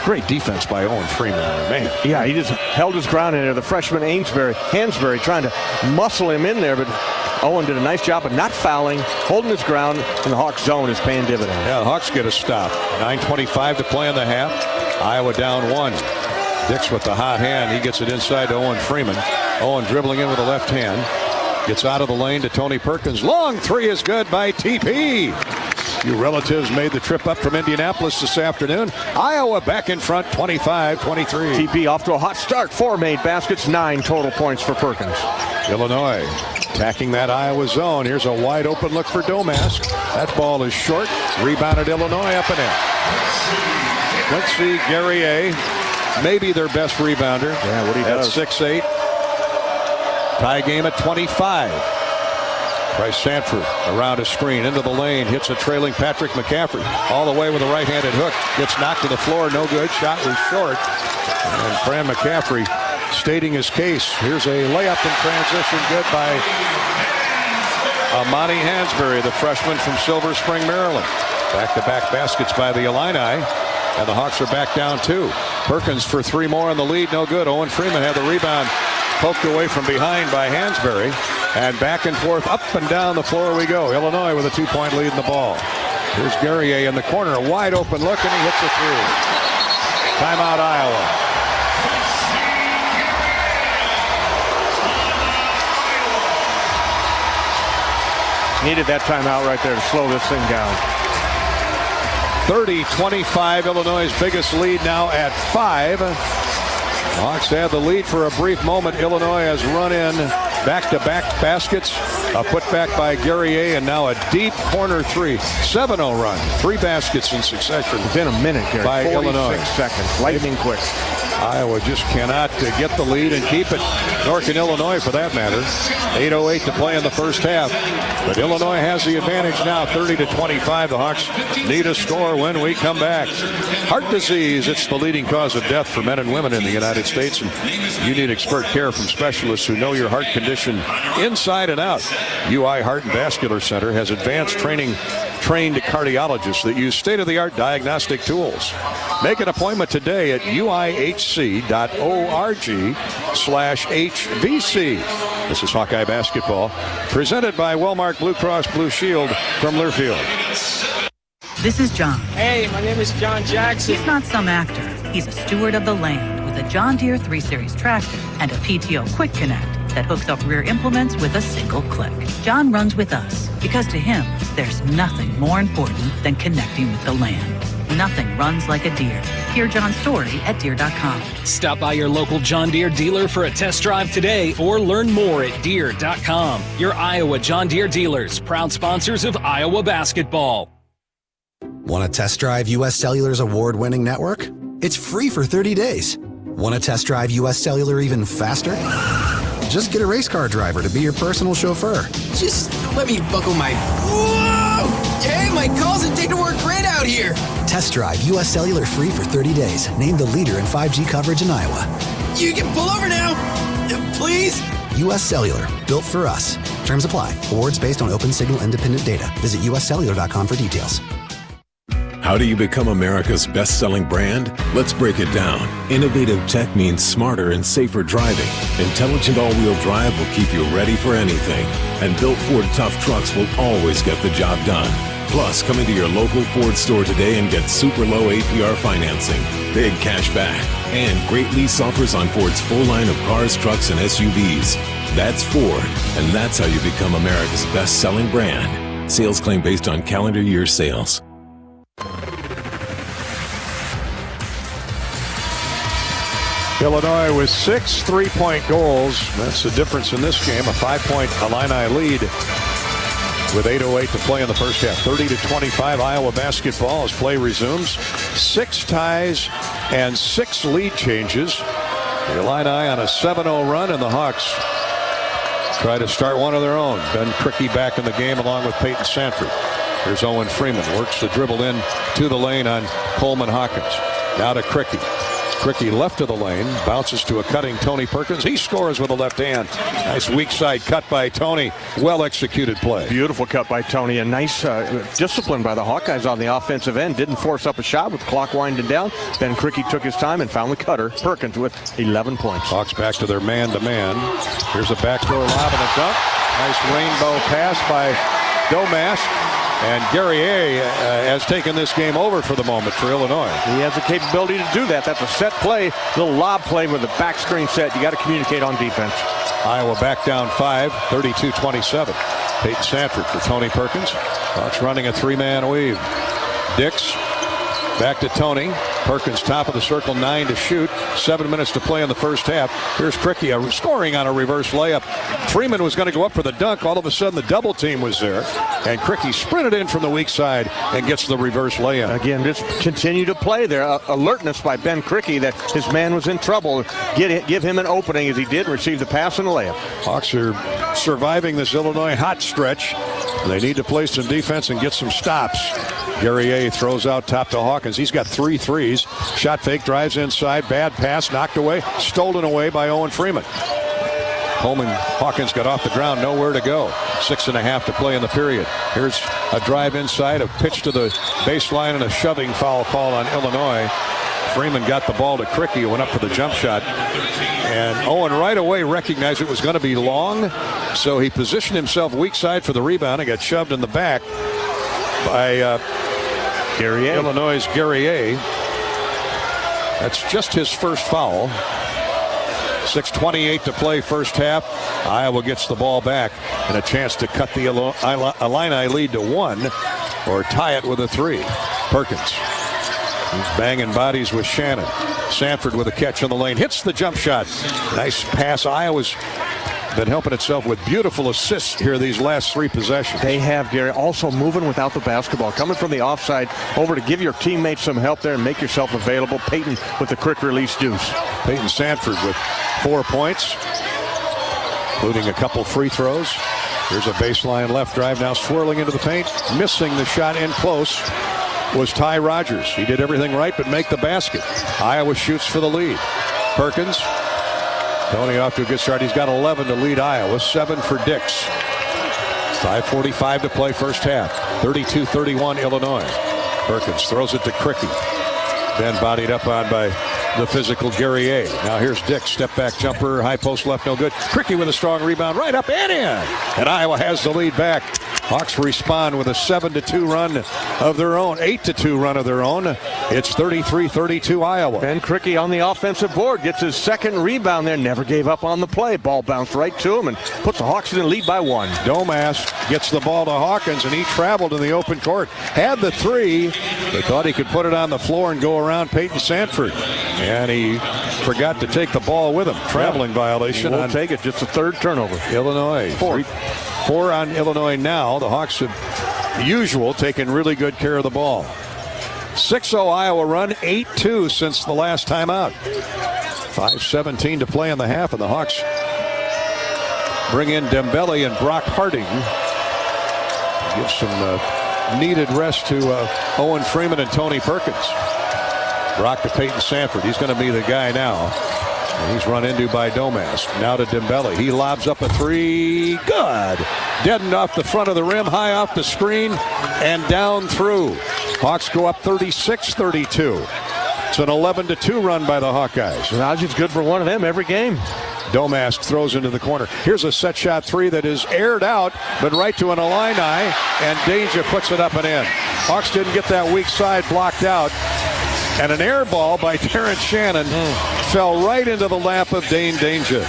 Great defense by Owen Freeman, man. Yeah, he just held his ground in there. The freshman Hansberry trying to muscle him in there, but Owen did a nice job of not fouling, holding his ground, and the Hawks zone is paying dividends. Yeah, the Hawks get a stop. 9:25 to play in the half. Iowa down 1. Dix with the hot hand. He gets it inside to Owen Freeman. Owen dribbling in with the left hand. Gets out of the lane to Tony Perkins. Long three is good by TP. Your relatives made the trip up from Indianapolis this afternoon. Iowa back in front, 25-23. TP off to a hot start. 4 made baskets, 9 total points for Perkins. Illinois attacking that Iowa zone. Here's a wide open look for Domask. That ball is short. Rebounded Illinois up and in. Quincy Guerrier, maybe their best rebounder. Yeah, what he does. 6'8". Tie game at 25. Bryce Sanford around a screen into the lane, hits a trailing Patrick McCaffrey all the way with a right-handed hook. Gets knocked to the floor, no good. Shot was short. And Fran McCaffrey stating his case. Here's a layup in transition, good by Amani Hansberry, the freshman from Silver Spring, Maryland. Back-to-back baskets by the Illini, and the Hawks are back down 2. Perkins for 3 more in the lead, no good. Owen Freeman had the rebound poked away from behind by Hansberry. And back and forth, up and down the floor we go. Illinois with a 2-point lead in the ball. Here's Guerrier in the corner, a wide open look, and he hits a 3. Timeout, Iowa. Needed that timeout right there to slow this thing down. 30-25, Illinois' biggest lead now at 5. Hawks had the lead for a brief moment. Illinois has run in back-to-back baskets. A putback by Guerrier, and now a deep corner 3. 7-0 run. 3 baskets in succession. Within a minute, Gary. By 46 Illinois. seconds. Lightning quick. Iowa just cannot get the lead and keep it. Nor can Illinois, for that matter. 8:08 to play in the first half. But Illinois has the advantage now, 30-25. The Hawks need a score when we come back. Heart disease, it's the leading cause of death for men and women in the United States. And you need expert care from specialists who know your heart condition inside and out. UI Heart and Vascular Center has advanced trained cardiologists that use state-of-the-art diagnostic tools. Make an appointment today at uihc.org/HVC. This is Hawkeye Basketball, presented by Wellmark Blue Cross Blue Shield from Learfield. This is John. Hey, my name is John Jackson. He's not some actor. He's a steward of the land with a John Deere 3 Series tractor and a PTO Quick Connect that hooks up rear implements with a single click. John runs with us because to him, there's nothing more important than connecting with the land. Nothing runs like a Deere. Hear John's story at Deere.com. Stop by your local John Deere dealer for a test drive today or learn more at Deere.com. Your Iowa John Deere dealers, proud sponsors of Iowa basketball. Want to test drive U.S. Cellular's award-winning network? It's free for 30 days. Want to test drive U.S. Cellular even faster? Just get a race car driver to be your personal chauffeur. Just let me buckle my... Whoa! Hey, my calls and data work great out here. Test drive U.S. Cellular free for 30 days. Named the leader in 5G coverage in Iowa. You can pull over now, please. U.S. Cellular, built for us. Terms apply. Awards based on open signal independent data. Visit uscellular.com for details. How do you become America's best-selling brand? Let's break it down. Innovative tech means smarter and safer driving. Intelligent all-wheel drive will keep you ready for anything. And built Ford tough trucks will always get the job done. Plus, come into your local Ford store today and get super low APR financing, big cash back, and great lease offers on Ford's full line of cars, trucks, and SUVs. That's Ford, and that's how you become America's best-selling brand. Sales claim based on calendar year sales. Illinois with 6 3-point goals. That's the difference in this game. A 5-point Illini lead with 8:08 to play in the first half. 30-25 Iowa basketball as play resumes. 6 ties and 6 lead changes. The Illini on a 7-0 run, and the Hawks try to start one of their own. Ben Krikke back in the game along with Peyton Sanford. Here's Owen Freeman. Works the dribble in to the lane on Coleman Hawkins. Now to Krikke. Krikke left of the lane, bounces to a cutting Tony Perkins. He scores with a left hand. Nice weak side cut by Tony. Well executed play. Beautiful cut by Tony. A nice discipline by the Hawkeyes on the offensive end. Didn't force up a shot with the clock winding down. Ben Krikke took his time and found the cutter. Perkins with 11 points. Hawks back to their man-to-man. Here's a backdoor lob and a dunk. Nice rainbow pass by Domas. And Guerrier has taken this game over for the moment for Illinois. He has the capability to do that. That's a set play, little lob play with a back screen set. You got to communicate on defense. Iowa back down 5, 32-27. Peyton Sanford for Tony Perkins. Hawks running a 3-man weave. Dix back to Tony. Perkins top of the circle, 9 to shoot. 7 minutes to play in the first half. Here's Krikke scoring on a reverse layup. Freeman was going to go up for the dunk. All of a sudden the double team was there. And Krikke sprinted in from the weak side and gets the reverse layup. Again, just continue to play there. Alertness by Ben Krikke that his man was in trouble. Give him an opening as he did, receive the pass and the layup. Hawks are surviving this Illinois hot stretch. They need to play some defense and get some stops. Guerrier throws out top to Hawkins. He's got 3 threes. Shot fake, drives inside. Bad pass, knocked away. Stolen away by Owen Freeman. Coleman Hawkins got off the ground, nowhere to go. 6.5 to play in the period. Here's a drive inside, a pitch to the baseline, and a shoving foul call on Illinois. Freeman got the ball to Krikke, went up for the jump shot. And Owen right away recognized it was going to be long, so he positioned himself weak side for the rebound and got shoved in the back by Guerrier. Illinois' Guerrier. That's just his first foul. 6:28 to play first half. Iowa gets the ball back and a chance to cut the Illini lead to 1 or tie it with a 3. Perkins banging bodies with Shannon. Sanford with a catch on the lane. Hits the jump shot. Nice pass. Iowa's been helping itself with beautiful assists here these last 3 possessions. They have, Gary, also moving without the basketball. Coming from the offside over to give your teammates some help there and make yourself available. Peyton with the quick release deuce. Peyton Sanford with 4 points, including a couple free throws. Here's a baseline left drive now swirling into the paint. Missing the shot in close was Ty Rogers. He did everything right but make the basket. Iowa shoots for the lead. Perkins. Tony off to a good start. He's got 11 to lead Iowa. 7 for Dix. 5:45 to play first half. 32-31 Illinois. Perkins throws it to Krikke. Then bodied up on by the physical Guerrier. Now here's Dix. Step back jumper. High post left, no good. Krikke with a strong rebound. Right up and in. And Iowa has the lead back. Hawks respond with a 7-2 run of their own. 8-2 run of their own. It's 33-32 Iowa. Ben Krikke on the offensive board gets his second rebound there. Never gave up on the play. Ball bounced right to him and puts the Hawks in the lead by 1. Domas gets the ball to Hawkins, and he traveled in the open court. Had the 3. They thought he could put it on the floor and go around Peyton Sanford. And he forgot to take the ball with him. Traveling violation. We'll take it. Just a 3rd turnover. Illinois. 4 on Illinois now. The Hawks have usual taken really good care of the ball. 6-0 Iowa run, 8-2 since the last time out. 5:17 to play in the half, and the Hawks bring in Dembele and Brock Harding. Give some needed rest to Owen Freeman and Tony Perkins. Brock to Peyton Sanford. He's going to be the guy now. And he's run into by Domas. Now to Dembele. He lobs up a 3. Good. Deadened off the front of the rim, high off the screen, and down through. Hawks go up 36-32. It's an 11-2 run by the Hawkeyes. Najib's good for one of them every game. Domas throws into the corner. Here's a set shot 3 that is aired out, but right to an Illini, and Danger puts it up and in. Hawks didn't get that weak side blocked out. And an air ball by Terrence Shannon fell right into the lap of Dane Danger.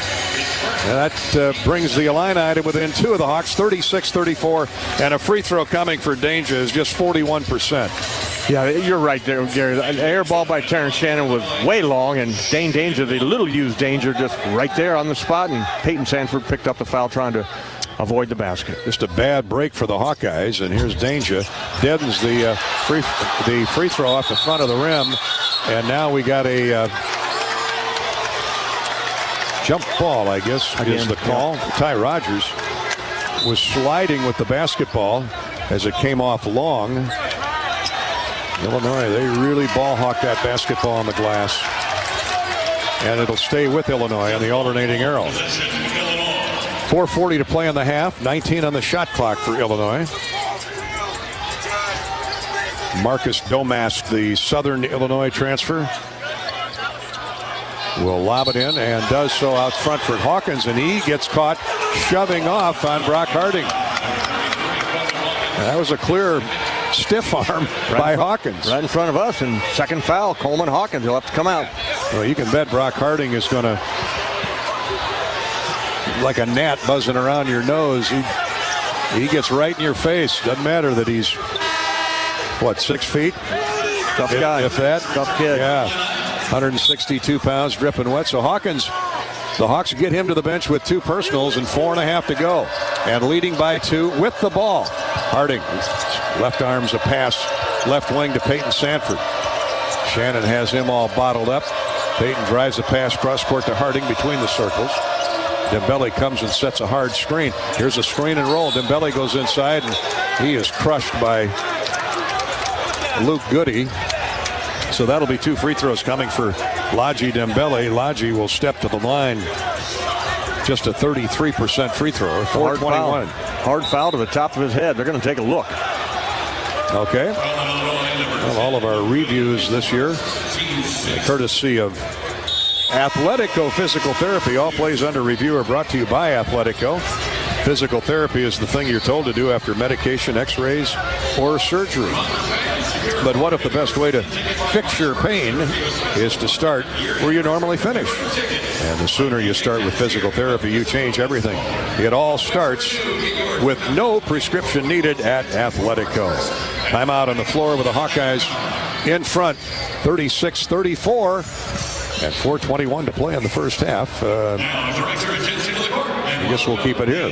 And that brings the Illini to within 2 of the Hawks, 36-34, and a free throw coming for Danger is just 41%. Yeah, you're right there, Gary. An air ball by Terrence Shannon was way long, and Dane Danger, the little used Danger, just right there on the spot, and Peyton Sanford picked up the foul trying to avoid the basket. Just a bad break for the Hawkeyes, and here's Danger. Deadens the free throw off the front of the rim, and now we got a jump ball, I guess, is the call. Yeah. Ty Rogers was sliding with the basketball as it came off long. Illinois, they really ball hawk that basketball on the glass. And it'll stay with Illinois on the alternating arrow. 4:40 to play in the half. 19 on the shot clock for Illinois. Marcus Domask, the Southern Illinois transfer, will lob it in and does so out front for Hawkins, and he gets caught shoving off on Brock Harding. That was a clear stiff arm by Hawkins. Right in front of us, and second foul, Coleman Hawkins. He'll have to come out. Well, you can bet Brock Harding is going to, like a gnat buzzing around your nose, he gets right in your face. Doesn't matter that he's, what, 6 feet? Tough guy. If that. Tough kid. Yeah. 162 pounds, dripping wet. So Hawkins, the Hawks get him to the bench with 2 personals and 4.5 to go. And leading by 2 with the ball. Harding, left arm's a pass, left wing to Peyton Sanford. Shannon has him all bottled up. Peyton drives the pass cross court to Harding between the circles. Dembele comes and sets a hard screen. Here's a screen and roll. Dembele goes inside, and he is crushed by Luke Goody. So that'll be 2 free throws coming for Ladji Dembele. Ladji will step to the line. Just a 33% free throw. 4:21. Hard foul to the top of his head. They're going to take a look. Okay. Well, all of our reviews this year, courtesy of Athletico Physical Therapy. All plays under review are brought to you by Athletico. Physical therapy is the thing you're told to do after medication, x-rays, or surgery. But what if the best way to fix your pain is to start where you normally finish? And the sooner you start with physical therapy, you change everything. It all starts with no prescription needed at Athletico. Timeout on the floor with the Hawkeyes in front, 36-34, and 4:21 to play in the first half. I guess we'll keep it here.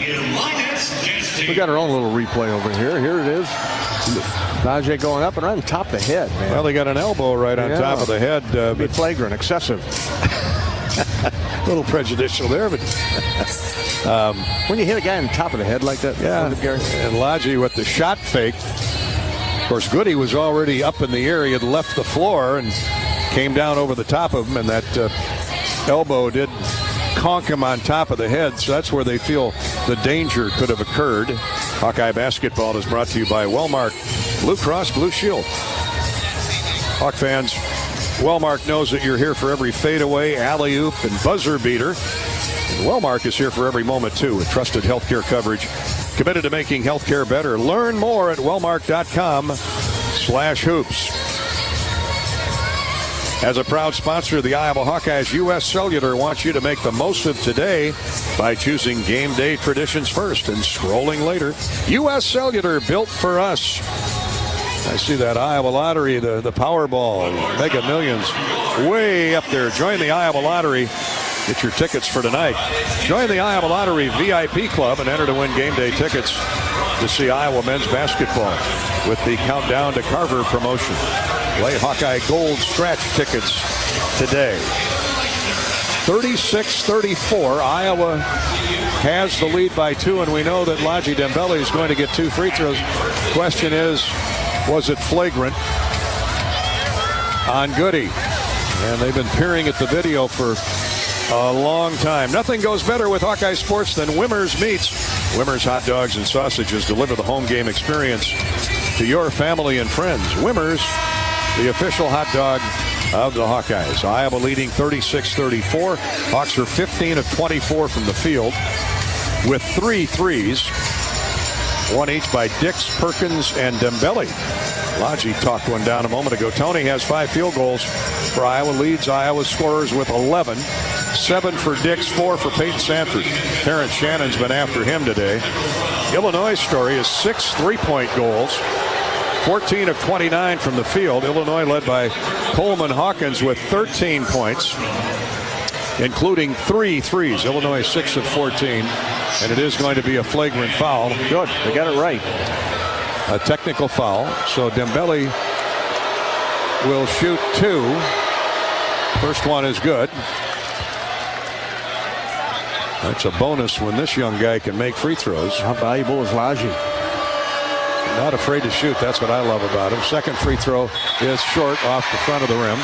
We got our own little replay over here. Here it is. Najee going up and right on top of the head, man. Well, they got an elbow right on top of the head. But flagrant, excessive. A little prejudicial there, but when you hit a guy on top of the head like that, yeah. And Ladji with the shot fake. Of course, Goody was already up in the air. He had left the floor and came down over the top of him, and that elbow did conk him on top of the head. So that's where they feel the danger could have occurred. Hawkeye basketball is brought to you by Wellmark Blue Cross Blue Shield. Hawk fans, Wellmark knows that you're here for every fadeaway, alley-oop, and buzzer beater. And Wellmark is here for every moment, too, with trusted healthcare coverage. Committed to making healthcare better. Learn more at wellmark.com/hoops. As a proud sponsor of the Iowa Hawkeyes, U.S. Cellular wants you to make the most of today by choosing game day traditions first and scrolling later. U.S. Cellular, built for us. I see that Iowa Lottery, the Powerball, Mega Millions, way up there. Join the Iowa Lottery. Get your tickets for tonight. Join the Iowa Lottery VIP Club and enter to win game day tickets to see Iowa men's basketball with the Countdown to Carver promotion. Play Hawkeye Gold Scratch tickets today. 36-34. Iowa has the lead by 2, and we know that Ladji Dembele is going to get 2 free throws. Question is, was it flagrant on Goody? And they've been peering at the video for a long time. Nothing goes better with Hawkeye Sports than Wimmer's Meats. Wimmer's hot dogs and sausages deliver the home game experience to your family and friends. Wimmer's, the official hot dog of the Hawkeyes. Iowa leading 36-34. Hawks are 15 of 24 from the field with 3 threes. 1 each by Dix, Perkins, and Dembele. Ladji talked one down a moment ago. Tony has 5 field goals for Iowa. Leads Iowa scorers with 11. 7 for Dix, 4 for Peyton Sanford. Terrence Shannon's been after him today. Illinois' story is 6 3-point goals, 14 of 29 from the field. Illinois led by Coleman Hawkins with 13 points, including 3 threes. Illinois 6 of 14, and it is going to be a flagrant foul. Good, they got it right. A technical foul. So Dembele will shoot 2. First one is good. That's a bonus when this young guy can make free throws. How valuable is Laji? Not afraid to shoot. That's what I love about him. Second free throw is short off the front of the rim.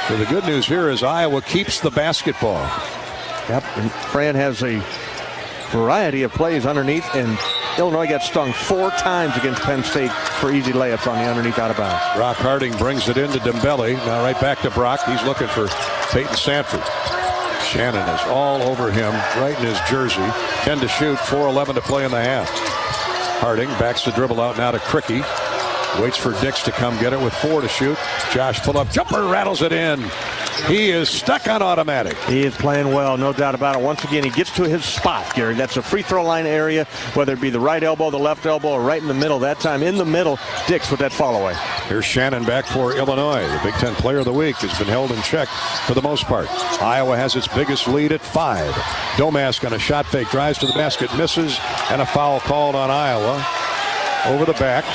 So the good news here is Iowa keeps the basketball. Yep, and Fran has a variety of plays underneath, and Illinois got stung 4 times against Penn State for easy layups on the underneath out of bounds. Brock Harding brings it into Dembele. Now right back to Brock. He's looking for Peyton Sanford. Shannon is all over him, right in his jersey. 10 to shoot, 4:11 to play in the half. Harding backs the dribble out now to Cricky. Waits for Dix to come get it with 4 to shoot. Josh pull-up jumper, rattles it in. He is stuck on automatic. He is playing well, no doubt about it. Once again, he gets to his spot, Gary. That's a free throw line area, whether it be the right elbow, the left elbow, or right in the middle. That time in the middle, Dix with that fall away. Here's Shannon back for Illinois. The Big Ten Player of the Week has been held in check for the most part. Iowa has its biggest lead at 5. Domask on a shot fake, drives to the basket, misses, and a foul called on Iowa over the back.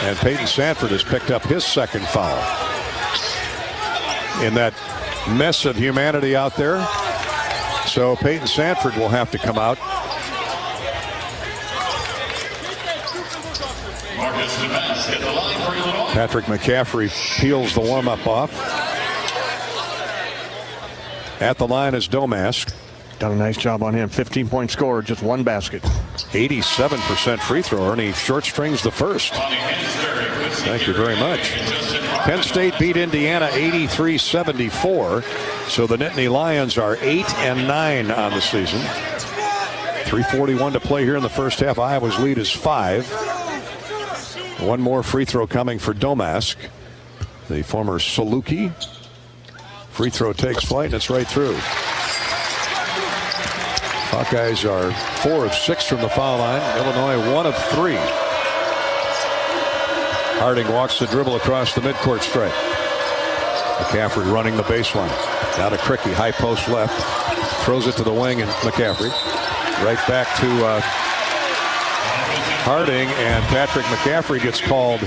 And Peyton Sanford has picked up his second foul. In that mess of humanity out there. So Peyton Sanford will have to come out. Patrick McCaffrey peels the warm-up off. At the line is Domask. Done a nice job on him. 15-point scorer, just 1 basket. 87% free thrower, and he short strings the first. Thank you very much. Penn State beat Indiana 83-74. So the Nittany Lions are 8-9 on the season. 3:41 to play here in the first half. Iowa's lead is 5. 1 more free throw coming for Domask, the former Saluki. Free throw takes flight, and it's right through. Hawkeyes are 4 of 6 from the foul line. Illinois 1 of 3. Harding walks the dribble across the midcourt stripe. McCaffrey running the baseline. Down to Cricky, high post left. Throws it to the wing, and McCaffrey. Right back to Harding, and Patrick McCaffrey gets called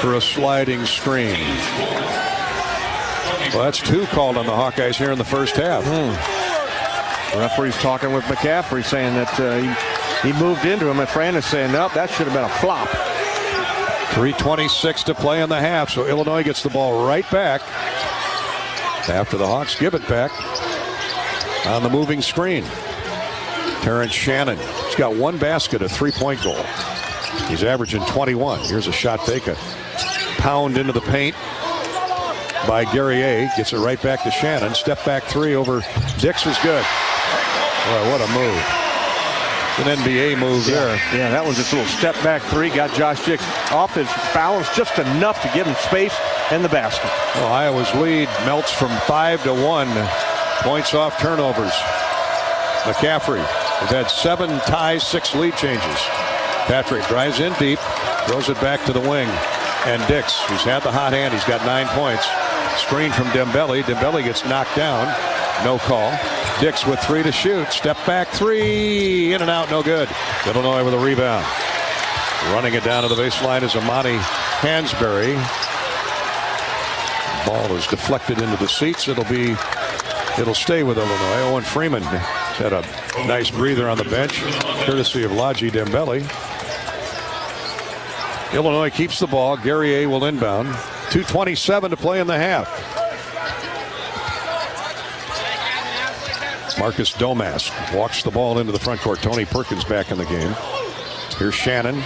for a sliding screen. Well, that's 2 called on the Hawkeyes here in the first half. The referee's talking with McCaffrey, saying that he moved into him, and Fran is saying, nope, that should have been a flop. 3:26 to play in the half, so Illinois gets the ball right back after the Hawks give it back on the moving screen. Terrence Shannon, he's got 1 basket, a 3-point goal. He's averaging 21. Here's a shot fake, a pound into the paint by Guerrier. Gets it right back to Shannon. Step back 3 over Dix was good. Boy, what a move. An NBA move there. Yeah, that was just a little step back 3. Got Josh Dix off his balance just enough to give him space and the basket. Well, Iowa's lead melts from 5 to 1. Points off turnovers. McCaffrey. They've had 7 ties, 6 lead changes. Patrick drives in deep, throws it back to the wing. And Dix, who's had the hot hand, he's got 9 points. Screen from Dembele. Dembele gets knocked down. No call. Dix with 3 to shoot. Step back 3. In and out, no good. Illinois with a rebound. Running it down to the baseline is Amani Hansberry. Ball is deflected into the seats. It'll stay with Illinois. Owen Freeman had a nice breather on the bench, courtesy of Laji Dembele. Illinois keeps the ball. Guerrier will inbound. 2:27 to play in the half. Marcus Domask walks the ball into the front court. Tony Perkins back in the game. Here's Shannon.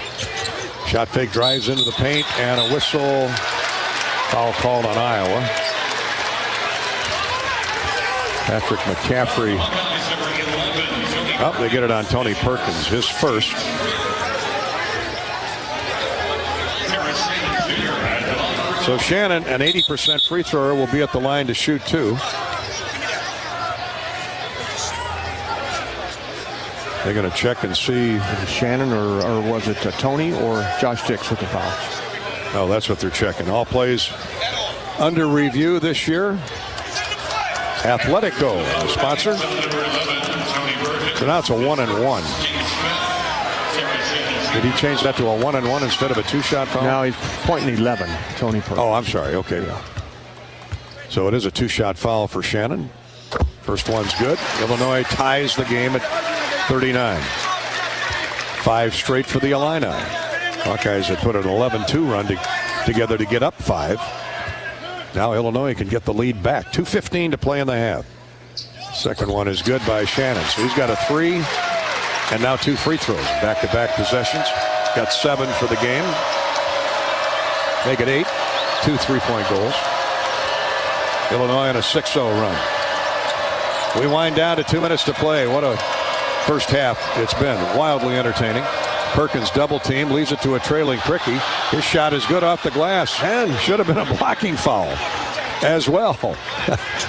Shot fake, drives into the paint, and a whistle. Foul called on Iowa. Patrick McCaffrey. Oh, they get it on Tony Perkins, his first. So Shannon, an 80% free thrower, will be at the line to shoot 2. They're going to check and see. Was it Shannon or was it Tony or Josh Dix with the foul? Oh, that's what they're checking. All plays under review this year. Athletico, the sponsor. So now it's a 1-and-1. Did he change that to a 1-and-1 instead of a 2-shot foul? No, he's pointing 11, Tony Perkins. Oh, I'm sorry. Okay. Yeah. So it is a 2-shot foul for Shannon. First one's good. Illinois ties the game at 39. 5 straight for the Illini. Hawkeyes had put an 11-2 run together to get up 5. Now Illinois can get the lead back. 2:15 to play in the half. Second one is good by Shannon. So he's got a 3 and now 2 free throws. Back-to-back possessions. Got 7 for the game. Make it 8. 2 3-point goals. Illinois on a 6-0 run. We wind down to 2 minutes to play. What a first half it's been. Wildly entertaining. Perkins double team, leaves it to a trailing Cricky. His shot is good off the glass and should have been a blocking foul as well.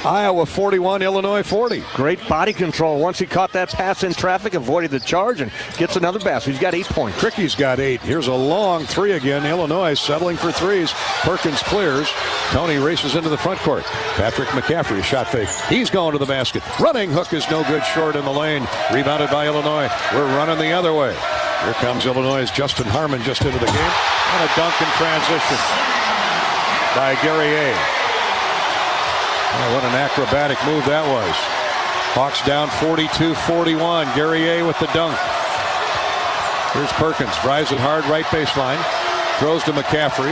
Iowa 41, Illinois 40. Great body control. Once he caught that pass in traffic, avoided the charge, and gets another basket. He's got 8 points. Cricky's got 8. Here's a long 3 again. Illinois settling for 3s. Perkins clears. Tony races into the front court. Patrick McCaffrey, shot fake. He's going to the basket. Running hook is no good, short in the lane. Rebounded by Illinois. We're running the other way. Here comes Illinois' Justin Harmon just into the game. And a dunk in transition by Gary A. Oh, what an acrobatic move that was. Hawks down 42-41. Gary A with the dunk. Here's Perkins. Drives it hard, right baseline. Throws to McCaffrey.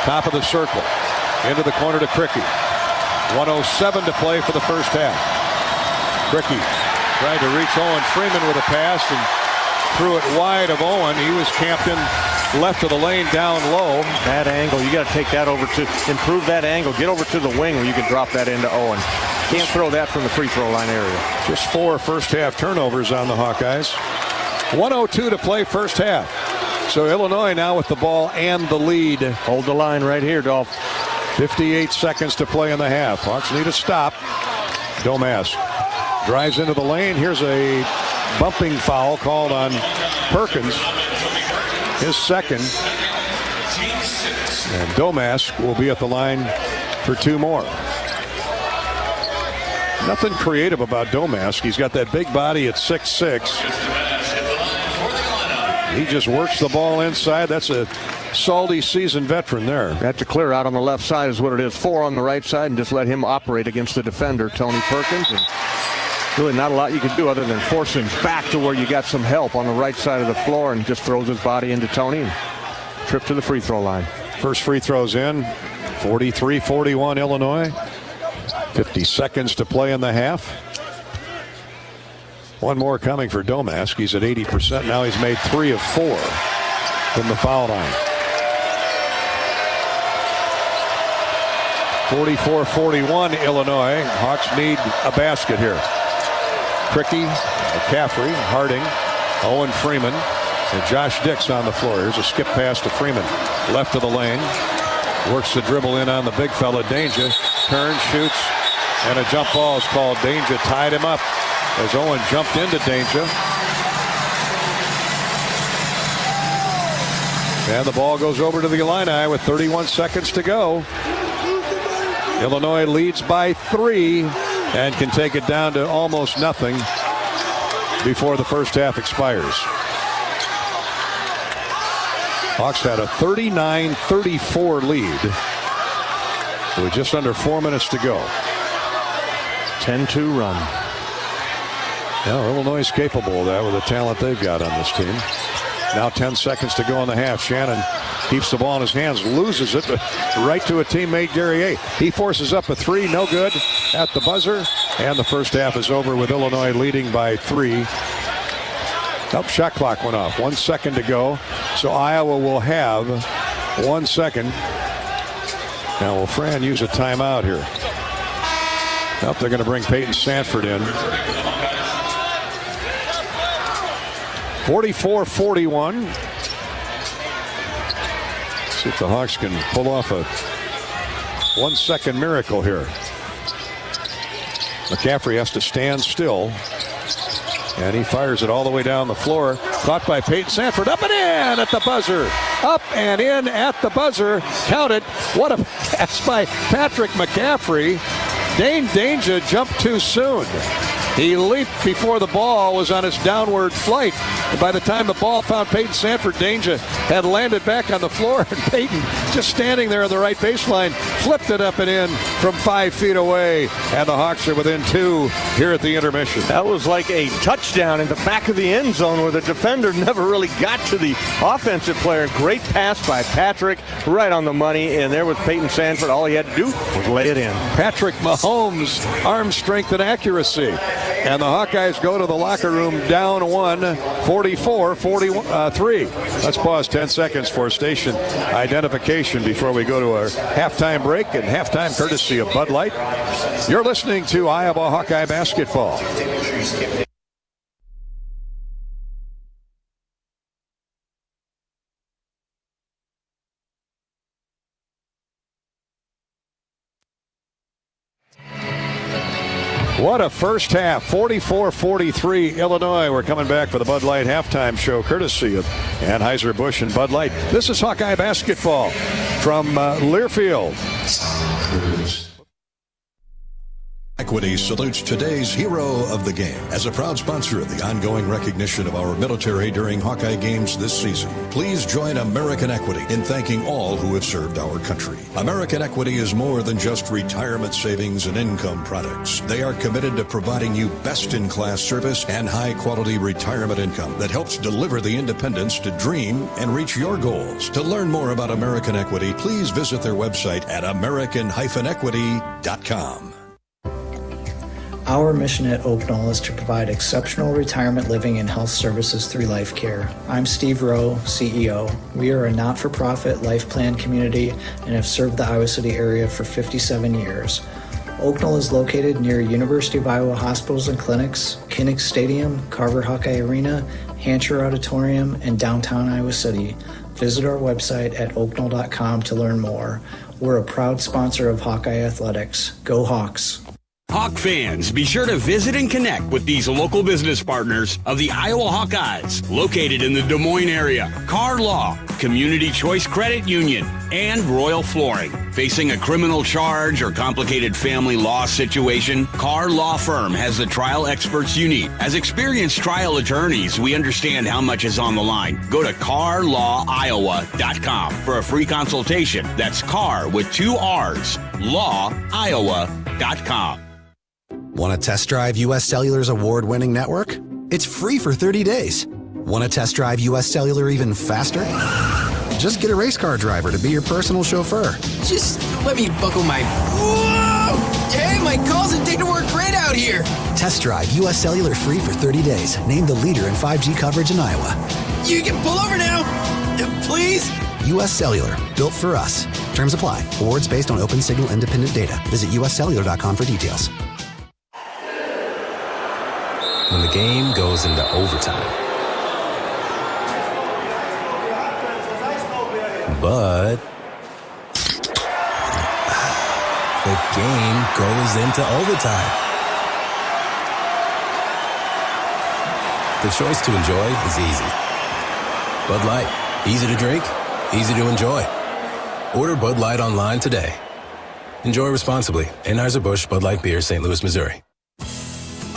Top of the circle. Into the corner to Cricky. 1:07 to play for the first half. Cricky tried to reach Owen Freeman with a pass and threw it wide of Owen. He was camped in left of the lane down low. That angle, you got to take that over to improve that angle. Get over to the wing where you can drop that into Owen. Can't throw that from the free throw line area. Just 4 first half turnovers on the Hawkeyes. 1:02 to play first half. So Illinois now with the ball and the lead. Hold the line right here, Dolph. 58 seconds to play in the half. Hawks need a stop. Domas drives into the lane. Here's a bumping foul called on Perkins. His second. And Domas will be at the line for 2 more. Nothing creative about Domas. He's got that big body at 6'6". He just works the ball inside. That's a salty seasoned veteran there. That's a clear out on the left side is what it is. 4 on the right side and just let him operate against the defender, Tony Perkins. And really not a lot you can do other than force him back to where you got some help on the right side of the floor and just throws his body into Tony and trip to the free throw line. First free throws in. 43-41 Illinois. 50 seconds to play in the half. One more coming for Domas. He's at 80%. Now he's made 3 of 4 from the foul line. 44-41 Illinois. Hawks need a basket here. Cricky, McCaffrey, Harding, Owen Freeman, and Josh Dix on the floor. Here's a skip pass to Freeman. Left of the lane. Works the dribble in on the big fella, Danger. Turns, shoots, and a jump ball is called. Danger tied him up as Owen jumped into Danger. And the ball goes over to the Illini with 31 seconds to go. Illinois leads by 3 and can take it down to almost nothing before the first half expires. Hawks had a 39-34 lead with just under 4 minutes to go. 10-2 run. Now Illinois is capable of that with the talent they've got on this team. Now 10 seconds to go in the half. Shannon keeps the ball in his hands, loses it right to a teammate, Gary A. He forces up a 3, no good at the buzzer. And the first half is over with Illinois leading by 3. Oh, shot clock went off. 1 second to go. So Iowa will have 1 second. Now will Fran use a timeout here? Nope, they're going to bring Peyton Sanford in. 44-41. See if the Hawks can pull off a 1-second miracle here. McCaffrey has to stand still. And he fires it all the way down the floor. Caught by Peyton Sanford. Up and in at the buzzer. Up and in at the buzzer. Counted. What a pass by Patrick McCaffrey. Dane Danger jumped too soon. He leaped before the ball was on its downward flight. And by the time the ball found Peyton Sanford, Danger had landed back on the floor. And Peyton, just standing there on the right baseline, flipped it up and in from 5 feet away. And the Hawks are within 2 here at the intermission. That was like a touchdown in the back of the end zone where the defender never really got to the offensive player. Great pass by Patrick, right on the money. And there was Peyton Sanford. All he had to do was lay it in. Patrick Mahomes' arm strength and accuracy. And the Hawkeyes go to the locker room down 1, 44-43. Let's pause 10 seconds for station identification before we go to our halftime break. And halftime courtesy of Bud Light. You're listening to Iowa Hawkeye basketball. What a first half, 44-43 Illinois. We're coming back for the Bud Light halftime show, courtesy of Anheuser-Busch and Bud Light. This is Hawkeye basketball from Learfield. Equity salutes today's hero of the game. As a proud sponsor of the ongoing recognition of our military during Hawkeye games this season, please join American Equity in thanking all who have served our country. American Equity is more than just retirement savings and income products. They are committed to providing you best-in-class service and high-quality retirement income that helps deliver the independence to dream and reach your goals. To learn more about American Equity, please visit their website at american-equity.com. Our mission at Oak Knoll is to provide exceptional retirement living and health services through life care. I'm Steve Rowe, CEO. We are a not-for-profit life plan community and have served the Iowa City area for 57 years. Oak Knoll is located near University of Iowa hospitals and clinics, Kinnick Stadium, Carver Hawkeye Arena, Hancher Auditorium, and downtown Iowa City. Visit our website at oakknoll.com to learn more. We're a proud sponsor of Hawkeye Athletics. Go Hawks! Hawk fans, be sure to visit and connect with these local business partners of the Iowa Hawkeyes, located in the Des Moines area. Carr Law, Community Choice Credit Union, and Royal Flooring. Facing a criminal charge or complicated family law situation, Carr Law Firm has the trial experts you need. As experienced trial attorneys, we understand how much is on the line. Go to carlawiowa.com for a free consultation. That's Carr with 2 R's, lawiowa.com. Want to test drive U.S. Cellular's award-winning network? It's free for 30 days. Want to test drive U.S. Cellular even faster? Just get a race car driver to be your personal chauffeur. Just let me buckle my... Whoa! Hey, my calls and data work great out here. Test drive U.S. Cellular free for 30 days. Named the leader in 5G coverage in Iowa. You can pull over now. Please? U.S. Cellular. Built for us. Terms apply. Awards based on open signal independent data. Visit uscellular.com for details. When the game goes into overtime. But the game goes into overtime. The choice to enjoy is easy. Bud Light. Easy to drink, easy to enjoy. Order Bud Light online today. Enjoy responsibly. Anheuser-Busch Bud Light Beer, St. Louis, Missouri.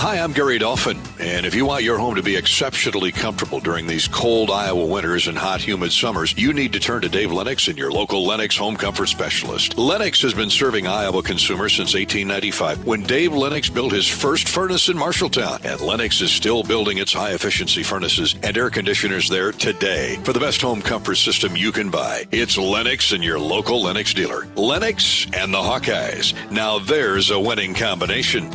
Hi, I'm Gary Dolphin, and if you want your home to be exceptionally comfortable during these cold Iowa winters and hot, humid summers, you need to turn to Dave Lennox and your local Lennox home comfort specialist. Lennox has been serving Iowa consumers since 1895, when Dave Lennox built his first furnace in Marshalltown, and Lennox is still building its high-efficiency furnaces and air conditioners there today. For the best home comfort system you can buy, it's Lennox and your local Lennox dealer. Lennox and the Hawkeyes. Now there's a winning combination.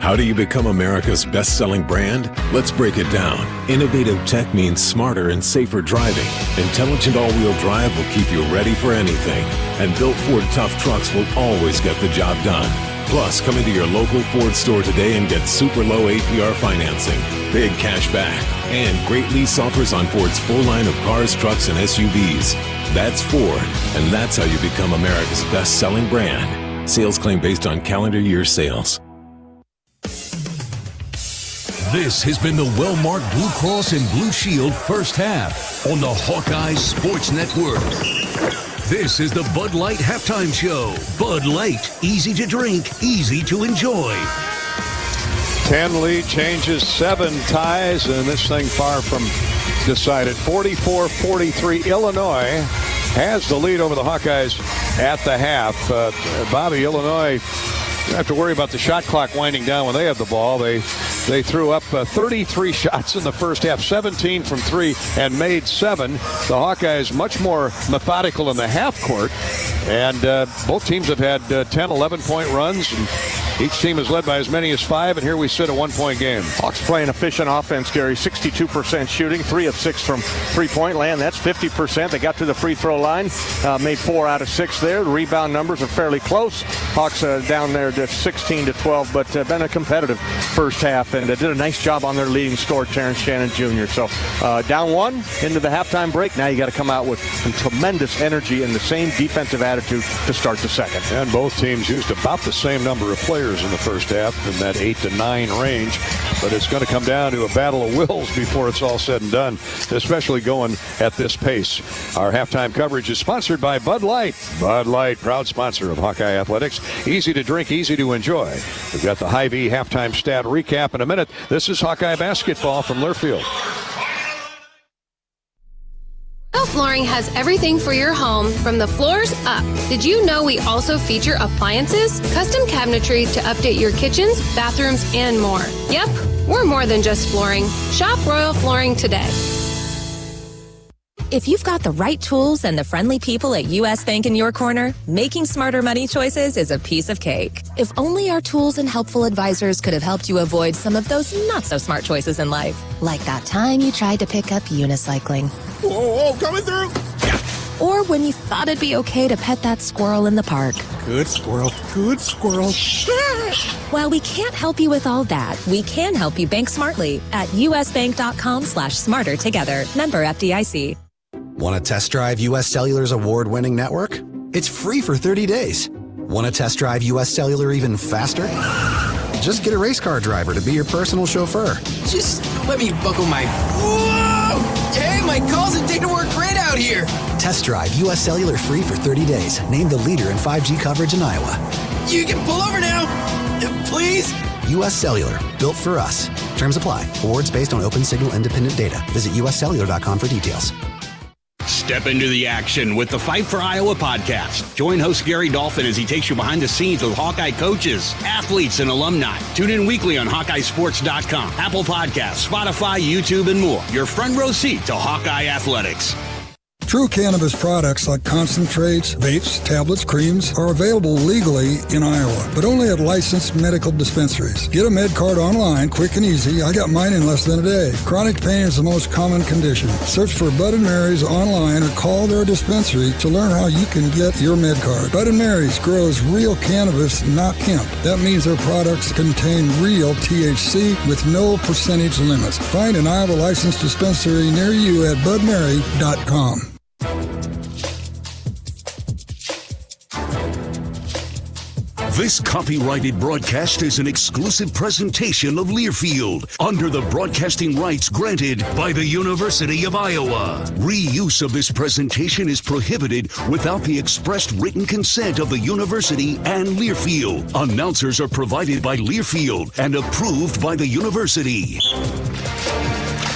How do you become America's best-selling brand? Let's break it down. Innovative tech means smarter and safer driving. Intelligent all-wheel drive will keep you ready for anything. And built Ford tough trucks will always get the job done. Plus, come into your local Ford store today and get super low APR financing, big cash back, and great lease offers on Ford's full line of cars, trucks, and SUVs. That's Ford, and that's how you become America's best-selling brand. Sales claim based on calendar year sales. This has been the Wellmark Blue Cross and Blue Shield first half on the Hawkeyes Sports Network. This is the Bud Light Halftime Show. Bud Light, easy to drink, easy to enjoy. 10 lead changes, 7 ties, and this thing far from decided. 44-43, Illinois has the lead over the Hawkeyes at the half. Bobby, Illinois, you don't have to worry about the shot clock winding down when they have the ball. They threw up 33 shots in the first half, 17 from 3, and made 7. The Hawkeyes much more methodical in the half court, and both teams have had 10, 11-point runs, and each team is led by as many as 5, and here we sit a 1-point game. Hawks playing efficient offense, Gary. 62% shooting, 3 of 6 from three-point land. That's 50%. They got to the free throw line, made 4 out of 6 there. The rebound numbers are fairly close. Hawks down there to 16-12, but been a competitive first half, and did a nice job on their leading scorer, Terrence Shannon Jr. So down 1 into the halftime break. Now you got to come out with some tremendous energy and the same defensive attitude to start the second. And both teams used about the same number of players in the first half, in that 8 to 9 range, but it's going to come down to a battle of wills before it's all said and done, especially going at this pace. Our halftime coverage is sponsored by Bud Light. Bud Light, proud sponsor of Hawkeye Athletics. Easy to drink, easy to enjoy. We've got the Hy-Vee halftime stat recap in a minute. This is Hawkeye basketball from Learfield. Flooring has everything for your home, from the floors up. Did you know we also feature appliances, custom cabinetry to update your kitchens, bathrooms, and more? Yep, we're more than just flooring. Shop Royal Flooring today. If you've got the right tools and the friendly people at U.S. Bank in your corner, making smarter money choices is a piece of cake. If only our tools and helpful advisors could have helped you avoid some of those not-so-smart choices in life. Like that time you tried to pick up unicycling. Whoa, coming through! Or when you thought it'd be okay to pet that squirrel in the park. Good squirrel, good squirrel. While we can't help you with all that, we can help you bank smartly at usbank.com/smarter together. Member FDIC. Want to test drive U.S. Cellular's award-winning network? It's free for 30 days. Want to test drive U.S. Cellular even faster? Just get a race car driver to be your personal chauffeur. Just let me buckle my... Whoa! Hey, my calls and data work great out here. Test drive U.S. Cellular free for 30 days. Named the leader in 5G coverage in Iowa. You can pull over now, please. U.S. Cellular, built for us. Terms apply. Awards based on open signal independent data. Visit uscellular.com for details. Step into the action with the Fight for Iowa podcast. Join host Gary Dolphin as he takes you behind the scenes with Hawkeye coaches, athletes, and alumni. Tune in weekly on HawkeyeSports.com, Apple Podcasts, Spotify, YouTube, and more. Your front row seat to Hawkeye Athletics. True cannabis products like concentrates, vapes, tablets, creams are available legally in Iowa, but only at licensed medical dispensaries. Get a med card online, quick and easy. I got mine in less than a day. Chronic pain is the most common condition. Search for Bud & Mary's online or call their dispensary to learn how you can get your med card. Bud & Mary's grows real cannabis, not hemp. That means their products contain real THC with no percentage limits. Find an Iowa licensed dispensary near you at budmary.com. This copyrighted broadcast is an exclusive presentation of Learfield under the broadcasting rights granted by the University of Iowa. Reuse of this presentation is prohibited without the expressed written consent of the university and Learfield. Announcers are provided by Learfield and approved by the university.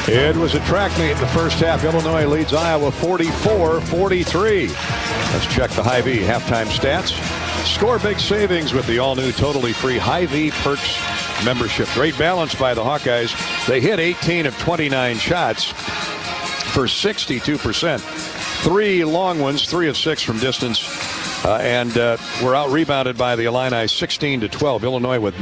It was a track meet in the first half. Illinois leads Iowa 44-43. Let's check the Hy-Vee halftime stats. Score big savings with the all-new totally free Hy-Vee Perks membership. Great balance by the Hawkeyes. They hit 18 of 29 shots for 62%. 3 long ones, 3 of 6 from distance. And were out-rebounded by the Illini 16-12. Illinois with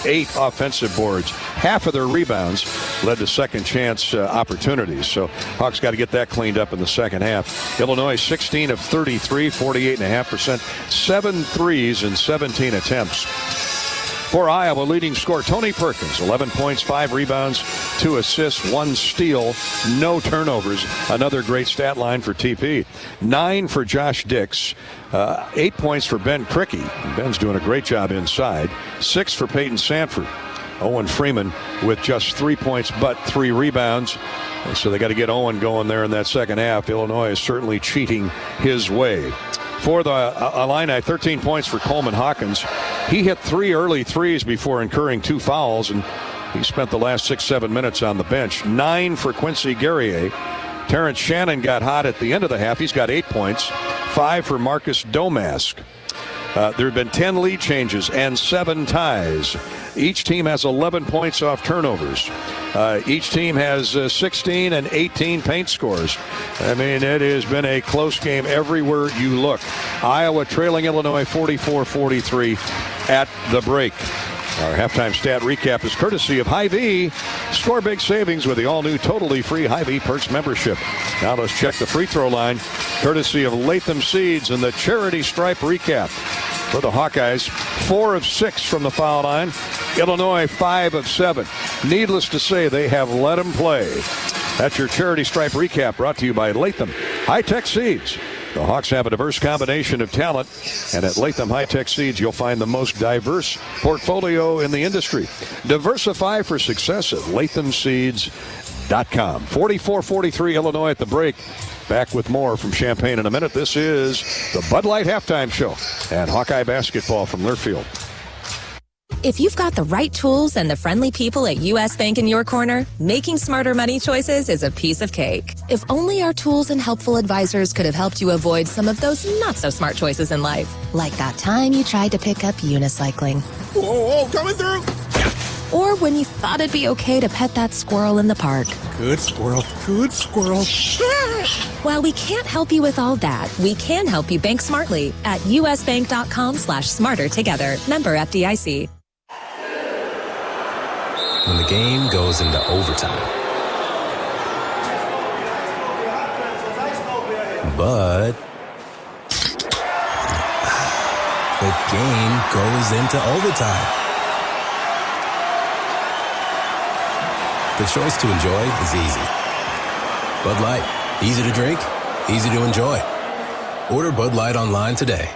8 offensive boards. Half of their rebounds led to second chance opportunities. So Hawks got to get that cleaned up in the second half. Illinois 16 of 33, 48.5%, 7 threes in 17 attempts. For Iowa, leading scorer Tony Perkins, 11 points, 5 rebounds, 2 assists, 1 steal, no turnovers. Another great stat line for TP. 9 for Josh Dix, 8 points for Ben Crickey. Ben's doing a great job inside. 6 for Peyton Sanford. Owen Freeman with just 3 points but 3 rebounds. So they got to get Owen going there in that second half. Illinois is certainly cheating his way. For the Illini, 13 points for Coleman Hawkins. He hit 3 early threes before incurring 2 fouls, and he spent the last 6-7 minutes on the bench. 9 for Quincy Guerrier. Terrence Shannon got hot at the end of the half. He's got 8 points. 5 for Marcus Domask. There have been 10 lead changes and 7 ties. Each team has 11 points off turnovers. Each team has 16 and 18 paint scores. I mean, it has been a close game everywhere you look. Iowa trailing Illinois 44-43 at the break. Our halftime stat recap is courtesy of Hy-Vee. Score big savings with the all-new totally free Hy-Vee Perks membership. Now let's check the free throw line, courtesy of Latham Seeds and the charity stripe recap. For the Hawkeyes, 4 of 6 from the foul line. Illinois, 5 of 7. Needless to say, they have let them play. That's your charity stripe recap, brought to you by Latham High-Tech Seeds. The Hawks have a diverse combination of talent, and at Latham High-Tech Seeds, you'll find the most diverse portfolio in the industry. Diversify for success at lathamseeds.com. 44-43 Illinois at the break. Back with more from Champaign in a minute. This is the Bud Light Halftime Show and Hawkeye basketball from Learfield. If you've got the right tools and the friendly people at U.S. Bank in your corner, making smarter money choices is a piece of cake. If only our tools and helpful advisors could have helped you avoid some of those not-so-smart choices in life. Like that time you tried to pick up unicycling. Whoa, coming through! Or when you thought it'd be okay to pet that squirrel in the park. Good squirrel, good squirrel. While we can't help you with all that, we can help you bank smartly at usbank.com/smarter together. Member FDIC. When the game goes into overtime. But the game goes into overtime. The choice to enjoy is easy. Bud Light, easy to drink, easy to enjoy. Order Bud Light online today.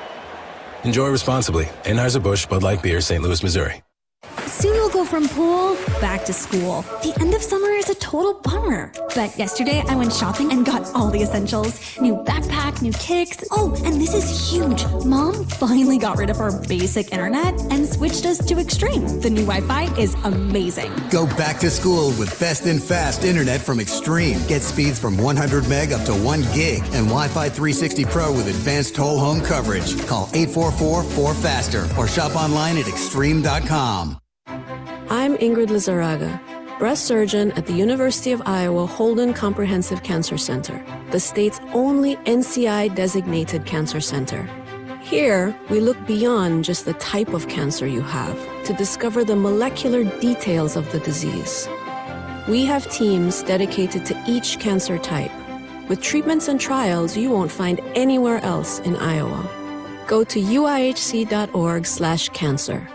Enjoy responsibly. Anheuser-Busch Bud Light Beer, St. Louis, Missouri. Soon we'll go from pool back to school. The end of summer is a total bummer. But yesterday I went shopping and got all the essentials. New backpack, new kicks. Oh, and this is huge. Mom finally got rid of our basic internet and switched us to Extreme. The new Wi-Fi is amazing. Go back to school with best and fast internet from Extreme. Get speeds from 100 meg up to 1 gig and Wi-Fi 360 Pro with advanced whole home coverage. Call 844-4FASTER or shop online at extreme.com. I'm Ingrid Lizarraga, breast surgeon at the University of Iowa Holden Comprehensive Cancer Center, the state's only NCI-designated cancer center. Here, we look beyond just the type of cancer you have to discover the molecular details of the disease. We have teams dedicated to each cancer type, with treatments and trials you won't find anywhere else in Iowa. Go to uihc.org/cancer.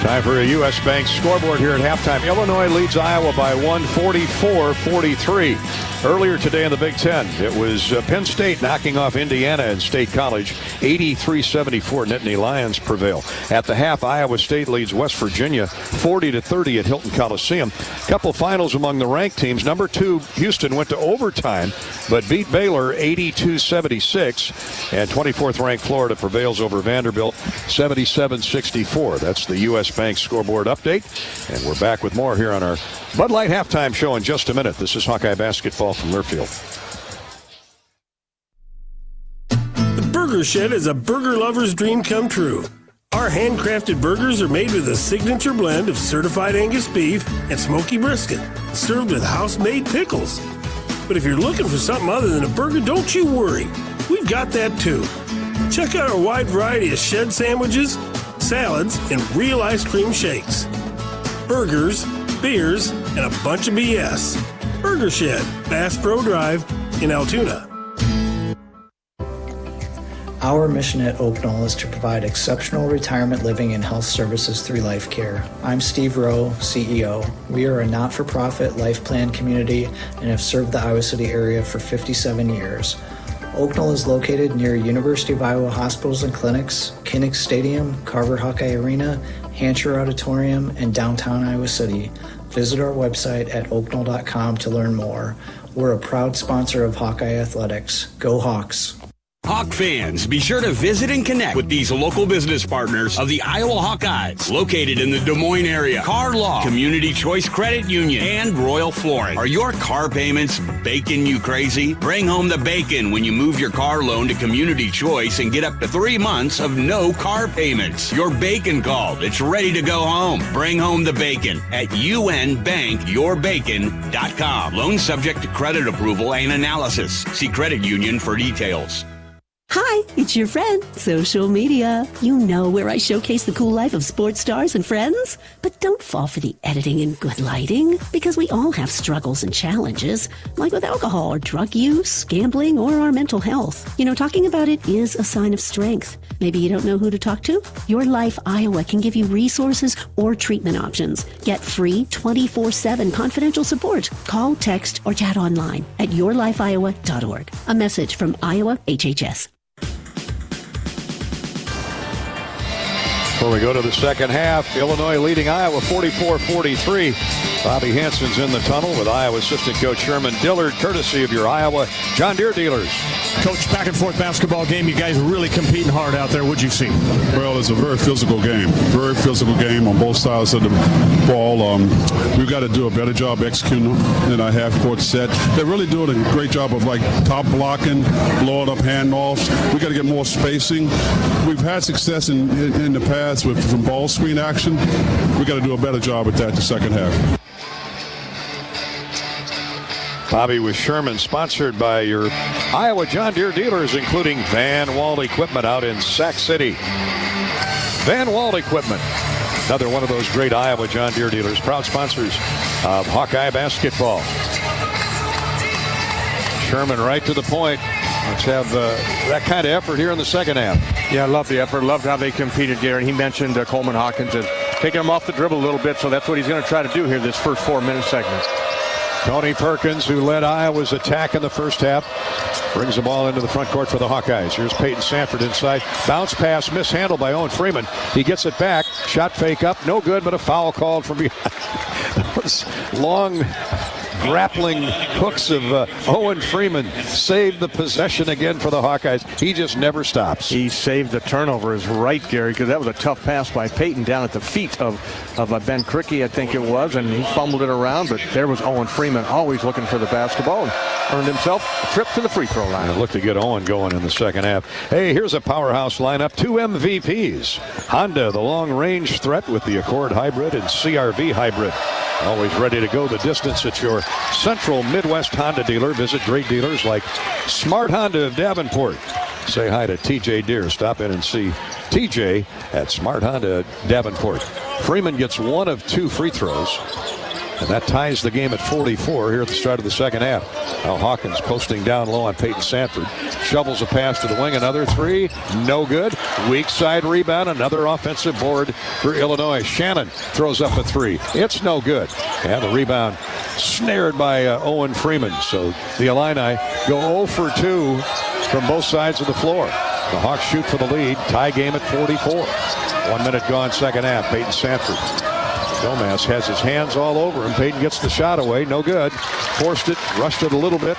Time for a U.S. Bank scoreboard here at halftime. Illinois leads Iowa by 144-43. Earlier today in the Big Ten, it was Penn State knocking off Indiana and State College. 83-74, Nittany Lions prevail. At the half, Iowa State leads West Virginia 40-30 at Hilton Coliseum. Couple finals among the ranked teams. Number 2, Houston went to overtime, but beat Baylor 82-76. And 24th ranked Florida prevails over Vanderbilt 77-64. That's the U.S. Bank scoreboard update. And we're back with more here on our Bud Light halftime show in just a minute. This is Hawkeye basketball from Learfield. The Burger Shed is a burger lover's dream come true. Our handcrafted burgers are made with a signature blend of certified Angus beef and smoky brisket, served with house-made pickles. But if you're looking for something other than a burger, don't you worry. We've got that too. Check out our wide variety of shed sandwiches, salads, and real ice cream shakes. Burgers, beers, and a bunch of BS. Burger Shed, Bass Pro Drive in Altoona. Our mission at Oak Knoll is to provide exceptional retirement living and health services through life care. I'm Steve Rowe, CEO. We are a not-for-profit life plan community and have served the Iowa City area for 57 years. Oak Knoll is located near University of Iowa hospitals and clinics, Kinnick Stadium, Carver Hawkeye Arena, Hancher Auditorium, and downtown Iowa City. Visit our website at oakknoll.com to learn more. We're a proud sponsor of Hawkeye Athletics. Go Hawks! Hawk fans, be sure to visit and connect with these local business partners of the Iowa Hawkeyes, located in the Des Moines area. Car Law, Community Choice Credit Union, and Royal Flooring. Are your car payments baking you crazy? Bring home the bacon when you move your car loan to Community Choice and get up to 3 months of no car payments. Your bacon called. It's ready to go home. Bring home the bacon at unbankyourbacon.com. Loan subject to credit approval and analysis. See credit union for details. Hi, it's your friend, social media. You know where I showcase the cool life of sports stars and friends. But don't fall for the editing and good lighting, because we all have struggles and challenges, like with alcohol or drug use, gambling, or our mental health. You know, talking about it is a sign of strength. Maybe you don't know who to talk to? Your Life Iowa can give you resources or treatment options. Get free 24/7 confidential support. Call, text, or chat online at yourlifeiowa.org. A message from Iowa HHS. Before we go to the second half, Illinois leading Iowa 44-43. Bobby Hansen's in the tunnel with Iowa assistant coach Sherman Dillard, courtesy of your Iowa John Deere dealers. Coach, back and forth basketball game. You guys really competing hard out there. What'd you see? Well, it's a very physical game. Very physical game on both sides of the ball. We've got to do a better job executing in our half-court set. They're really doing a great job of top blocking, blowing up handoffs. We got to get more spacing. We've had success in the past with some ball screen action. We got to do a better job at that the second half. Bobby with Sherman, sponsored by your Iowa John Deere dealers, including Van Wald Equipment out in Sac City. Van Wald Equipment, another one of those great Iowa John Deere dealers, proud sponsors of Hawkeye basketball. Sherman right to the point. Let's have that kind of effort here in the second half. Yeah, I love the effort. Loved how they competed, Gary. He mentioned Coleman Hawkins and taking him off the dribble a little bit, so that's what he's going to try to do here this first 4-minute segment. Tony Perkins, who led Iowa's attack in the first half, brings the ball into the front court for the Hawkeyes. Here's Peyton Sanford inside. Bounce pass mishandled by Owen Freeman. He gets it back. Shot fake up. No good, but a foul called from behind. Those long grappling hooks of Owen Freeman saved the possession again for the Hawkeyes. He just never stops. He saved the turnover is right, Gary, because that was a tough pass by Peyton down at the feet of Ben Cricky, I think it was, and he fumbled it around, but there was Owen Freeman always looking for the basketball and earned himself a trip to the free throw line. And it looked to get Owen going in the second half. Hey, here's a powerhouse lineup. 2 MVPs. Honda, the long-range threat with the Accord Hybrid and CRV Hybrid. Always ready to go the distance at your Central Midwest Honda dealer. Visit great dealers like Smart Honda of Davenport. Say hi to TJ Deere. Stop in and see TJ at Smart Honda Davenport. Freeman gets 1 of 2 free throws, and that ties the game at 44 here at the start of the second half. Now Hawkins posting down low on Peyton Sanford. Shovels a pass to the wing. Another 3. No good. Weak side rebound. Another offensive board for Illinois. Shannon throws up a 3. It's no good. And the rebound snared by Owen Freeman. So the Illini go 0 for 2 from both sides of the floor. The Hawks shoot for the lead. Tie game at 44. 1 minute gone second half. Peyton Sanford. Domas has his hands all over him. Peyton gets the shot away. No good. Forced it. Rushed it a little bit.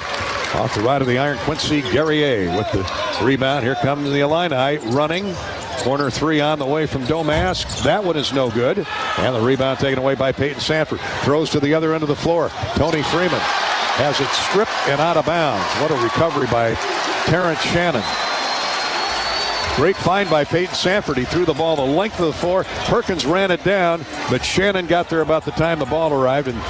Off the right of the iron, Quincy Guerrier with the rebound. Here comes the Illini running. Corner 3 on the way from Domas. That one is no good. And the rebound taken away by Peyton Sanford. Throws to the other end of the floor. Tony Freeman has it stripped and out of bounds. What a recovery by Terrence Shannon. Great find by Peyton Sanford. He threw the ball the length of the floor. Perkins ran it down, but Shannon got there about the time the ball arrived and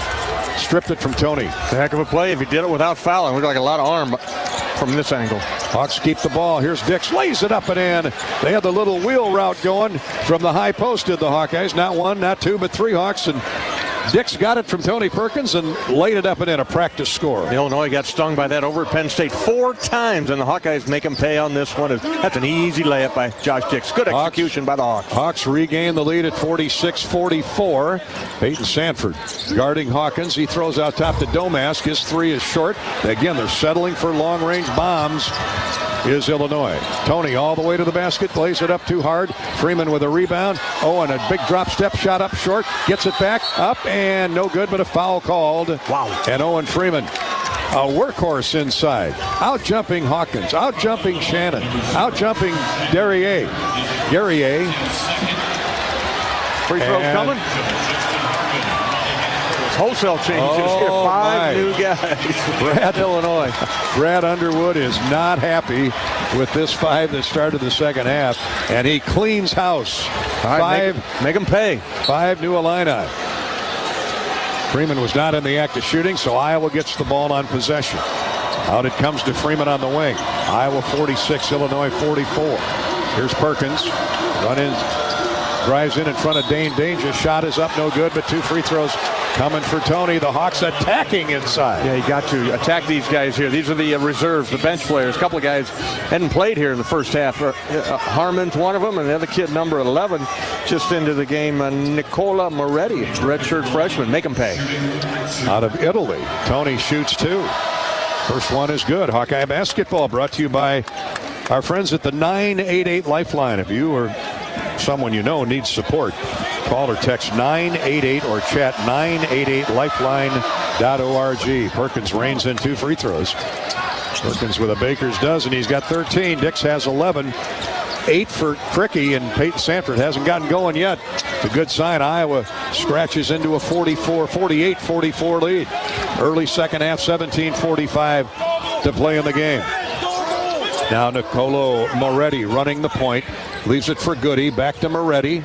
stripped it from Tony. A heck of a play if he did it without fouling. Looked like a lot of arm from this angle. Hawks keep the ball. Here's Dix. Lays it up and in. They had the little wheel route going from the high post, did the Hawkeyes. Not 1, not 2, but 3 Hawks. And Dix got it from Tony Perkins and laid it up and in, a practice score. Illinois got stung by that over at Penn State 4 times, and the Hawkeyes make them pay on this one. That's an easy layup by Josh Dix. Good execution by the Hawks. Hawks regain the lead at 46-44. Peyton Sanford guarding Hawkins. He throws out top to Domask. His three is short. Again, they're settling for long-range bombs. Is Illinois. Tony all the way to the basket, plays it up too hard. Freeman with a rebound. And a big drop step shot up short. Gets it back up and no good, but a foul called. Wow. And Owen Freeman, a workhorse inside. Out jumping Hawkins, out jumping Shannon, out jumping Guerrier. Free throws coming. Wholesale changes here. 5 new guys. Illinois. Brad Underwood is not happy with this 5 that started the second half, and he cleans house. All right, make him pay. 5 new Illini. Freeman was not in the act of shooting, so Iowa gets the ball on possession. Out it comes to Freeman on the wing. Iowa 46, Illinois 44. Here's Perkins. Run in, drives in front of Dane Danger. Shot is up, no good, but 2 free throws coming for Tony. The Hawks attacking inside. Yeah, you got to attack these guys here. These are the reserves, the bench players. A couple of guys hadn't played here in the first half. Harmon's one of them, and the other kid, number 11, just into the game, Nicola Moretti, redshirt freshman. Make him pay. Out of Italy, Tony shoots 2. First one is good. Hawkeye basketball brought to you by our friends at the 988 Lifeline. If you or someone you know needs support, call or text 988 or chat 988lifeline.org. Perkins reigns in 2 free throws. Perkins with a baker's dozen. He's got 13. Dix has 11. 8 for Cricky, and Peyton Sanford hasn't gotten going yet. It's a good sign. Iowa scratches into a 48-44 lead. Early second half, 17:45 to play in the game. Now Nicolo Moretti running the point. Leaves it for Goody. Back to Moretti.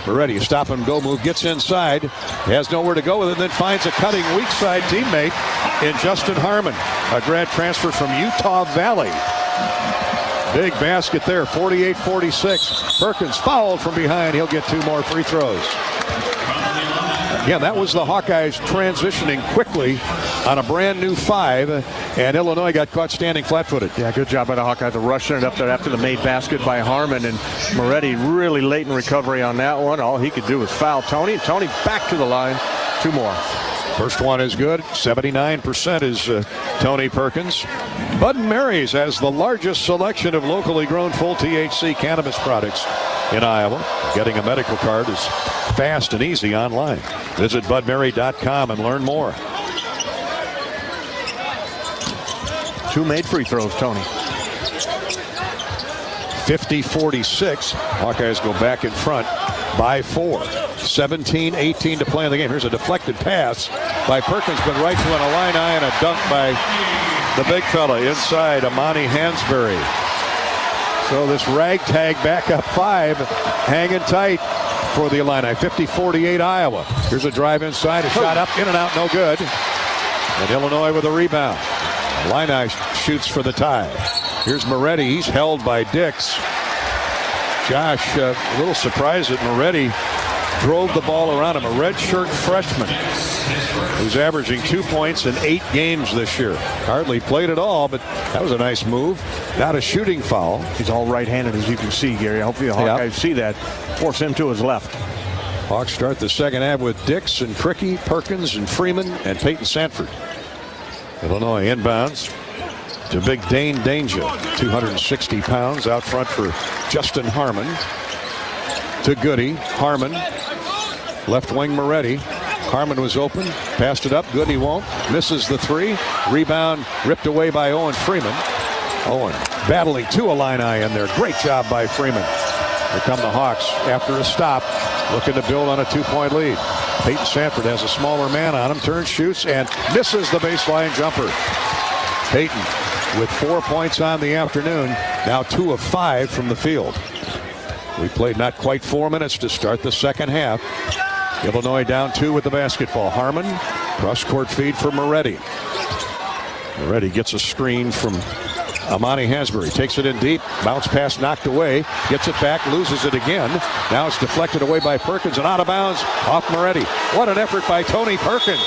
Moretti, stop and go move, gets inside, has nowhere to go with it, then finds a cutting weak side teammate in Justin Harmon, a grad transfer from Utah Valley. Big basket there, 48-46. Perkins fouled from behind. He'll get 2 more free throws. Again, that was the Hawkeyes transitioning quickly on a brand new 5, and Illinois got caught standing flat-footed. Yeah, good job by the Hawkeyes rushing it up there after the made basket by Harmon, and Moretti really late in recovery on that one. All he could do was foul Tony. Tony back to the line. 2 more. First one is good. 79% is Tony Perkins. Bud & Mary's has the largest selection of locally grown full THC cannabis products in Iowa. Getting a medical card is fast and easy online. Visit budmary.com and learn more. 2 made free throws, Tony. 50-46. Hawkeyes go back in front by 4. 17-18 to play in the game. Here's a deflected pass by Perkins, but right to an Illini, and a dunk by the big fella inside, Amani Hansberry. So this ragtag back up 5, hanging tight for the Illini. 50-48 Iowa. Here's a drive inside, a shot up, in and out, no good. And Illinois with a rebound. Illini shoots for the tie. Here's Moretti. He's held by Dix. Josh, a little surprised that Moretti drove the ball around him. A redshirt freshman who's averaging 2 points in 8 games this year. Hardly played at all, but that was a nice move. Not a shooting foul. He's all right-handed, as you can see, Gary. Hopefully the Hawkeyes see that. Force him to his left. Hawks start the second half with Dix and Cricky, Perkins and Freeman and Peyton Sanford. Illinois inbounds to big Dane Danger, 260 pounds out front for Justin Harmon. To Goody, Harmon, left wing Moretti. Harmon was open, passed it up, Goody won't, misses the 3. Rebound ripped away by Owen Freeman. Owen battling 2 Illini in there. Great job by Freeman. Here come the Hawks after a stop, looking to build on a 2-point lead. Peyton Sanford has a smaller man on him, turns, shoots, and misses the baseline jumper. Peyton with 4 points on the afternoon, now 2 of 5 from the field. We played not quite 4 minutes to start the second half. Illinois down 2 with the basketball. Harmon, cross-court feed for Moretti. Moretti gets a screen from Amani Hasbury takes it in deep. Bounce pass knocked away. Gets it back. Loses it again. Now it's deflected away by Perkins and out of bounds off Moretti. What an effort by Tony Perkins.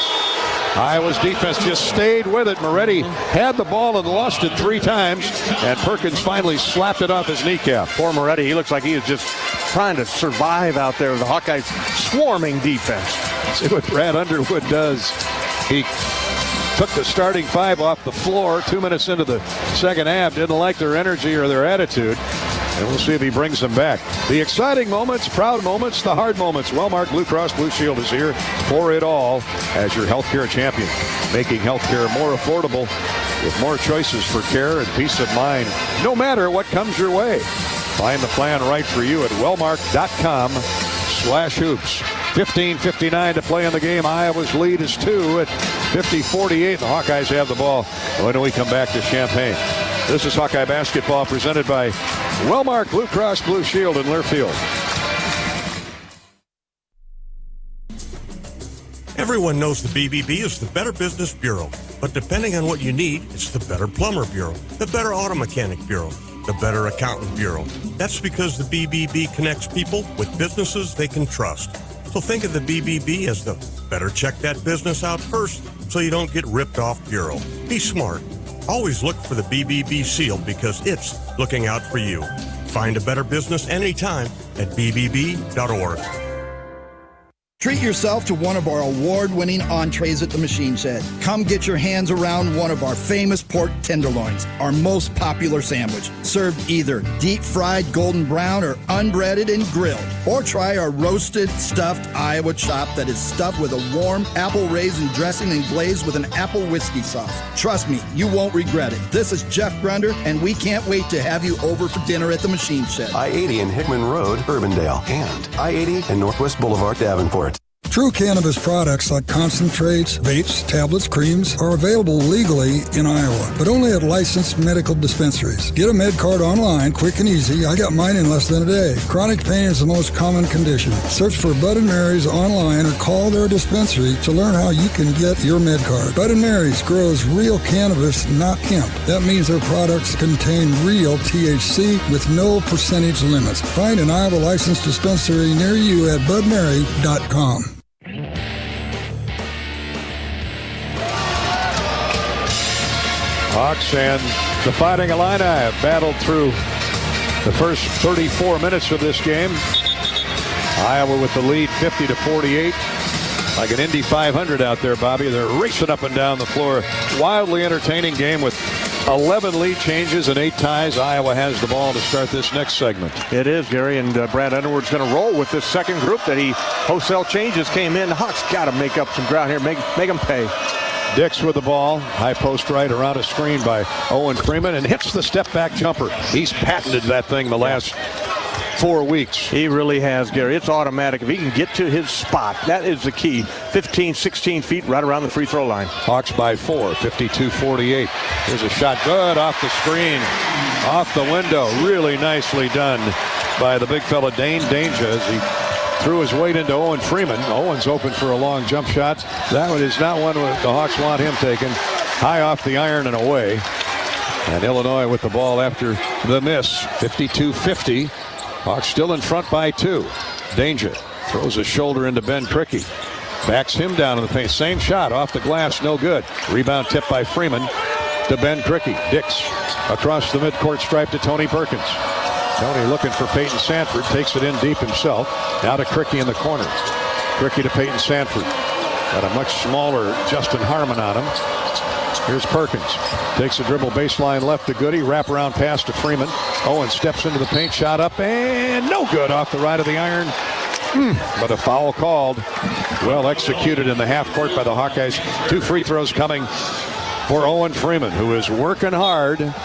Iowa's defense just stayed with it. Moretti had the ball and lost it 3 times, and Perkins finally slapped it off his kneecap. Poor Moretti, he looks like he is just trying to survive out there with the Hawkeyes swarming defense. See what Brad Underwood does. He took the starting 5 off the floor 2 minutes into the second half. Didn't like their energy or their attitude. And we'll see if he brings them back. The exciting moments, proud moments, the hard moments. Wellmark Blue Cross Blue Shield is here for it all as your healthcare champion, making healthcare more affordable with more choices for care and peace of mind, no matter what comes your way. Find the plan right for you at wellmark.com/hoops. 15:59 to play in the game. Iowa's lead is 2 at 50-48. The Hawkeyes have the ball when we come back to Champaign. This is Hawkeye basketball presented by Wellmark Blue Cross Blue Shield in Learfield. Everyone knows the BBB is the Better Business Bureau, but depending on what you need, it's the Better Plumber Bureau, the Better Auto Mechanic Bureau, the Better Accountant Bureau. That's because the BBB connects people with businesses they can trust. So think of the BBB as the better check that business out first so you don't get ripped off bureau. Be smart. Always look for the BBB seal because it's looking out for you. Find a better business anytime at bbb.org. Treat yourself to one of our award-winning entrees at the Machine Shed. Come get your hands around one of our famous pork tenderloins, our most popular sandwich, served either deep-fried golden brown or unbreaded and grilled. Or try our roasted, stuffed Iowa chop that is stuffed with a warm apple raisin dressing and glazed with an apple whiskey sauce. Trust me, you won't regret it. This is Jeff Grunder, and we can't wait to have you over for dinner at the Machine Shed. I-80 in Hickman Road, Urbandale, and I-80 and Northwest Boulevard, Davenport. True cannabis products like concentrates, vapes, tablets, creams are available legally in Iowa, but only at licensed medical dispensaries. Get a med card online, quick and easy. I got mine in less than a day. Chronic pain is the most common condition. Search for Bud & Mary's online or call their dispensary to learn how you can get your med card. Bud & Mary's grows real cannabis, not hemp. That means their products contain real THC with no percentage limits. Find an Iowa licensed dispensary near you at budmary.com. Hawks and the Fighting Illini have battled through the first 34 minutes of this game. Iowa with the lead 50-48. Like an Indy 500 out there, Bobby. They're racing up and down the floor. Wildly entertaining game with 11 lead changes and 8 ties. Iowa has the ball to start this next segment. It is, Gary, and Brad Underwood's going to roll with this second group that he wholesale changes came in. The Hawks got to make up some ground here, make them pay. Dix with the ball, high post right around a screen by Owen Freeman and hits the step back jumper. He's patented that thing the last 4 weeks. He really has, Gary. It's automatic. If he can get to his spot, that is the key. 15, 16 feet right around the free throw line. Hawks by 4, 52-48. Here's a shot good off the screen, off the window. Really nicely done by the big fella Dane Danger as he threw his weight into Owen Freeman. Owen's open for a long jump shot. That one is not one the Hawks want him taken. High off the iron and away. And Illinois with the ball after the miss. 52-50. Hawks still in front by 2. Danger throws a shoulder into Ben Cricky. Backs him down in the paint. Same shot off the glass, no good. Rebound tip by Freeman to Ben Cricky. Dix across the midcourt stripe to Tony Perkins. Tony looking for Peyton Sanford, takes it in deep himself. Now to Cricky in the corner. Cricky to Peyton Sanford. Got a much smaller Justin Harmon on him. Here's Perkins. Takes a dribble baseline left to Goody. Wraparound pass to Freeman. Owen steps into the paint, shot up, and no good off the right of the iron. But a foul called. Well executed in the half court by the Hawkeyes. 2 free throws coming for Owen Freeman, who is working hard.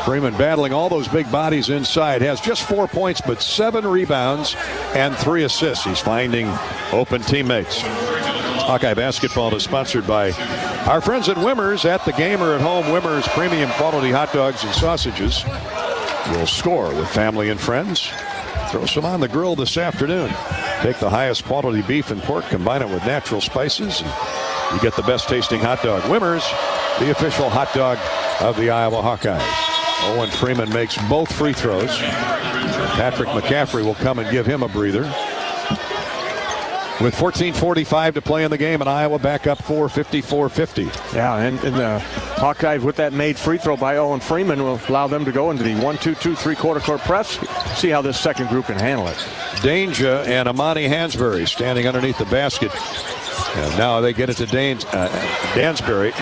Freeman battling all those big bodies inside. Has just 4 points, but 7 rebounds and 3 assists. He's finding open teammates. Hawkeye basketball is sponsored by our friends at Wimmers. At the game or at home, Wimmers premium quality hot dogs and sausages. You'll score with family and friends. Throw some on the grill this afternoon. Take the highest quality beef and pork, combine it with natural spices, and you get the best tasting hot dog. Wimmers, the official hot dog of the Iowa Hawkeyes. Owen Freeman makes both free throws. Patrick McCaffrey will come and give him a breather. With 14:45 to play in the game, and Iowa back up 54-50. Yeah, and the Hawkeyes with that made free throw by Owen Freeman will allow them to go into the 1-2-2 three-quarter court press. See how this second group can handle it. Danger and Amani Hansberry standing underneath the basket. And now they get it to Hansberry,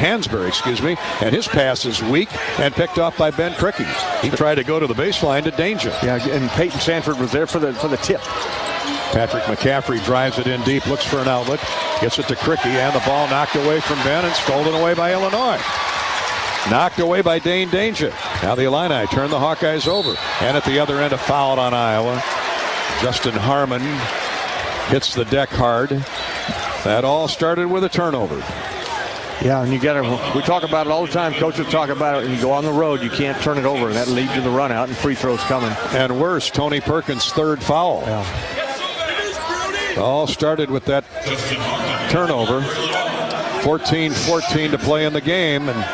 and his pass is weak and picked off by Ben Cricky. He tried to go to the baseline to Danger. Yeah, and Peyton Sanford was there for the tip. Patrick McCaffrey drives it in deep, looks for an outlet, gets it to Cricky, and the ball knocked away from Ben and stolen away by Illinois. Knocked away by Dane Danger. Now the Illini turn the Hawkeyes over. And at the other end, a foul on Iowa. Justin Harmon hits the deck hard. That all started with a turnover. Yeah, and we talk about it all the time. Coaches talk about it, and you go on the road, you can't turn it over. And that leads to the run out, and free throws coming. And worse, Tony Perkins' third foul. Yeah. All started with that turnover. 14-14 to play in the game, and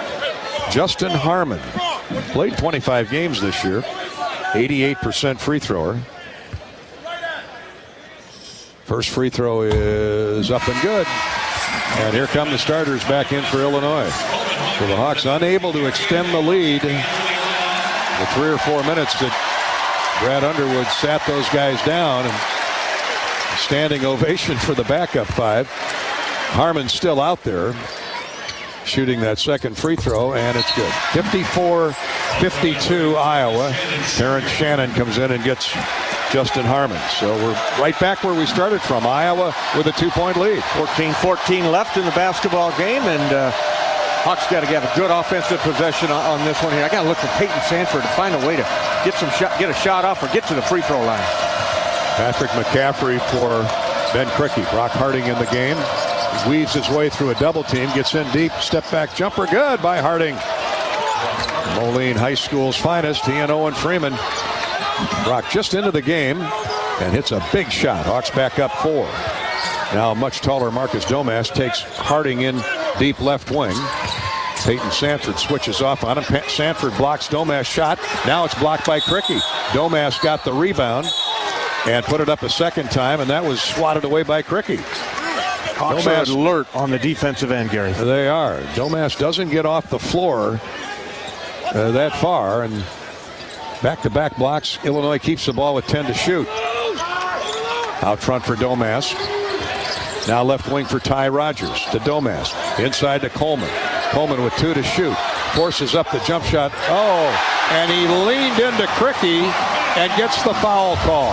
Justin Harmon played 25 games this year, 88% free thrower. First free throw is up and good. And here come the starters back in for Illinois. So the Hawks unable to extend the lead. The 3 or 4 minutes that Brad Underwood sat those guys down, and standing ovation for the backup 5. Harmon's still out there shooting that second free throw, and it's good. 54-52 Iowa. Terrence Shannon comes in and gets Justin Harmon. So we're right back where we started from. Iowa with a 2-point lead. 14-14 left in the basketball game, and Hawks got to get a good offensive possession on this one here. I got to look for Peyton Sanford to find a way to get a shot off or get to the free throw line. Patrick McCaffrey for Ben Cricky. Brock Harding in the game. He weaves his way through a double team, gets in deep, step back jumper, good by Harding. Moline High School's finest, he and Owen Freeman. Brock just into the game and hits a big shot. Hawks back up 4. Now much taller Marcus Domas takes Harding in deep left wing. Peyton Sanford switches off on him. Sanford blocks Domas' shot. Now it's blocked by Cricky. Domas got the rebound and put it up a second time, and that was swatted away by Cricky. Hawks are alert on the defensive end, Gary. They are. Domas doesn't get off the floor that far, and back-to-back blocks. Illinois keeps the ball with 10 to shoot. Out front for Domas. Now left wing for Ty Rogers to Domas. Inside to Coleman. Coleman with 2 to shoot. Forces up the jump shot. Oh, and he leaned into Cricky and gets the foul call.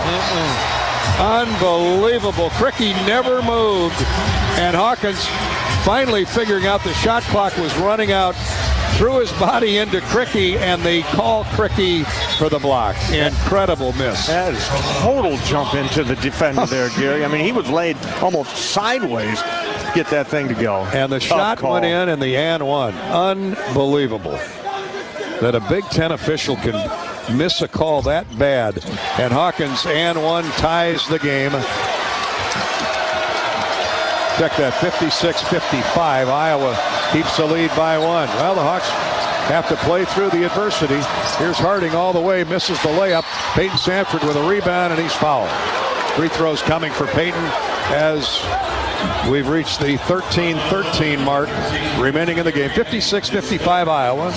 Unbelievable. Cricky never moved. And Hawkins finally figuring out the shot clock was running out, threw his body into Cricky, and they call Cricky for the block. Incredible miss. That is total jump into the defender there, Gary. I mean, he was laid almost sideways to get that thing to go. And the shot went in, and the and one. Unbelievable that a Big Ten official can miss a call that bad. And Hawkins and one ties the game. Check that, 56-55. Iowa keeps the lead by 1. Well, the Hawks have to play through the adversity. Here's Harding all the way, misses the layup. Peyton Sanford with a rebound, and he's fouled. Free throws coming for Peyton as we've reached the 13-13 mark remaining in the game. 56-55 Iowa.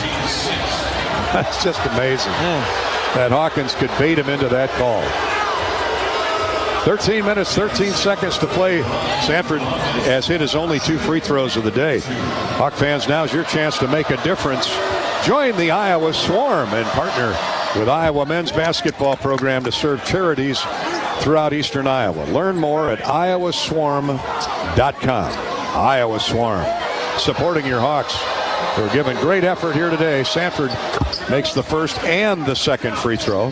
That's just amazing that Hawkins could bait him into that call. 13 minutes, 13 seconds to play. Sanford has hit his only 2 free throws of the day. Hawk fans, now's your chance to make a difference. Join the Iowa Swarm and partner with Iowa men's basketball program to serve charities throughout eastern Iowa. Learn more at iowaswarm.com. Iowa Swarm, supporting your Hawks. They're giving great effort here today. Sanford makes the first and the second free throw.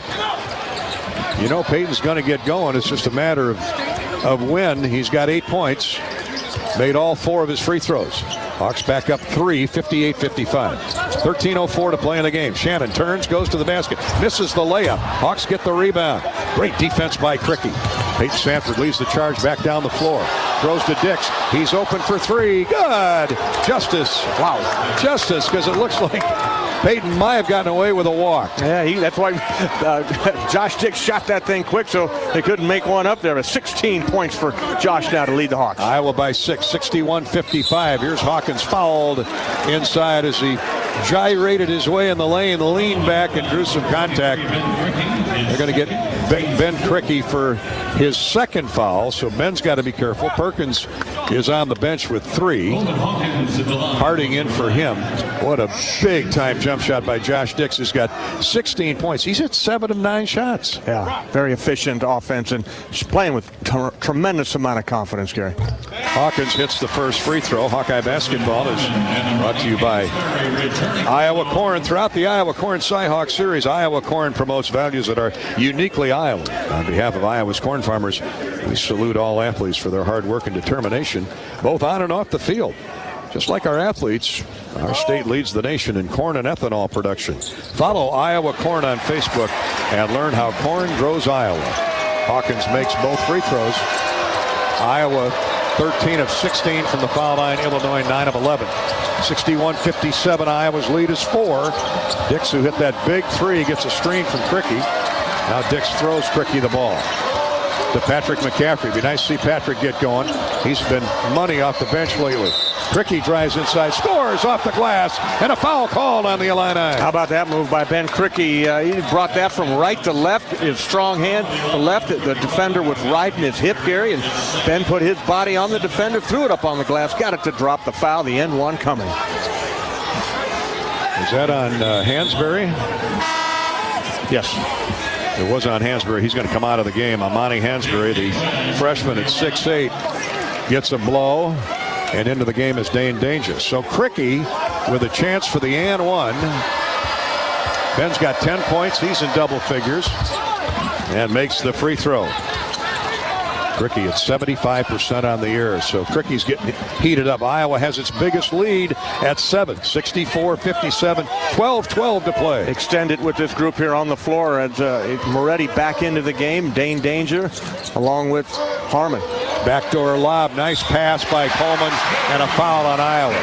You know Peyton's going to get going. It's just a matter of when. He's got 8 points. Made all 4 of his free throws. Hawks back up 3, 58-55. 13:04 to play in the game. Shannon turns, goes to the basket, misses the layup. Hawks get the rebound. Great defense by Cricky. Peyton Sanford leads the charge back down the floor. Throws to Dix. He's open for 3. Good. Justice. Wow. Justice, because it looks like Peyton might have gotten away with a walk. Yeah, that's why Josh Dix shot that thing quick so they couldn't make one up there. 16 points for Josh now to lead the Hawks. Iowa by 6, 61-55. Here's Hawkins fouled inside as he gyrated his way in the lane, leaned back and drew some contact. They're going to get Ben Cricky for his second foul, so Ben's got to be careful. Perkins is on the bench with 3. Harding in for him. What a big-time jump shot by Josh Dix, who's got 16 points. He's hit 7 of 9 shots. Yeah, very efficient offense, and he's playing with tremendous amount of confidence, Gary. Hawkins hits the first free throw. Hawkeye basketball is brought to you by Iowa Corn. Throughout the Iowa Corn Cy-Hawk Series, Iowa Corn promotes values that are uniquely Iowa. On behalf of Iowa's corn farmers, we salute all athletes for their hard work and determination, both on and off the field. Just like our athletes, our state leads the nation in corn and ethanol production. Follow Iowa Corn on Facebook and learn how corn grows Iowa. Hawkins makes both free throws. Iowa 13 of 16 from the foul line. Illinois 9 of 11. 61-57. Iowa's lead is 4. Dix, who hit that big 3, gets a screen from Cricky. Now Dix throws Cricky the ball to Patrick McCaffrey. Be nice to see Patrick get going. He's been money off the bench lately. Cricky drives inside, scores off the glass, and a foul called on the Illini. How about that move by Ben Cricky? He brought that from right to left. His strong hand to left. The defender was right in his hip, Gary, and Ben put his body on the defender, threw it up on the glass, got it to drop the foul. The end one coming. Is that on Hansberry? Yes. It was on Hansberry. He's going to come out of the game. Amani Hansberry, the freshman at 6'8", gets a blow, and into the game is Dane Dangerous. So Cricky with a chance for the and one. Ben's got 10 points. He's in double figures and makes the free throw. Cricky at 75% on the year, so Cricky's getting heated up. Iowa has its biggest lead at 7, 64-57, 12-12 to play. Extended with this group here on the floor as Moretti back into the game. Dane Danger along with Harmon. Backdoor lob, nice pass by Coleman, and a foul on Iowa.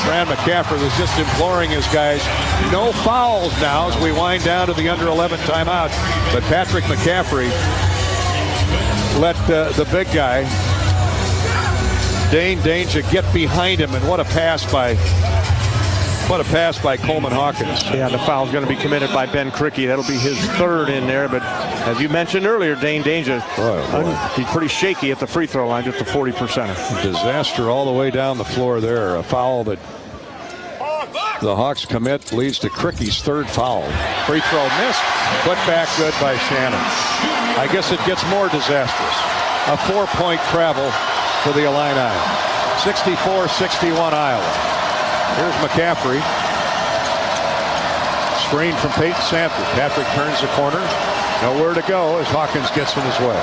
Brad McCaffrey was just imploring his guys, no fouls now as we wind down to the under 11 timeout. But Patrick McCaffrey let the big guy, Dane Danger, get behind him, and what a pass by Coleman Hawkins. Yeah, the foul's going to be committed by Ben Cricky. That'll be his third in there, but as you mentioned earlier, Dane Danger, he's pretty shaky at the free throw line, just a 40%er. Disaster all the way down the floor there. A foul that the Hawks commit leads to Cricky's third foul. Free throw missed, put back good by Shannon. I guess it gets more disastrous. A 4-point travel for the Illini. 64-61 Iowa. Here's McCaffrey. Screen from Peyton Sanford. Patrick turns the corner. Nowhere to go as Hawkins gets in his way.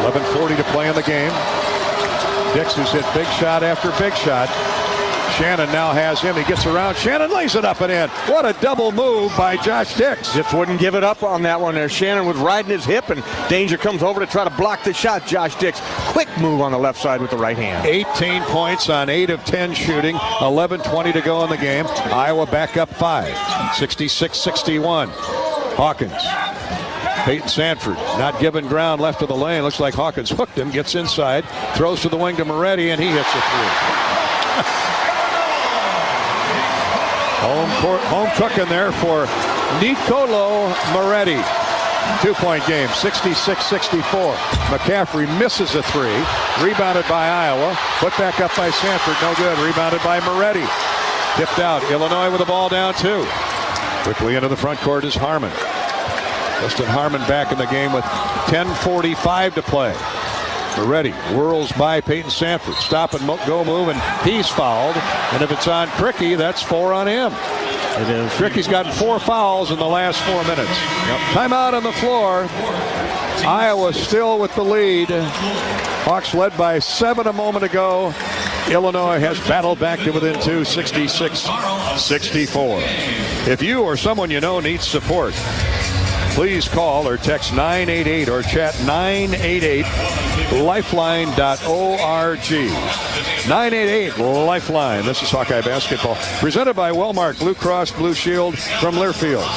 11:40 to play in the game. Dix, who's hit big shot after big shot. Shannon now has him. He gets around. Shannon lays it up and in. What a double move by Josh Dix. Just wouldn't give it up on that one there. Shannon was riding his hip, and Danger comes over to try to block the shot. Josh Dix, quick move on the left side with the right hand. 18 points on 8 of 10 shooting. 11:20 to go in the game. Iowa back up 5. 66-61. Hawkins. Peyton Sanford not giving ground left of the lane. Looks like Hawkins hooked him. Gets inside. Throws to the wing to Moretti, and he hits a 3. Home cooking there for Nicolo Moretti. 2-point game, 66-64. McCaffrey misses a 3. Rebounded by Iowa. Put back up by Sanford. No good. Rebounded by Moretti. Tipped out. Illinois with the ball down 2. Quickly into the front court is Harmon. Justin Harmon back in the game with 10:45 to play. Moretti whirls by Peyton Sanford. Stop and go move, and he's fouled. And if it's on Cricky, that's 4 on him. It is. Cricky's gotten 4 fouls in the last 4 minutes. Yep. Timeout on the floor. Iowa still with the lead. Hawks led by 7 a moment ago. Illinois has battled back to within 2, 66-64. If you or someone you know needs support, please call or text 988 or chat 988-lifeline.org. 988 Lifeline. This is Hawkeye Basketball, presented by Wellmark Blue Cross Blue Shield from Learfield.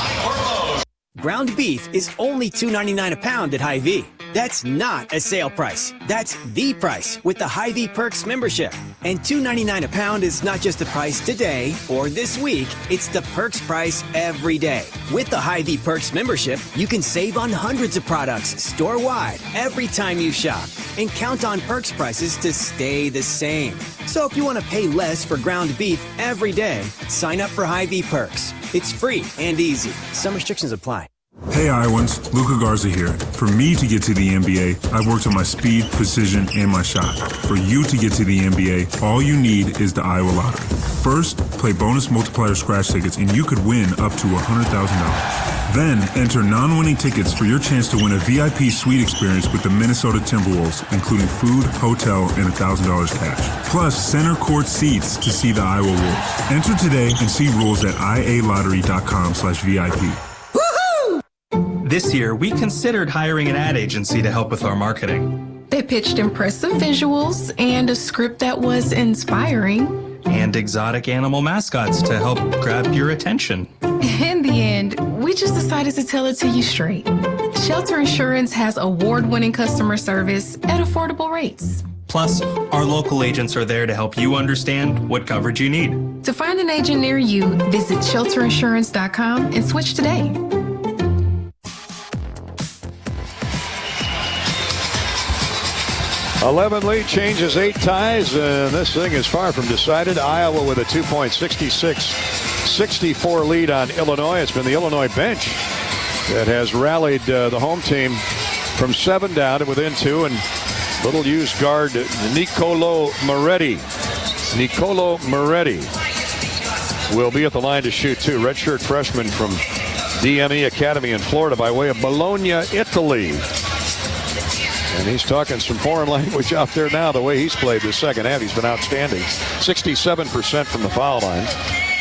Ground beef is only $2.99 a pound at Hy-Vee. That's not a sale price. That's the price with the Hy-Vee Perks membership. And $2.99 a pound is not just the price today or this week. It's the Perks price every day. With the Hy-Vee Perks membership, you can save on hundreds of products store-wide every time you shop. And count on Perks prices to stay the same. So if you want to pay less for ground beef every day, sign up for Hy-Vee Perks. It's free and easy. Some restrictions apply. Hey Iowans, Luka Garza here. For me to get to the NBA, I've worked on my speed, precision, and my shot. For you to get to the NBA, all you need is the Iowa Lottery. First, play bonus multiplier scratch tickets and you could win up to $100,000. Then, enter non-winning tickets for your chance to win a VIP suite experience with the Minnesota Timberwolves, including food, hotel, and $1,000 cash. Plus, center court seats to see the Iowa Wolves. Enter today and see rules at ialottery.com/VIP. This year, we considered hiring an ad agency to help with our marketing. They pitched impressive visuals and a script that was inspiring. And exotic animal mascots to help grab your attention. In the end, we just decided to tell it to you straight. Shelter Insurance has award-winning customer service at affordable rates. Plus, our local agents are there to help you understand what coverage you need. To find an agent near you, visit shelterinsurance.com and switch today. 11 lead changes 8 ties, and this thing is far from decided. Iowa with a 2.66-64 lead on Illinois. It's been the Illinois bench that has rallied the home team from 7 down to within 2, and little used guard Nicolo Moretti will be at the line to shoot too. Redshirt freshman from DME Academy in Florida by way of Bologna, Italy. And he's talking some foreign language out there now, the way he's played this second half. He's been outstanding. 67% from the foul line.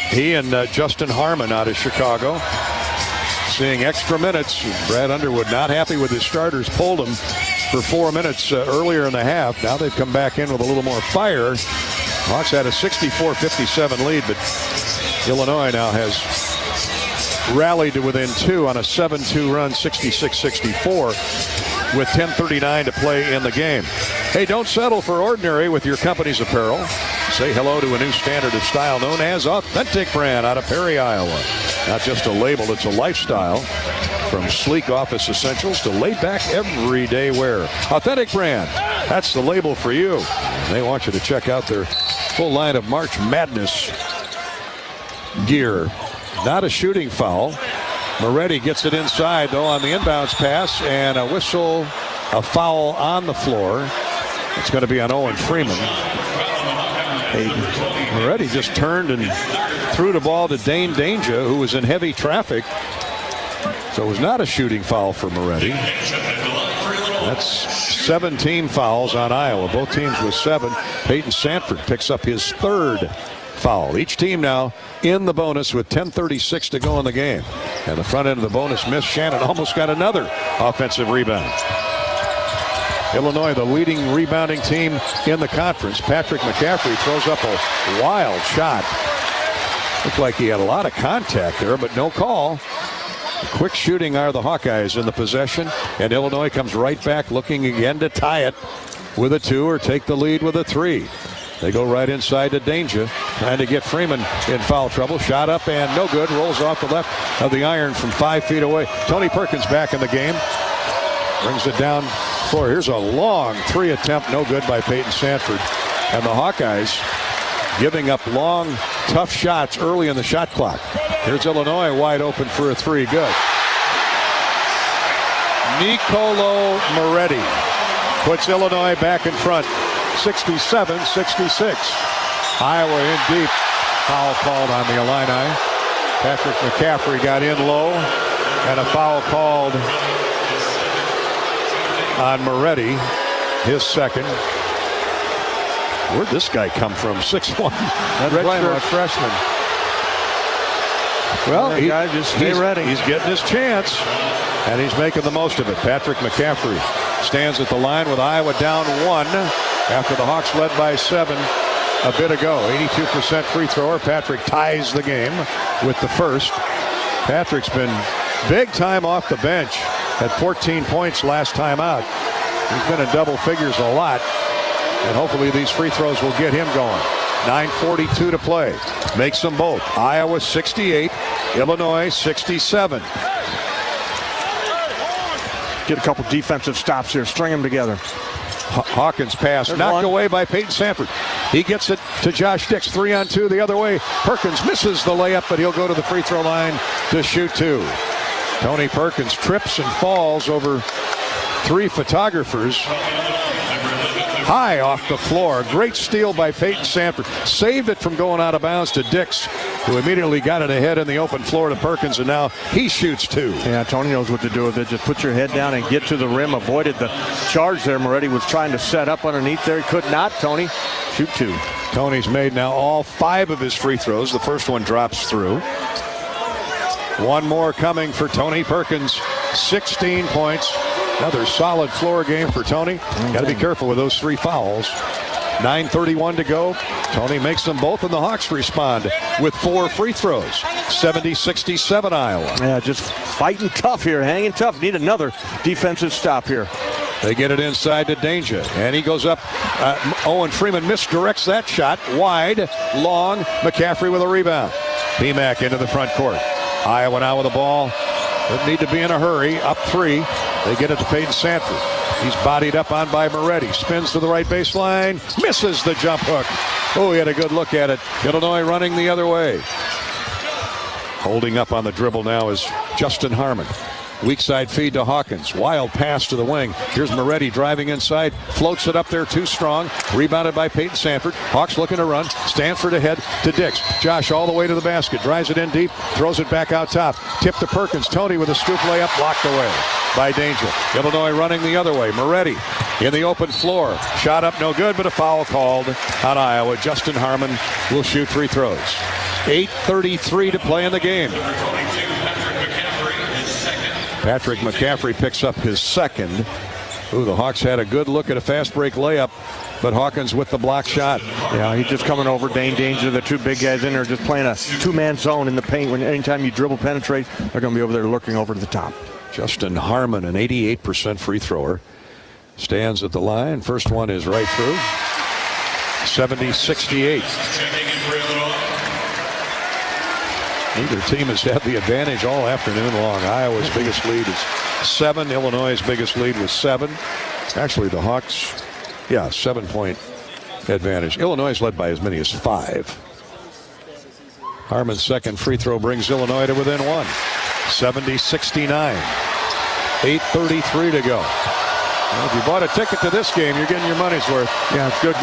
He and Justin Harmon out of Chicago seeing extra minutes. Brad Underwood not happy with his starters. Pulled him for 4 minutes earlier in the half. Now they've come back in with a little more fire. Hawks had a 64-57 lead, but Illinois now has rallied to within 2 on a 7-2 run, 66-64. with 10:39 to play in the game. Hey, don't settle for ordinary with your company's apparel. Say hello to a new standard of style known as Authentic Brand out of Perry, Iowa. Not just a label, it's a lifestyle. From sleek office essentials to laid-back everyday wear. Authentic Brand, that's the label for you. They want you to check out their full line of March Madness gear. Not a shooting foul. Moretti gets it inside, though, on the inbounds pass, and a whistle, a foul on the floor. It's going to be on Owen Freeman. Moretti just turned and threw the ball to Dane Danger, who was in heavy traffic. So it was not a shooting foul for Moretti. That's 17 fouls on Iowa. Both teams with 7. Peyton Sanford picks up his 3rd foul. Each team now in the bonus with 10:36 to go in the game. And the front end of the bonus miss. Shannon almost got another offensive rebound. Illinois, the leading rebounding team in the conference. Patrick McCaffrey throws up a wild shot. Looked like he had a lot of contact there, but no call. Quick shooting are the Hawkeyes in the possession, and Illinois comes right back looking again to tie it with a 2 or take the lead with a 3. They go right inside to Danger, trying to get Freeman in foul trouble. Shot up and no good. Rolls off the left of the iron from 5 feet away. Tony Perkins back in the game. Brings it down floor. Here's a long 3 attempt. No good by Peyton Sanford. And the Hawkeyes giving up long, tough shots early in the shot clock. Here's Illinois wide open for a 3. Good. Nicolo Moretti puts Illinois back in front. 67-66. Iowa in deep. Foul called on the Illini. Patrick McCaffrey got in low, and a foul called on Moretti, his 2nd. Where'd this guy come from? 6'1". Redshirt freshman. Well, just stay ready. He's getting his chance. and he's making the most of it. Patrick McCaffrey stands at the line with Iowa down 1 after the Hawks led by 7 a bit ago. 82% free thrower. Patrick ties the game with the first. Patrick's been big time off the bench at 14 points last time out. He's been in double figures a lot, and hopefully these free throws will get him going. 9:42 to play. Makes them both. Iowa 68, Illinois 67. Get a couple defensive stops here. String them together. Hawkins pass knocked away by Peyton Sanford. He gets it to Josh Dix. 3-on-2 the other way. Perkins misses the layup, but he'll go to the free throw line to shoot 2. Tony Perkins trips and falls over 3 photographers. High off the floor. Great steal by Peyton Sanford. Saved it from going out of bounds to Dix, who immediately got it ahead in the open floor to Perkins, and now he shoots 2. Yeah, Tony knows what to do with it. Just put your head down and get to the rim. Avoided the charge there. Moretti was trying to set up underneath there. He could not. Tony, shoot 2. Tony's made now all 5 of his free throws. The first one drops through. One more coming for Tony Perkins. 16 points. Another solid floor game for Tony. Got to be careful with those 3 fouls. 9:31 to go. Tony makes them both, and the Hawks respond with 4 free throws. 70-67 Iowa. Yeah, just fighting tough here, hanging tough. Need another defensive stop here. They get it inside to Danger, and he goes up. Owen Freeman misdirects that shot. Wide, long. McCaffrey with a rebound. BMAC into the front court. Iowa now with the ball. Doesn't need to be in a hurry. Up 3. They get it to Peyton Sanford. He's bodied up on by Moretti. Spins to the right baseline. Misses the jump hook. Oh, he had a good look at it. Illinois running the other way. Holding up on the dribble now is Justin Harmon. Weak side feed to Hawkins. Wild pass to the wing. Here's Moretti driving inside. Floats it up there too strong. Rebounded by Peyton Sanford. Hawks looking to run. Stanford ahead to Dix. Josh all the way to the basket. Drives it in deep. Throws it back out top. Tip to Perkins. Tony with a scoop layup. Blocked away by Danger. Illinois running the other way. Moretti in the open floor. Shot up no good, but a foul called on Iowa. Justin Harmon will shoot 3 throws. 8:33 to play in the game. Patrick McCaffrey picks up his second. Ooh, the Hawks had a good look at a fast break layup, but Hawkins with the block shot. Yeah, he's just coming over. Danger, the 2 big guys in there, just playing a 2-man zone in the paint. When anytime you dribble penetrate, they're going to be over there looking over to the top. Justin Harmon, an 88% free thrower, stands at the line. First one is right through. 70-68. Neither team has had the advantage all afternoon long. Iowa's biggest lead is 7. Illinois' biggest lead was 7. Actually, the Hawks, 7-point advantage. Illinois led by as many as 5. Harmon's second free throw brings Illinois to within 1. 70-69. 8:33 to go. Well, if you bought a ticket to this game, you're getting your money's worth. Yeah, it's good.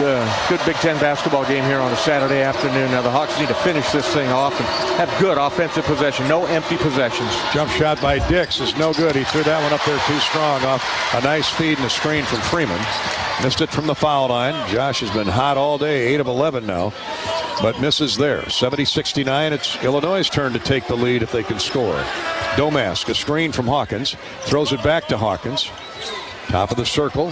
Good Big Ten basketball game here on a Saturday afternoon. Now the Hawks need to finish this thing off and have good offensive possession. No empty possessions. Jump shot by Dix is no good. He threw that one up there too strong off a nice feed and a screen from Freeman. Missed it from the foul line. Josh has been hot all day, 8 of 11 now, but misses there. 70-69. It's Illinois' turn to take the lead if they can score. Domask, a screen from Hawkins, throws it back to Hawkins. Top of the circle.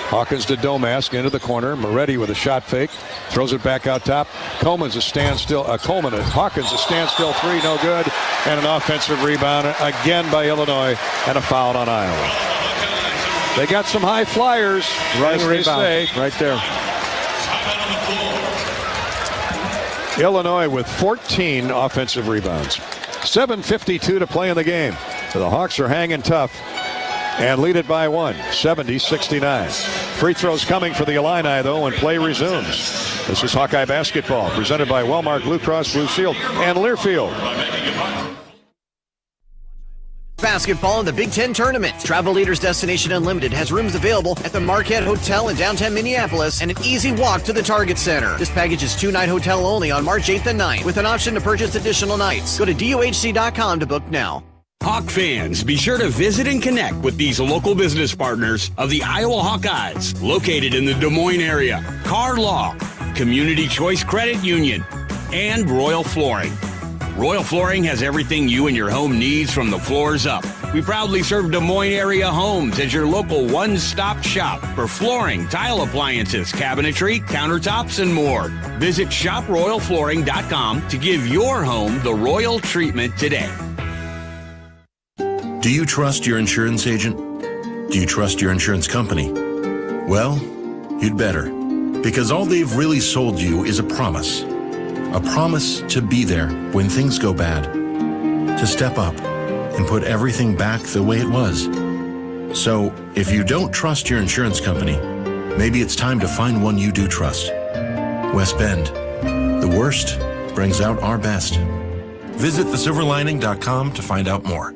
Hawkins to Domask into the corner. Moretti with a shot fake. Throws it back out top. Hawkins a standstill 3, no good. And an offensive rebound again by Illinois and a foul on Iowa. They got some high flyers, Right as they say. Right there. Illinois with 14 offensive rebounds. 7:52 to play in the game. The Hawks are hanging tough and lead it by 1, 70-69. Free throws coming for the Illini, though, when play resumes. This is Hawkeye basketball, presented by Wellmark Blue Cross Blue Shield and Learfield. Basketball in the Big Ten Tournament. Travel Leaders Destination Unlimited has rooms available at the Marquette Hotel in downtown Minneapolis and an easy walk to the Target Center. This package is 2-night hotel only on March 8th and 9th with an option to purchase additional nights. Go to DOHC.com to book now. Hawk fans, be sure to visit and connect with these local business partners of the Iowa Hawkeyes, located in the Des Moines area. Car Law, Community Choice Credit Union, and Royal Flooring. Royal Flooring has everything you and your home needs from the floors up. We proudly serve Des Moines area homes as your local one-stop shop for flooring, tile appliances, cabinetry, countertops, and more. Visit shoproyalflooring.com to give your home the royal treatment today. Do you trust your insurance agent? Do you trust your insurance company? Well, you'd better, because all they've really sold you is a promise. A promise to be there when things go bad, to step up and put everything back the way it was. So, if you don't trust your insurance company, maybe it's time to find one you do trust. West Bend. The worst brings out our best. Visit thesilverlining.com to find out more.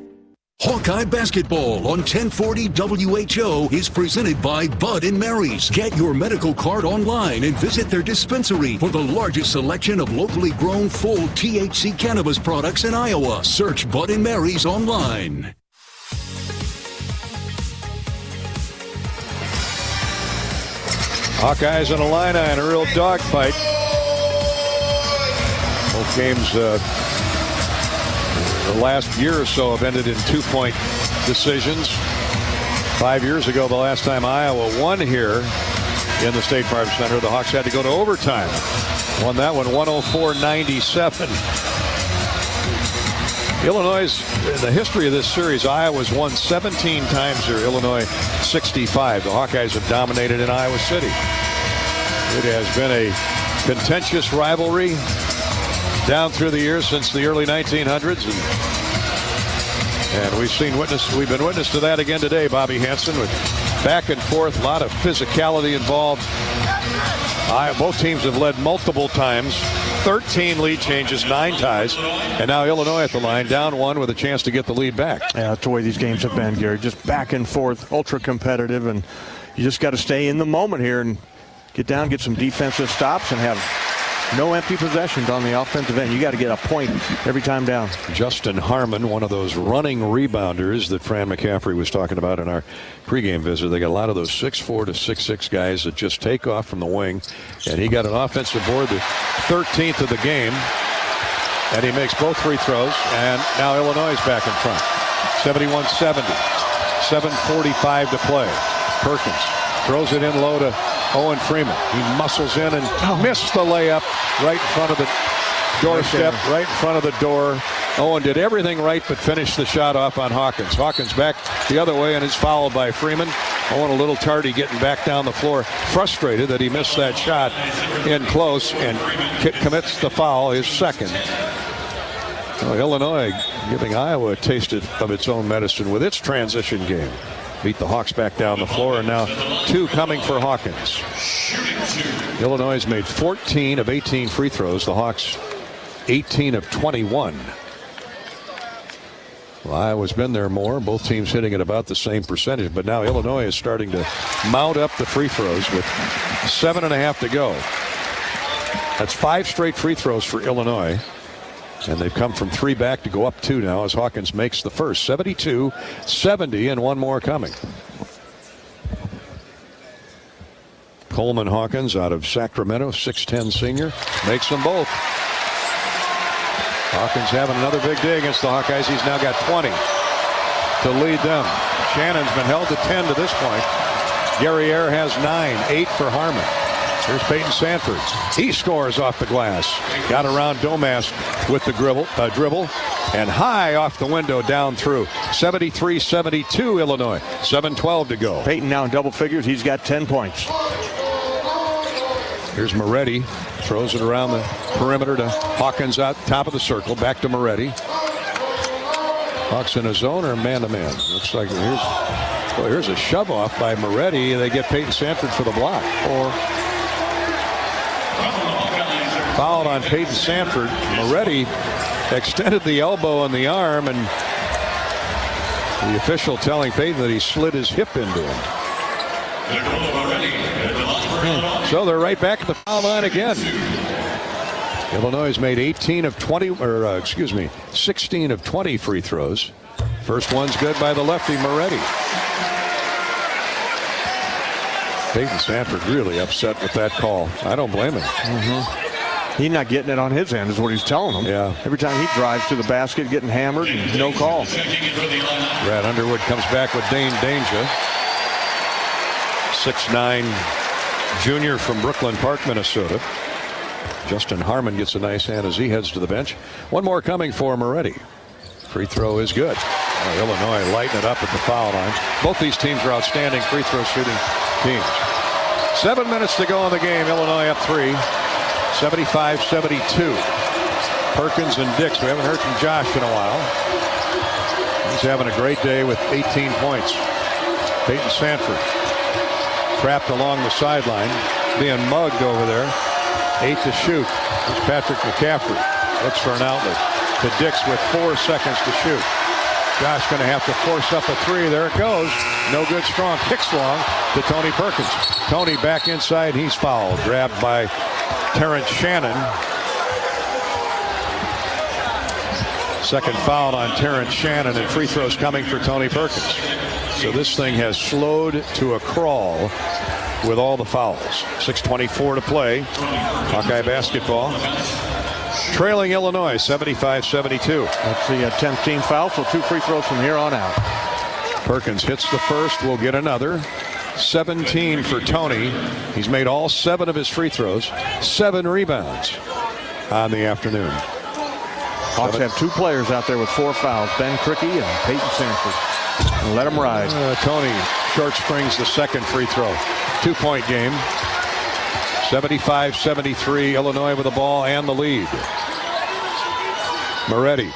Hawkeye Basketball on 1040 WHO is presented by Bud & Mary's. Get your medical card online and visit their dispensary for the largest selection of locally grown full THC cannabis products in Iowa. Search Bud & Mary's online. Hawkeyes and Illini in a real dogfight. Both games the last year or so have ended in 2-point decisions. 5 years ago, the last time Iowa won here in the State Farm Center, the Hawks had to go to overtime. Won that one 104-97. Illinois, in the history of this series, Iowa's won 17 times here, Illinois 65. The Hawkeyes have dominated in Iowa City. It has been a contentious rivalry down through the years since the early 1900s, and we've been witness to that again today. Bobby Hansen with back and forth, a lot of physicality involved. Both teams have led multiple times, 13 lead changes, 9 ties, and now Illinois at the line, down 1 with a chance to get the lead back. Yeah, that's the way these games have been, Gary. Just back and forth, ultra competitive, and you just got to stay in the moment here and get down, get some defensive stops, and have no empty possessions on the offensive end. You got to get a point every time down. Justin Harmon, one of those running rebounders that Fran McCaffrey was talking about in our pregame visit. They got a lot of those 6'4" to 6'6" guys that just take off from the wing. And he got an offensive board, the 13th of the game. And he makes both free throws. And now Illinois is back in front. 71-70. 7:45 to play. Perkins throws it in low to Owen Freeman. He muscles in and missed the layup right in front of the doorstep, right in front of the door. Owen did everything right but finished the shot off on Hawkins. Hawkins back the other way and is fouled by Freeman. Owen a little tardy getting back down the floor, frustrated that he missed that shot in close, and commits the foul, his second. Well, Illinois giving Iowa a taste of its own medicine with its transition game. Beat the Hawks back down the floor, and now 2 coming for Hawkins. Illinois has made 14 of 18 free throws. The Hawks 18 of 21. Well, Iowa's been there more. Both teams hitting at about the same percentage, but now Illinois is starting to mount up the free throws with 7.5 to go. That's 5 straight free throws for Illinois. And they've come from 3 back to go up 2 now as Hawkins makes the first. 72-70, and 1 more coming. Coleman Hawkins out of Sacramento, 6'10" senior, makes them both. Hawkins having another big day against the Hawkeyes. He's now got 20 to lead them. Shannon's been held to 10 to this point. Guerriere has 9, 8 for Harmon. Here's Peyton Sanford. He scores off the glass. Got around Domas with the dribble, and high off the window down through. 73-72 Illinois. 7:12 to go. Peyton now in double figures. He's got 10 points. Here's Moretti. Throws it around the perimeter to Hawkins out top of the circle. Back to Moretti. Hawks in a zone or man-to-man? Looks like here's a shove off by Moretti. They get Peyton Sanford for the block. Or fouled on Peyton Sanford. Moretti extended the elbow and the arm, and the official telling Peyton that he slid his hip into him. So they're right back at the foul line again. Illinois has made 16 of 20 free throws. First one's good by the lefty, Moretti. Peyton Sanford really upset with that call. I don't blame him. He's not getting it on his end, is what he's telling them. Yeah. Every time he drives to the basket, getting hammered, and no call. Brad Underwood comes back with Dane Danger. 6'9" junior from Brooklyn Park, Minnesota. Justin Harmon gets a nice hand as he heads to the bench. One more coming for Moretti. Free throw is good. Illinois lighten it up at the foul line. Both these teams are outstanding free throw shooting teams. 7 minutes to go in the game. Illinois up 3. 75-72. Perkins and Dix. We haven't heard from Josh in a while. He's having a great day with 18 points. Peyton Sanford trapped along the sideline, being mugged over there. 8 to shoot. It's Patrick McCaffrey. Looks for an outlet to Dix with 4 seconds to shoot. Josh going to have to force up a 3. There it goes. No good. Strong kicks long to Tony Perkins. Tony back inside. He's fouled. Grabbed by Terrence Shannon. Second foul on Terrence Shannon, and free throws coming for Tony Perkins. So this thing has slowed to a crawl with all the fouls. 6:24 to play. Hawkeye basketball. Trailing Illinois 75-72. That's the 10th team foul, so 2 free throws from here on out. Perkins hits the first, will get another. 17 for Tony. He's made all 7 of his free throws. 7 rebounds on the afternoon. Hawks have 2 players out there with 4 fouls, Ben Crickey and Peyton Sanford. And let them ride. Tony short springs the second free throw. 2-point game. 75-73. Illinois with the ball and the lead. Moretti.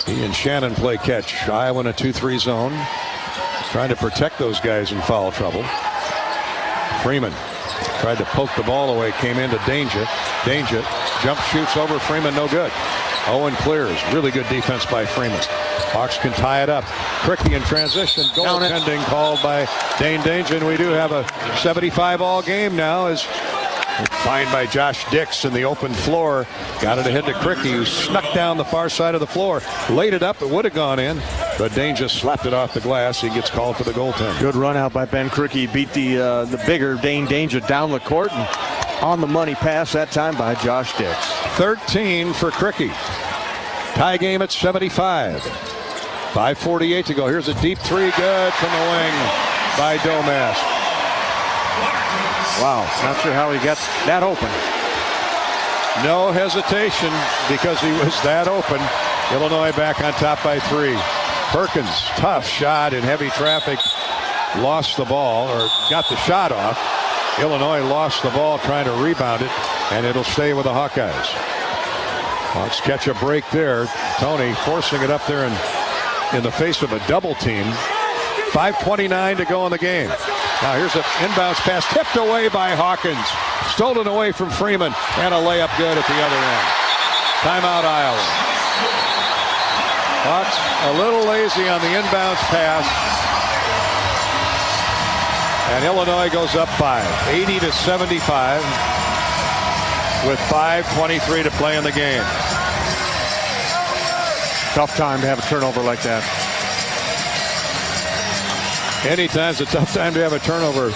He and Shannon play catch. Iowa in a 2-3 zone. Trying to protect those guys in foul trouble. Freeman tried to poke the ball away. Came into Danger. Danger jump shoots over Freeman. No good. Owen clears. Really good defense by Freeman. Hawks can tie it up. Crickey in transition. Goaltending called by Dane Danger. And we do have a 75-all game now as fined by Josh Dix in the open floor. Got it ahead to Crickey, who snuck down the far side of the floor. Laid it up. It would have gone in, but Danger slapped it off the glass. He gets called for the goaltender. Good run out by Ben Crickey. Beat the bigger Dane Danger down the court. And on the money pass that time by Josh Dix. 13 for Crickey. Tie game at 75. 5:48 to go. Here's a deep 3. Good from the wing by Domas. Wow, not sure how he got that open. No hesitation because he was that open. Illinois back on top by 3. Perkins, tough shot in heavy traffic. Lost the ball, or got the shot off. Illinois lost the ball trying to rebound it, and it'll stay with the Hawkeyes. Hawks catch a break there. Tony forcing it up there in the face of a double team. 5:29 to go in the game. Now here's an inbounds pass tipped away by Hawkins. Stolen away from Freeman, and a layup good at the other end. Timeout Iowa. Hawks a little lazy on the inbounds pass. And Illinois goes up 5, 80-75 with 5:23 to play in the game. Tough time to have a turnover like that. Anytime's a tough time to have a turnover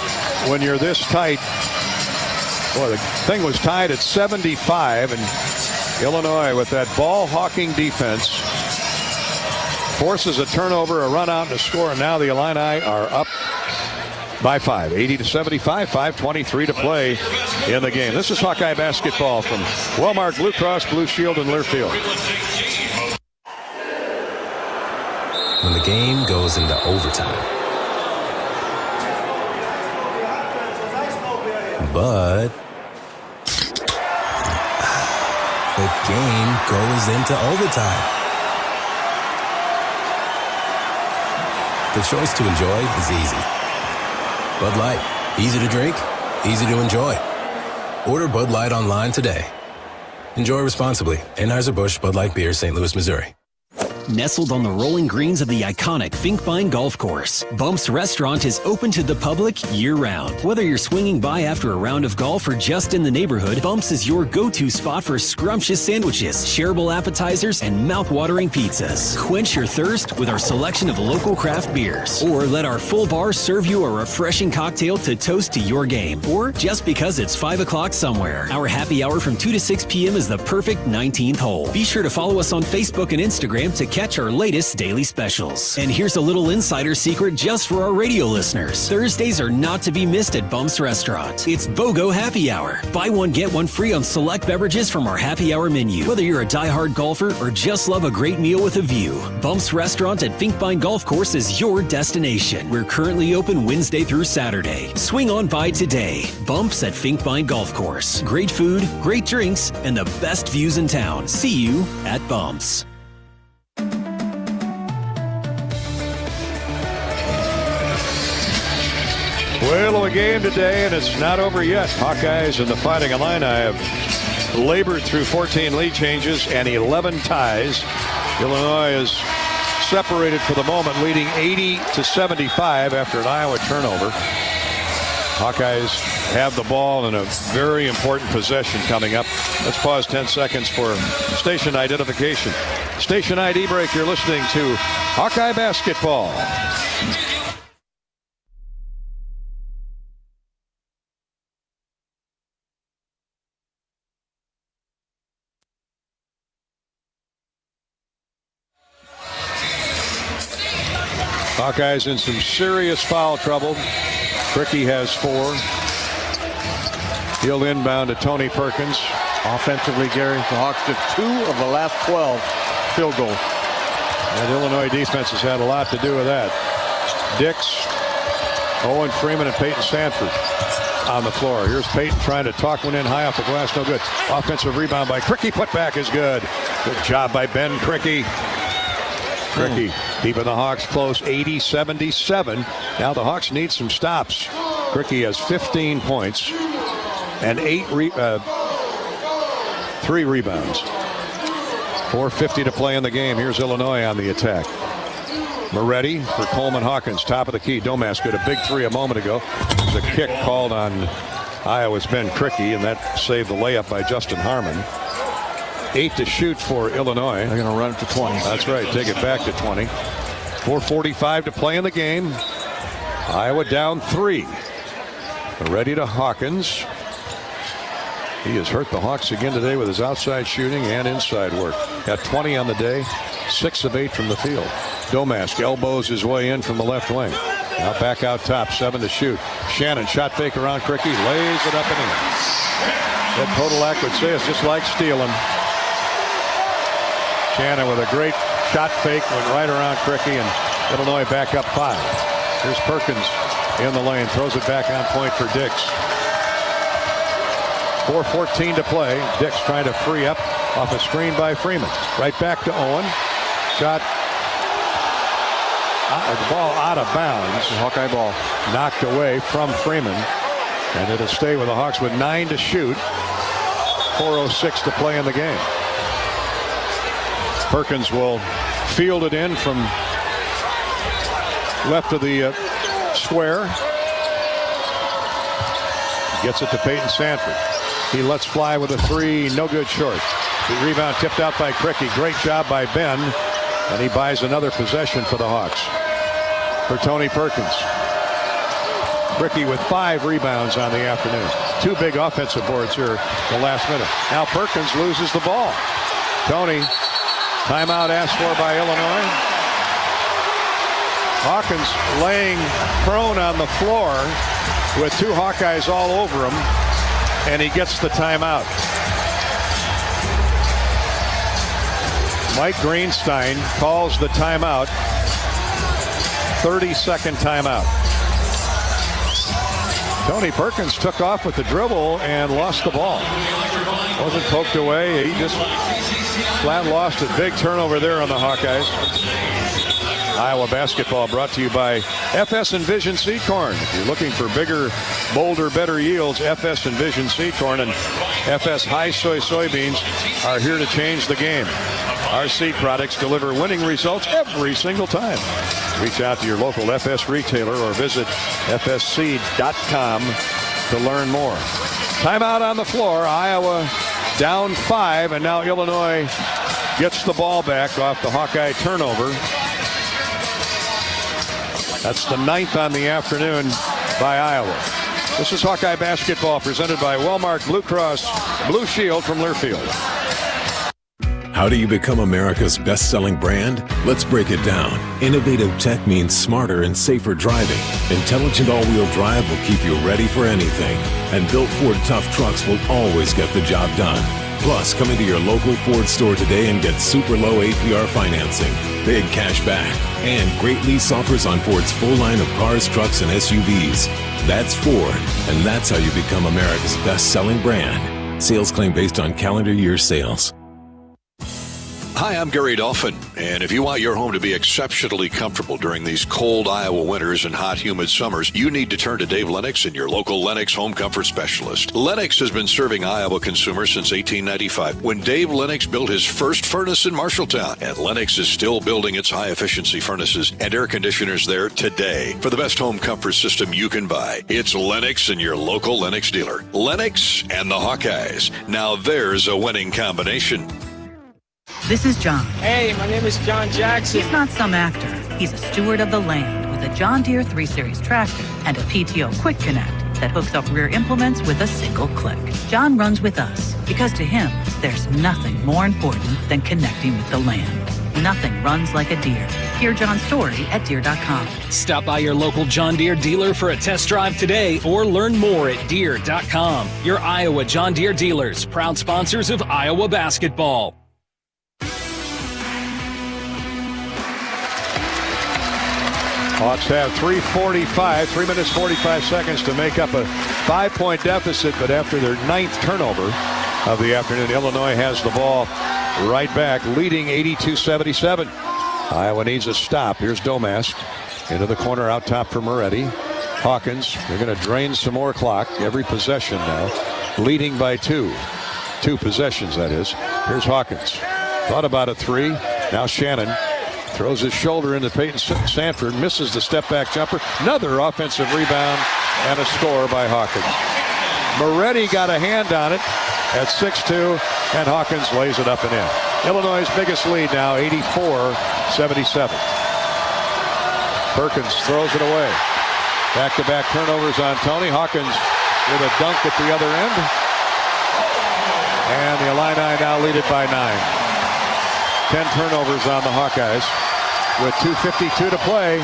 when you're this tight. Boy, the thing was tied at 75, and Illinois with that ball-hawking defense forces a turnover, a run out, and a score, and now the Illini are up by 5, 80-75, 5:23 to play in the game. This is Hawkeye basketball from Wellmark Blue Cross Blue Shield in Learfield. When the game goes into overtime. But the game goes into overtime. The choice to enjoy is easy. Bud Light. Easy to drink, easy to enjoy. Order Bud Light online today. Enjoy responsibly. Anheuser-Busch Bud Light Beer, St. Louis, Missouri. Nestled on the rolling greens of the iconic Finkbine Golf Course, Bumps Restaurant is open to the public year-round. Whether you're swinging by after a round of golf or just in the neighborhood, Bumps is your go-to spot for scrumptious sandwiches, shareable appetizers, and mouth-watering pizzas. Quench your thirst with our selection of local craft beers, or let our full bar serve you a refreshing cocktail to toast to your game, or just because it's 5 o'clock somewhere. Our happy hour from 2 to 6 p.m. is the perfect 19th hole. Be sure to follow us on Facebook and Instagram to catch our latest daily specials. And here's a little insider secret just for our radio listeners. Thursdays are not to be missed at Bumps Restaurant. It's BOGO Happy Hour. Buy one, get one free on select beverages from our happy hour menu. Whether you're a diehard golfer or just love a great meal with a view, Bumps Restaurant at Finkbine Golf Course is your destination. We're currently open Wednesday through Saturday. Swing on by today. Bumps at Finkbine Golf Course. Great food, great drinks, and the best views in town. See you at Bumps. Well, a game today, and it's not over yet. Hawkeyes and the Fighting Illini have labored through 14 lead changes and 11 ties. Illinois is separated for the moment, leading 80-75 after an Iowa turnover. Hawkeyes have the ball in a very important possession coming up. Let's pause 10 seconds for station identification. Station ID break. You're listening to Hawkeye Basketball. Hawkeyes in some serious foul trouble. Cricky has 4. He'll inbound to Tony Perkins. Offensively, Gary, the Hawks did 2 of the last 12 field goals. And Illinois defense has had a lot to do with that. Dix, Owen Freeman, and Peyton Sanford on the floor. Here's Peyton trying to talk one in high off the glass. No good. Offensive rebound by Cricky. Putback is good. Good job by Ben Cricky. Cricky keeping the Hawks close, 80-77. Now the Hawks need some stops. Cricky has 15 points and 3 rebounds. 4:50 to play in the game. Here's Illinois on the attack. Moretti for Coleman Hawkins, top of the key. Domas got a big 3 a moment ago. There's a kick called on Iowa's Ben Cricky, and that saved the layup by Justin Harmon. 8 to shoot for Illinois. They're going to run it to 20. That's right. Take it back to 20. 4:45 to play in the game. Iowa down 3. Ready to Hawkins. He has hurt the Hawks again today with his outside shooting and inside work. Got 20 on the day. 6 of 8 from the field. Domask elbows his way in from the left wing. Now back out top. 7 to shoot. Shannon shot fake around Cricky. Lays it up and in. That Podolak would say it's just like stealing. Shannon with a great shot fake, went right around Cricky, and Illinois back up 5. Here's Perkins in the lane, throws it back on point for Dix. 4:14 to play. Dix trying to free up off a screen by Freeman. Right back to Owen. Shot. The ball out of bounds. Hawkeye ball. Knocked away from Freeman. And it'll stay with the Hawks with 9 to shoot. 4:06 to play in the game. Perkins will field it in from left of the square. Gets it to Peyton Sanford. He lets fly with a 3. No good short. The rebound tipped out by Cricky. Great job by Ben. And he buys another possession for the Hawks. For Tony Perkins. Cricky with 5 rebounds on the afternoon. 2 big offensive boards here the last minute. Now Perkins loses the ball. Tony. Timeout asked for by Illinois. Hawkins laying prone on the floor with 2 Hawkeyes all over him, and he gets the timeout. Mike Greenstein calls the timeout. 30-second timeout. Tony Perkins took off with the dribble and lost the ball. Wasn't poked away. He just flat lost it. Big turnover there on the Hawkeyes. Iowa basketball brought to you by FS Envision Seed Corn. If you're looking for bigger, bolder, better yields, FS Envision Seed Corn and FS High Soy soybeans are here to change the game. Our seed products deliver winning results every single time. Reach out to your local FS retailer or visit fsseed.com to learn more. Timeout on the floor. Iowa down 5, and now Illinois gets the ball back off the Hawkeye turnover. That's the 9th on the afternoon by Iowa. This is Hawkeye basketball presented by Wellmark Blue Cross Blue Shield from Learfield. How do you become America's best-selling brand? Let's break it down. Innovative tech means smarter and safer driving. Intelligent all-wheel drive will keep you ready for anything. And built Ford tough trucks will always get the job done. Plus, come into your local Ford store today and get super low APR financing, big cash back, and great lease offers on Ford's full line of cars, trucks, and SUVs. That's Ford, and that's how you become America's best-selling brand. Sales claim based on calendar year sales. Hi, I'm Gary Dolphin, and if you want your home to be exceptionally comfortable during these cold Iowa winters and hot, humid summers, you need to turn to Dave Lennox and your local Lennox home comfort specialist. Lennox has been serving Iowa consumers since 1895, when Dave Lennox built his first furnace in Marshalltown, and Lennox is still building its high-efficiency furnaces and air conditioners there today. For the best home comfort system you can buy, it's Lennox and your local Lennox dealer. Lennox and the Hawkeyes. Now there's a winning combination. This is John. Hey, my name is John Jackson. He's not some actor. He's a steward of the land with a John Deere 3 Series tractor and a PTO Quick Connect that hooks up rear implements with a single click. John runs with us because to him, there's nothing more important than connecting with the land. Nothing runs like a Deere. Hear John's story at Deere.com. Stop by your local John Deere dealer for a test drive today or learn more at Deere.com. Your Iowa John Deere dealers, proud sponsors of Iowa basketball. Hawks have 3:45, 3 minutes 45 seconds to make up a 5-point deficit, but after their 9th turnover of the afternoon, Illinois has the ball right back, leading 82-77. Iowa needs a stop. Here's Domask into the corner out top for Moretti. Hawkins, they're going to drain some more clock every possession now, leading by 2 possessions, that is. Here's Hawkins. Thought about a 3. Now Shannon throws his shoulder into Peyton Sanford, misses the step-back jumper. Another offensive rebound and a score by Hawkins. Moretti got a hand on it at 6'2", and Hawkins lays it up and in. Illinois' biggest lead now, 84-77. Perkins throws it away. Back-to-back turnovers on Tony. Hawkins with a dunk at the other end. And the Illini now lead it by 9. 10 turnovers on the Hawkeyes with 2:52 to play.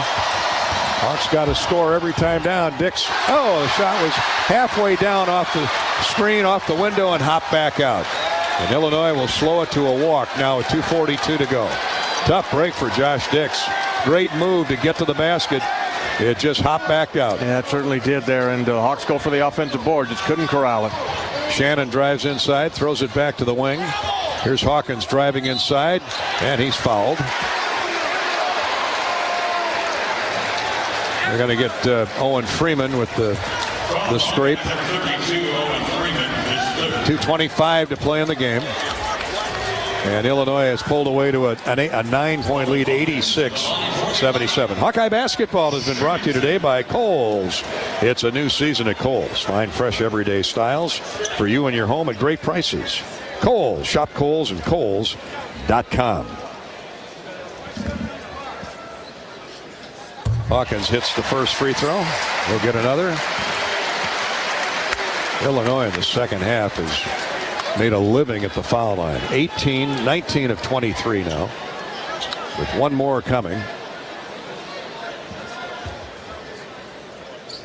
Hawks got a score every time down. Dix, the shot was halfway down off the screen, off the window, and hopped back out. And Illinois will slow it to a walk now with 2:42 to go. Tough break for Josh Dix. Great move to get to the basket. It just hopped back out. Yeah, it certainly did there, and the Hawks go for the offensive board. Just couldn't corral it. Shannon drives inside, throws it back to the wing. Here's Hawkins driving inside, and he's fouled. They're going to get Owen Freeman with the scrape. 2:25 to play in the game. And Illinois has pulled away to a 9-point lead, 86-77. Hawkeye basketball has been brought to you today by Kohl's. It's a new season at Kohl's. Find fresh everyday styles for you and your home at great prices. Kohl's. Shop Kohl's and Kohl's.com. Hawkins hits the first free throw. He'll get another. Illinois in the second half has made a living at the foul line. 19 of 23 now, with one more coming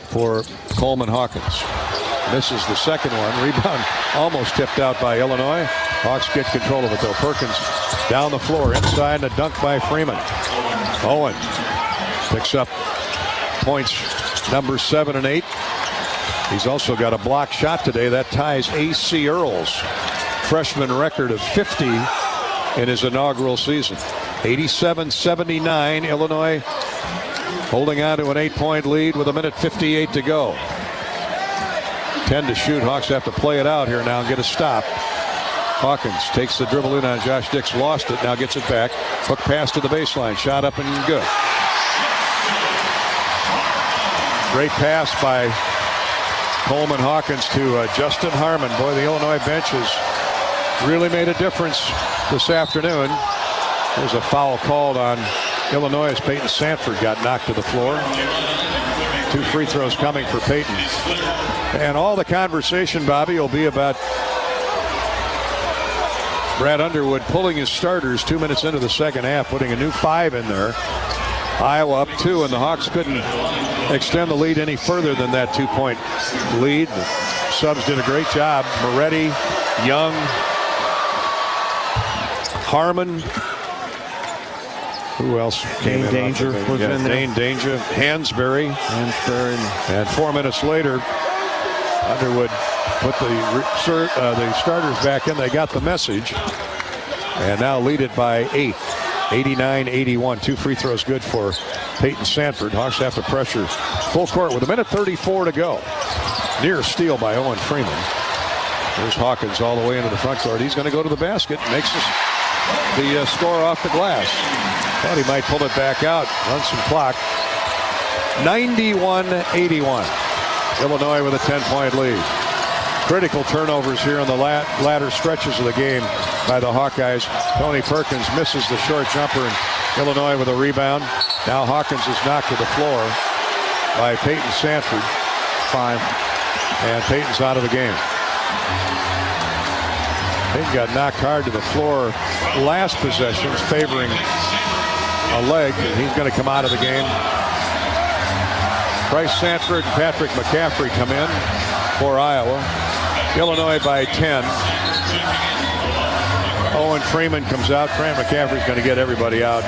for Coleman Hawkins. Misses the second one. Rebound almost tipped out by Illinois. Hawks get control of it though. Perkins down the floor inside, and a dunk by Freeman. Owen picks up points number 7 and 8. He's also got a block shot today. That ties A.C. Earl's freshman record of 50 in his inaugural season. 87-79. Illinois holding on to an 8-point lead with 1:58 to go. 10 to shoot. Hawks have to play it out here now and get a stop. Hawkins takes the dribble in on Josh Dix, lost it, now gets it back. Hook pass to the baseline, shot up and good. Great pass by Coleman Hawkins to Justin Harmon. Boy, the Illinois bench has really made a difference this afternoon. There's a foul called on Illinois as Peyton Sanford got knocked to the floor. 2 free throws coming for Peyton. And all the conversation, Bobby, will be about Brad Underwood pulling his starters 2 minutes into the second half, putting a new 5 in there. Iowa up 2, and the Hawks couldn't extend the lead any further than that 2-point lead. The subs did a great job. Moretti, Young, Harmon. Who else came in? Danger was in there. Dane Danger, Hansberry. And 4 minutes later, Underwood put the starters back in. They got the message. And now lead it by 8. 89-81. 2 free throws good for Peyton Sanford. Hawks have to pressure full court with 1:34 to go. Near steal by Owen Freeman. There's Hawkins all the way into the front court. He's going to go to the basket. Makes the score off the glass. Thought he might pull it back out. Run some clock. 91-81. Illinois with a 10-point lead. Critical turnovers here in the latter stretches of the game by the Hawkeyes. Tony Perkins misses the short jumper, and Illinois with a rebound. Now Hawkins is knocked to the floor by Peyton Sanford. 5. And Peyton's out of the game. Peyton got knocked hard to the floor last possessions, favoring a leg, and he's going to come out of the game. Bryce Sanford and Patrick McCaffrey come in for Iowa. Illinois by 10. Owen Freeman comes out. Fran McCaffrey's going to get everybody out.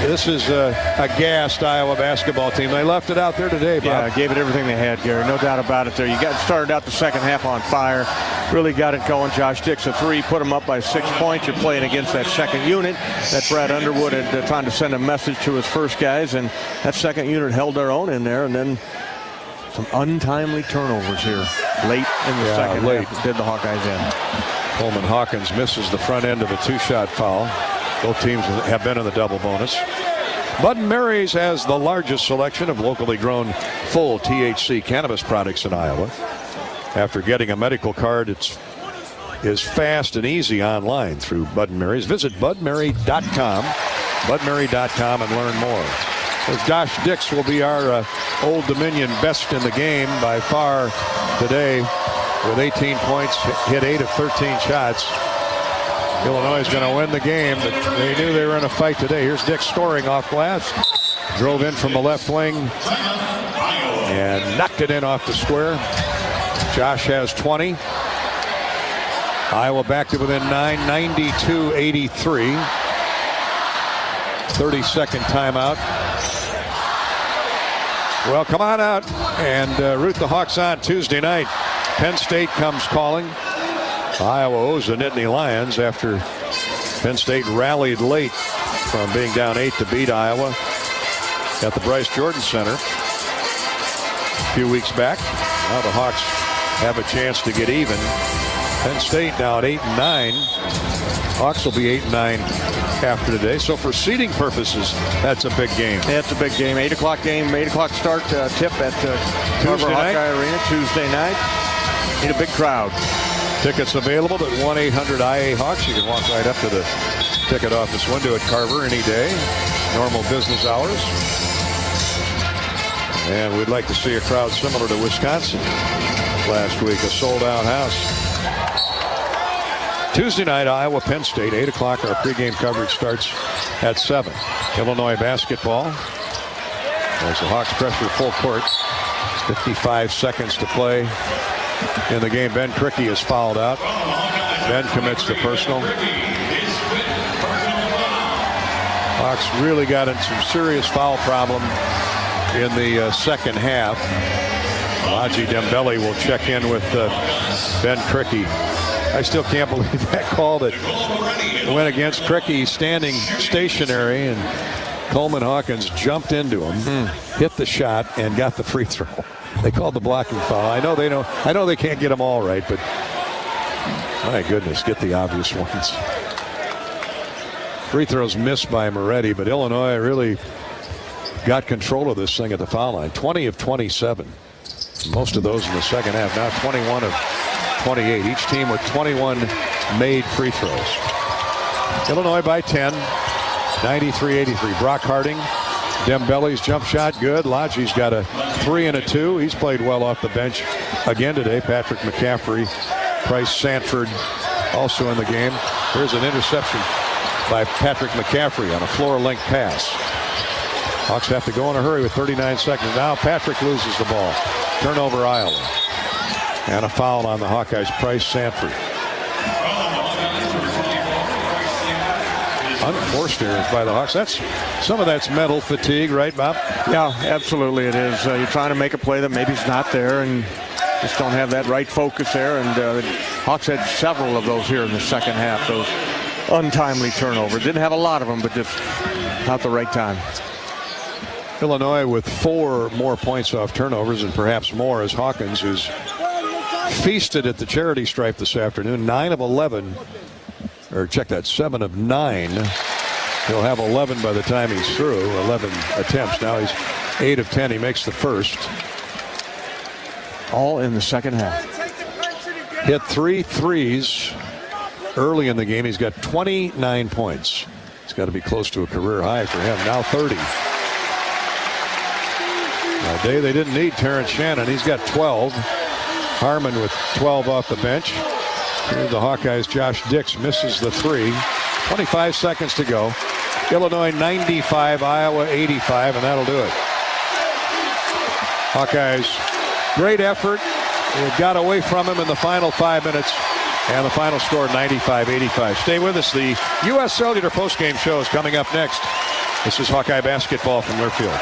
This is a gassed Iowa basketball team. They left it out there today, Bob. Yeah, gave it everything they had, Gary. No doubt about it there. You got started out the second half on fire. Really got it going. Josh Dix a 3, put him up by 6 points. You're playing against that second unit that Brad Underwood had trying to send a message to his first guys, and that second unit held their own in there, and then some untimely turnovers here late in the second half did the Hawkeyes in. Coleman Hawkins misses the front end of a 2-shot foul. Both teams have been in the double bonus. Bud and Mary's has the largest selection of locally grown full THC cannabis products in Iowa. After getting a medical card, it is fast and easy online through Bud and Mary's. Visit budmary.com, budmary.com, and learn more. As Josh Dix will be our Old Dominion best in the game by far today with 18 points, hit 8 of 13 shots. Illinois is going to win the game, but they knew they were in a fight today. Here's Dix scoring off glass. Drove in from the left wing and knocked it in off the square. Josh has 20. Iowa back to within 9, 92-83. 30-second timeout. Well, come on out and root the Hawks on Tuesday night. Penn State comes calling. Iowa owes the Nittany Lions after Penn State rallied late from being down 8 to beat Iowa at the Bryce Jordan Center a few weeks back. Now the Hawks have a chance to get even. Penn State now at 8-9. Hawks will be 8-9 after today. So for seeding purposes, that's a big game. Yeah, it's a big game. 8 o'clock game, 8 o'clock start tip at Tuesday Hawkeye Arena Tuesday night. Need a big crowd. Tickets available at 1-800-IA-HAWKS. You can walk right up to the ticket office window at Carver any day. Normal business hours. And we'd like to see a crowd similar to Wisconsin last week, a sold-out house. Tuesday night, Iowa, Penn State, 8 o'clock. Our pregame coverage starts at 7. Illinois basketball. As the Hawks pressure full court. 55 seconds to play in the game. Ben Krikke is fouled out. Ben commits the personal. Hawks really got in some serious foul problem in the second half. Raji Dembele will check in with Ben Krikke. I still can't believe that call that went against Krikke standing stationary, and Coleman Hawkins jumped into him, hit the shot, and got the free throw. They called the blocking foul. I know they can't get them all right, but My goodness, get the obvious ones. Free throws missed by Moretti, but Illinois really got control of this thing at the foul line. 20 of 27. Most of those in the second half. Now 21 of 28. Each team with 21 made free throws. Illinois by 10. 93-83. Brock Harding. Dembele's jump shot good. Lodge's got a 3 and a 2. He's played well off the bench again today. Patrick McCaffrey. Price Sanford also in the game. Here's an interception by Patrick McCaffrey on a floor length pass. Hawks have to go in a hurry with 39 seconds. Now Patrick loses the ball. Turnover Iowa. And a foul on the Hawkeyes. Price Sanford. Unforced errors by the Hawks. Some of that's mental fatigue, right, Bob? Yeah, absolutely it is. You're trying to make a play that maybe's not there and just don't have that right focus there. And the Hawks had several of those here in the second half. Those untimely turnovers. Didn't have a lot of them, but just not the right time. Illinois with 4 more points off turnovers and perhaps more as Hawkins is feasted at the charity stripe this afternoon. 9 of 11. Or check that, 7 of 9. He'll have 11 by the time he's through. 11 attempts. Now he's 8 of 10. He makes the first. All in the second half. Hit 3 threes early in the game. He's got 29 points. It's got to be close to a career high for him. Now 30. A day they didn't need Terrence Shannon. He's got 12. Harmon with 12 off the bench. Here's the Hawkeyes. Josh Dix misses the 3. 25 seconds to go. Illinois 95, Iowa 85, and that'll do it. Hawkeyes, great effort. It got away from him in the final 5 minutes. And the final score 95-85. Stay with us. The U.S. Cellular postgame show is coming up next. This is Hawkeye basketball from Learfield.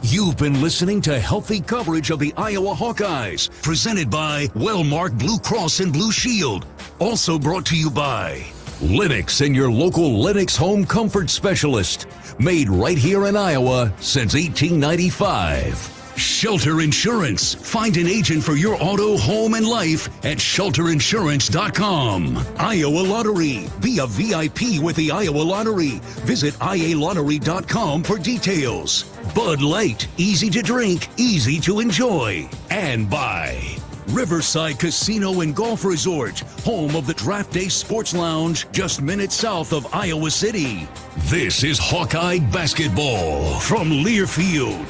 You've been listening to healthy coverage of the Iowa Hawkeyes, presented by Wellmark Blue Cross and Blue Shield. Also brought to you by Lennox and your local Lennox home comfort specialist. Made right here in Iowa since 1895. Shelter Insurance. Find an agent for your auto, home, and life at shelterinsurance.com. Iowa Lottery. Be a VIP with the Iowa Lottery. Visit ialottery.com for details. Bud Light. Easy to drink, easy to enjoy. And by Riverside Casino and Golf Resort, home of the Draft Day Sports Lounge, just minutes south of Iowa City. This is Hawkeye basketball from Learfield.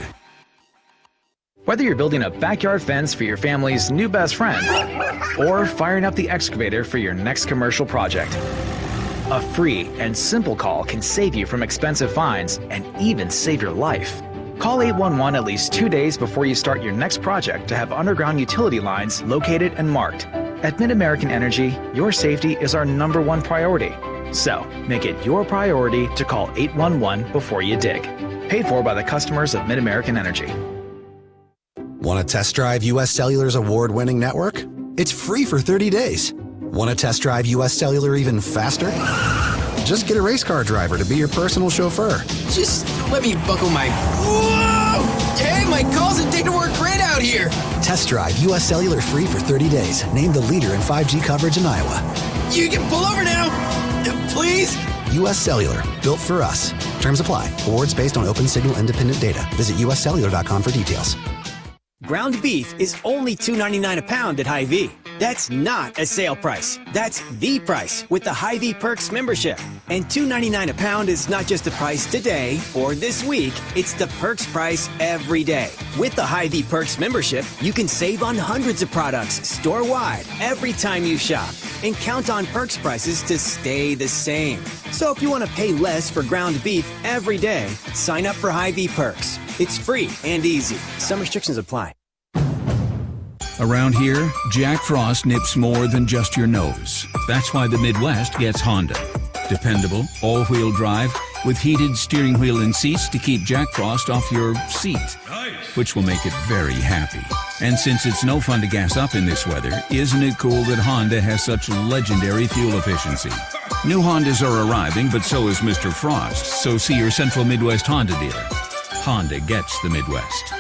Whether you're building a backyard fence for your family's new best friend or firing up the excavator for your next commercial project, a free and simple call can save you from expensive fines and even save your life. Call 811 at least 2 days before you start your next project to have underground utility lines located and marked. At Mid-American Energy, your safety is our #1 priority. So, make it your priority to call 811 before you dig. Paid for by the customers of Mid-American Energy. Want to test drive U.S. Cellular's award-winning network? It's free for 30 days. Want to test drive U.S. Cellular even faster? Just get a race car driver to be your personal chauffeur. Just let me buckle my... Whoa! Hey, my calls and data work great out here! Test drive U.S. Cellular free for 30 days. Named the leader in 5G coverage in Iowa. You can pull over now! Please? U.S. Cellular. Built for us. Terms apply. Awards based on open signal independent data. Visit uscellular.com for details. Ground beef is only $2.99 a pound at Hy-Vee. That's not a sale price. That's the price with the Hy-Vee Perks membership. And $2.99 a pound is not just the price today or this week. It's the Perks price every day. With the Hy-Vee Perks membership, you can save on hundreds of products store-wide every time you shop. And count on Perks prices to stay the same. So if you want to pay less for ground beef every day, sign up for Hy-Vee Perks. It's free and easy. Some restrictions apply. Around here, Jack Frost nips more than just your nose. That's why the Midwest gets Honda. Dependable, all-wheel drive, with heated steering wheel and seats to keep Jack Frost off your seat, which will make it very happy. And since it's no fun to gas up in this weather, isn't it cool that Honda has such legendary fuel efficiency? New Hondas are arriving, but so is Mr. Frost, so see your Central Midwest Honda dealer. Honda gets the Midwest.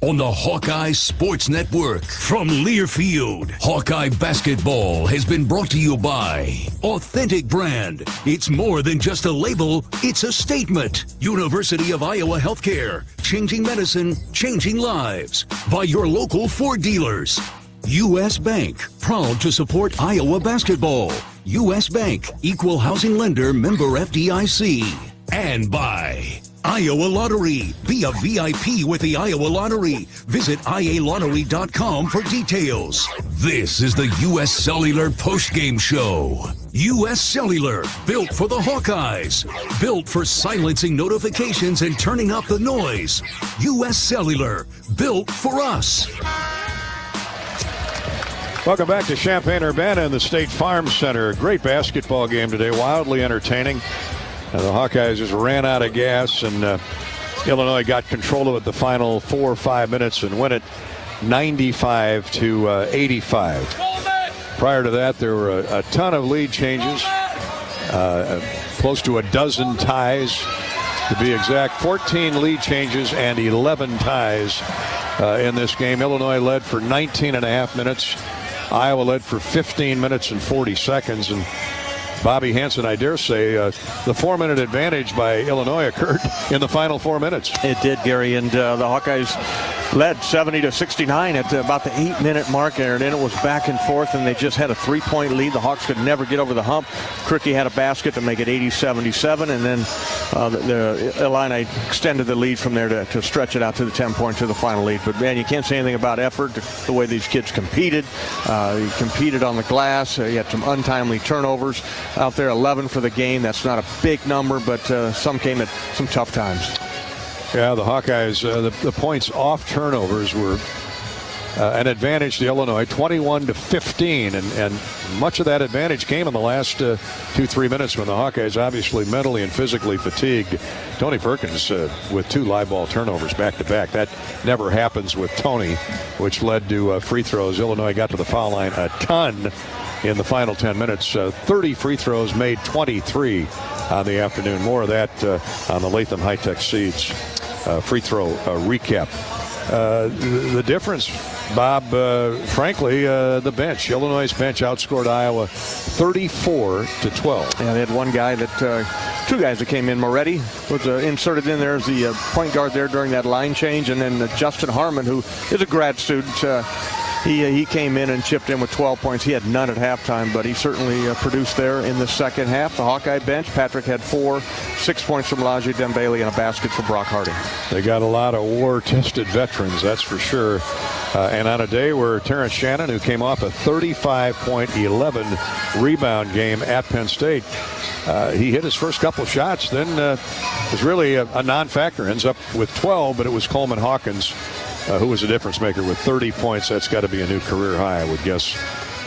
on the Hawkeye Sports Network. From Learfield, Hawkeye basketball has been brought to you by Authentic Brand. It's more than just a label, it's a statement. University of Iowa Healthcare, changing medicine, changing lives. By your local Ford dealers. U.S. Bank, proud to support Iowa basketball. U.S. Bank, equal housing lender, member FDIC. And by Iowa Lottery. Be a VIP with the Iowa Lottery. Visit ialottery.com for details. This is the U.S. Cellular postgame show. U.S. Cellular, built for the Hawkeyes. Built for silencing notifications and turning up the noise. U.S. Cellular, built for us. Welcome back to Champaign-Urbana in the State Farm Center. Great basketball game today, wildly entertaining. The Hawkeyes just ran out of gas, and Illinois got control of it the final 4 or 5 minutes and win it 95-85. Prior to that, there were a ton of lead changes, close to a dozen ties. To be exact, 14 lead changes and 11 ties in this game. Illinois led for 19 and a half minutes. Iowa led for 15 minutes and 40 seconds. And Bobby Hansen, I dare say, the 4-minute advantage by Illinois occurred in the final 4 minutes. It did, Gary, and the Hawkeyes led 70-69 at about the 8-minute mark there, and then it was back and forth, and they just had a 3-point lead. The Hawks could never get over the hump. Cricky had a basket to make it 80-77, and then the Illini extended the lead from there to stretch it out to the 10-point to the final lead. But, man, you can't say anything about effort, the way these kids competed. You competed on the glass. You had some untimely turnovers out there, 11 for the game. That's not a big number, but some came at some tough times. Yeah, the Hawkeyes, the points off turnovers were an advantage to Illinois, 21-15, and much of that advantage came in the last 2-3 minutes when the Hawkeyes obviously mentally and physically fatigued. Tony Perkins with 2 live ball turnovers back-to-back. That never happens with Tony, which led to free throws. Illinois got to the foul line a ton in the final 10 minutes. 30 free throws made, 23 on the afternoon. More of that on the Latham High-Tech Seeds free throw recap. The difference, Bob, frankly, the bench. Illinois' bench outscored Iowa 34-12. Yeah, they had one guy that, 2 guys that came in. Moretti was inserted in there as the point guard there during that line change, and then Justin Harmon, who is a grad student. He came in and chipped in with 12 points. He had none at halftime, but he certainly produced there in the second half. The Hawkeye bench, Patrick had 4, 6 points from Elijah Dembele, and a basket for Brock Harding. They got a lot of war-tested veterans, that's for sure. And on a day where Terrence Shannon, who came off a 35-point, 11-rebound game at Penn State, he hit his first couple shots, then was really a non-factor. Ends up with 12, but it was Coleman Hawkins who was a difference maker with 30 points. That's got to be a new career high, I would guess,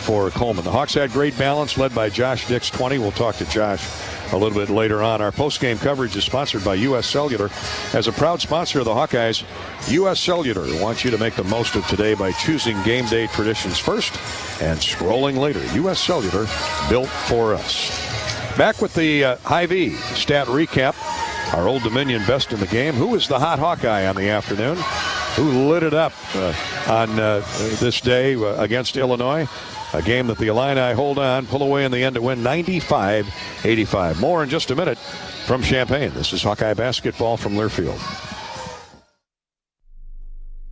for Coleman. The Hawks had great balance, led by Josh Dix, 20. We'll talk to Josh a little bit later on. Our post-game coverage is sponsored by U.S. Cellular. As a proud sponsor of the Hawkeyes, U.S. Cellular wants you to make the most of today by choosing game day traditions first and scrolling later. U.S. Cellular, built for us. Back with the Hy-Vee stat recap. Our Old Dominion best in the game. Who was the hot Hawkeye on the afternoon? Who lit it up on this day against Illinois? A game that the Illini hold on, pull away in the end to win 95-85. More in just a minute from Champaign. This is Hawkeye basketball from Learfield.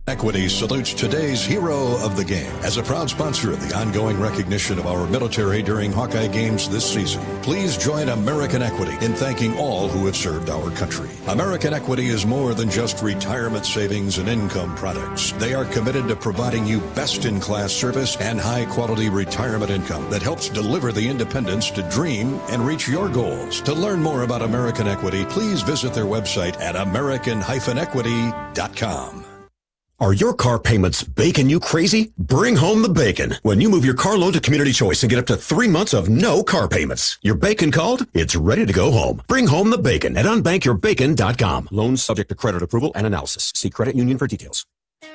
Equity salutes today's hero of the game. As a proud sponsor of the ongoing recognition of our military during Hawkeye games this season, please join American Equity in thanking all who have served our country. American Equity is more than just retirement savings and income products. They are committed to providing you best-in-class service and high-quality retirement income that helps deliver the independence to dream and reach your goals. To learn more about American Equity, please visit their website at american-equity.com. Are your car payments baking you crazy? Bring home the bacon when you move your car loan to Community Choice and get up to 3 months of no car payments. Your bacon called? It's ready to go home. Bring home the bacon at unbankyourbacon.com. Loans subject to credit approval and analysis. See credit union for details.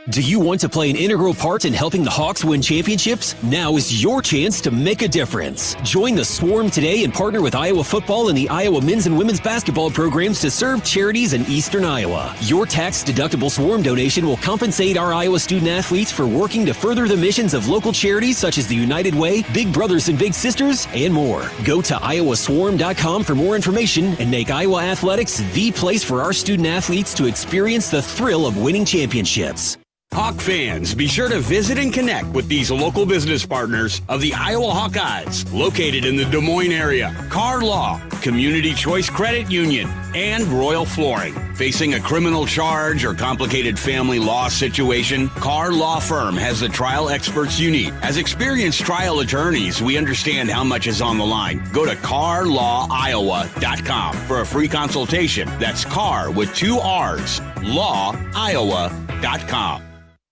Do you want to play an integral part in helping the Hawks win championships? Now is your chance to make a difference. Join the Swarm today and partner with Iowa football and the Iowa men's and women's basketball programs to serve charities in eastern Iowa. Your tax-deductible Swarm donation will compensate our Iowa student athletes for working to further the missions of local charities such as the United Way, Big Brothers and Big Sisters, and more. Go to iowaswarm.com for more information and make Iowa athletics the place for our student athletes to experience the thrill of winning championships. Hawk fans, be sure to visit and connect with these local business partners of the Iowa Hawkeyes, located in the Des Moines area. Car Law, Community Choice Credit Union, and Royal Flooring. Facing a criminal charge or complicated family law situation, Carr Law Firm has the trial experts you need. As experienced trial attorneys, we understand how much is on the line. Go to carlawiowa.com for a free consultation. That's Carr with 2 R's, lawiowa.com.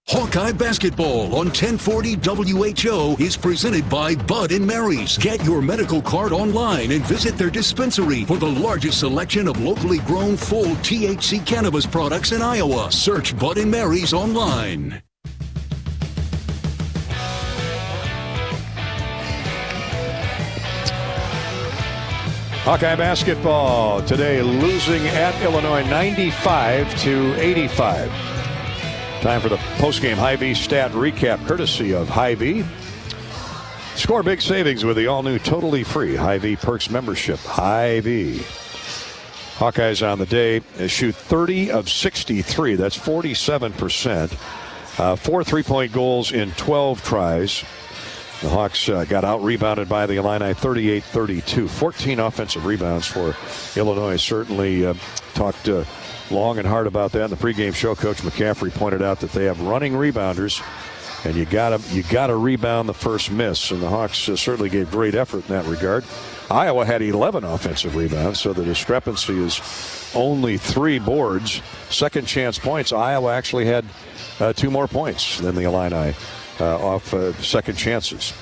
Hawkeye Basketball on 1040 WHO is presented by Bud & Mary's. Get your medical card online and visit their dispensary for the largest selection of locally grown full THC cannabis products in Iowa. Search Bud & Mary's online. Hawkeye basketball today losing at Illinois 95-85. Time for the postgame Hy-Vee stat recap courtesy of Hy-Vee. Score big savings with the all-new totally free Hy-Vee Perks membership. Hy-Vee. Hawkeyes on the day shoot 30 of 63. That's 47%. 4 3-point goals in 12 tries. The Hawks got out-rebounded by the Illini 38-32. 14 offensive rebounds for Illinois. Certainly talked long and hard about that in the pregame show. Coach McCaffrey pointed out that they have running rebounders, and you gotta rebound the first miss. And the Hawks certainly gave great effort in that regard. Iowa had 11 offensive rebounds, so the discrepancy is only 3 boards. Second chance points. Iowa actually had 2 more points than the Illini off second chances.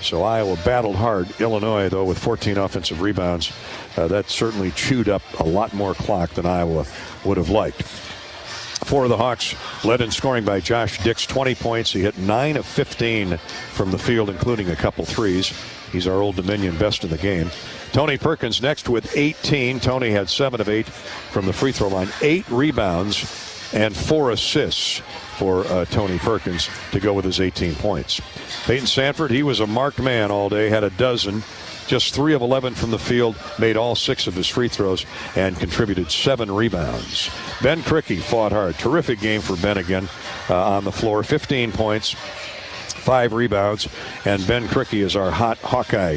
So Iowa battled hard. Illinois, though, with 14 offensive rebounds, that certainly chewed up a lot more clock than Iowa would have liked. 4 of the Hawks led in scoring by Josh Dix, 20 points. He hit 9 of 15 from the field, including a couple threes. He's our Old Dominion best in the game. Tony Perkins next with 18. Tony had 7 of 8 from the free throw line. 8 rebounds and 4 assists for Tony Perkins to go with his 18 points. Peyton Sanford, he was a marked man all day, had a dozen. Just 3 of 11 from the field, made all 6 of his free throws, and contributed 7 rebounds. Ben Krikke fought hard. Terrific game for Ben again on the floor. 15 points, 5 rebounds, and Ben Krikke is our hot Hawkeye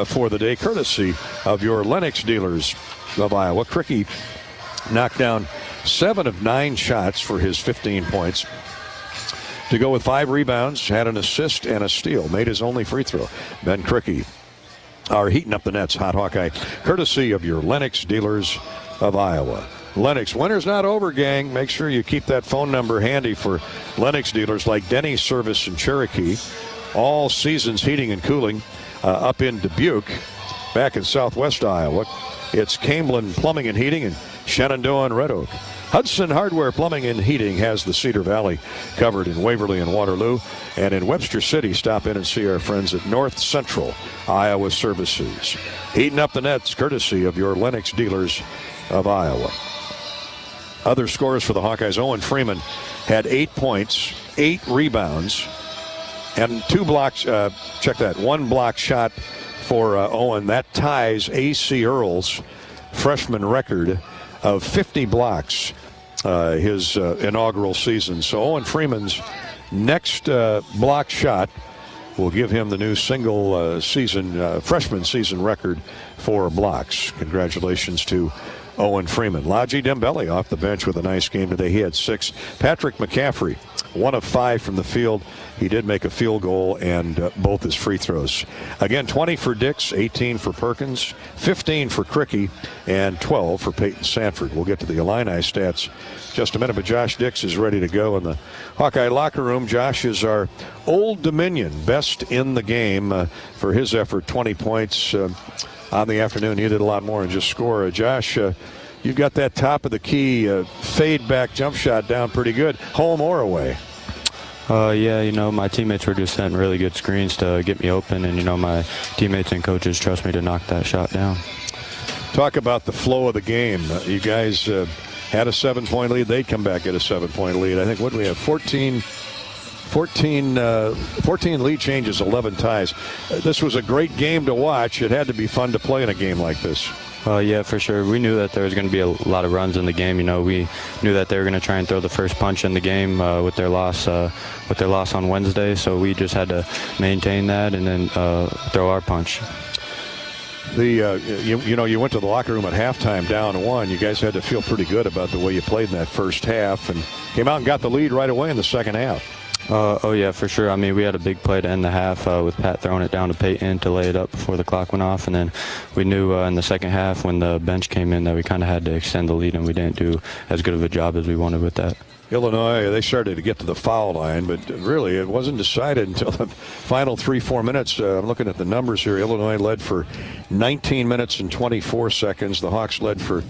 for the day, courtesy of your Lennox dealers of Iowa. Krikke knocked down 7 of 9 shots for his 15 points. To go with 5 rebounds, had an assist and a steal, made his only free throw. Ben Krikke are heating up the nets, hot Hawkeye, courtesy of your Lennox dealers of Iowa. Lennox, winter's not over, gang. Make sure you keep that phone number handy for Lennox dealers like Denny's Service in Cherokee. All seasons heating and cooling up in Dubuque, back in southwest Iowa. It's Camblin Plumbing and Heating in Shenandoah and Red Oak. Hudson Hardware Plumbing and Heating has the Cedar Valley covered in Waverly and Waterloo. And in Webster City, stop in and see our friends at North Central Iowa Services. Heating up the nets, courtesy of your Lennox dealers of Iowa. Other scores for the Hawkeyes. Owen Freeman had 8 points, 8 rebounds, and 2 blocks. Check that, 1 block shot for Owen. That ties A.C. Earle's freshman record of 50 blocks his inaugural season. So Owen Freeman's next block shot will give him the new single season freshman season record for blocks. Congratulations to Owen Freeman. Laji Dembele off the bench with a nice game today. He had 6. Patrick McCaffrey, 1 of 5 from the field. He did make a field goal and both his free throws. Again, 20 for Dix, 18 for Perkins, 15 for Krikke, and 12 for Peyton Sanford. We'll get to the Illini stats just a minute, but Josh Dix is ready to go in the Hawkeye locker room. Josh is our Old Dominion best in the game for his effort, 20 points on the afternoon. He did a lot more than just score. Josh, you've got that top of the key fade back jump shot down pretty good. Home or away? Yeah, my teammates were just setting really good screens to get me open, and, my teammates and coaches trust me to knock that shot down. Talk about the flow of the game. You guys had a 7-point lead. They'd come back at a 7-point lead. I think, what do we have, 14 lead changes, 11 ties. This was a great game to watch. It had to be fun to play in a game like this. Yeah, for sure. We knew that there was going to be a lot of runs in the game. We knew that they were going to try and throw the first punch in the game with their loss on Wednesday. So we just had to maintain that and then throw our punch. You went to the locker room at halftime down 1. You guys had to feel pretty good about the way you played in that first half, and came out and got the lead right away in the second half. Oh, yeah, for sure. We had a big play to end the half with Pat throwing it down to Peyton to lay it up before the clock went off. And then we knew in the second half when the bench came in that we kind of had to extend the lead, and we didn't do as good of a job as we wanted with that. Illinois, they started to get to the foul line, but really it wasn't decided until the final 3-4 minutes. I'm looking at the numbers here. Illinois led for 19 minutes and 24 seconds. The Hawks led for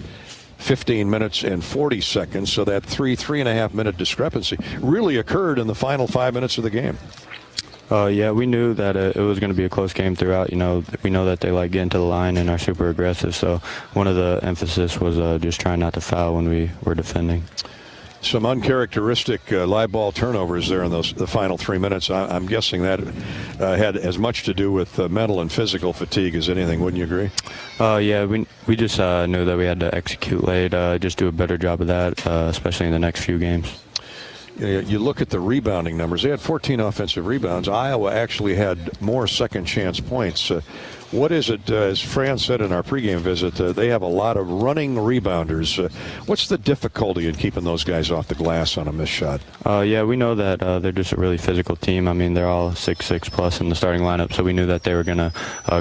15 minutes and 40 seconds, so that 3.5 minute discrepancy really occurred in the final 5 minutes of the game. Yeah, we knew that it was going to be a close game throughout. We know that they like getting to the line and are super aggressive, so one of the emphasis was just trying not to foul when we were defending. Some uncharacteristic live ball turnovers there in the final 3 minutes. I'm guessing that had as much to do with mental and physical fatigue as anything. Wouldn't you agree? Yeah, we just knew that we had to execute late, just do a better job of that, especially in the next few games. You look at the rebounding numbers. They had 14 offensive rebounds. Iowa actually had more second chance points. What is it, as Fran said in our pregame visit, they have a lot of running rebounders. What's the difficulty in keeping those guys off the glass on a missed shot? Yeah, we know that they're just a really physical team. They're all 6'6 plus in the starting lineup, so we knew that they were going to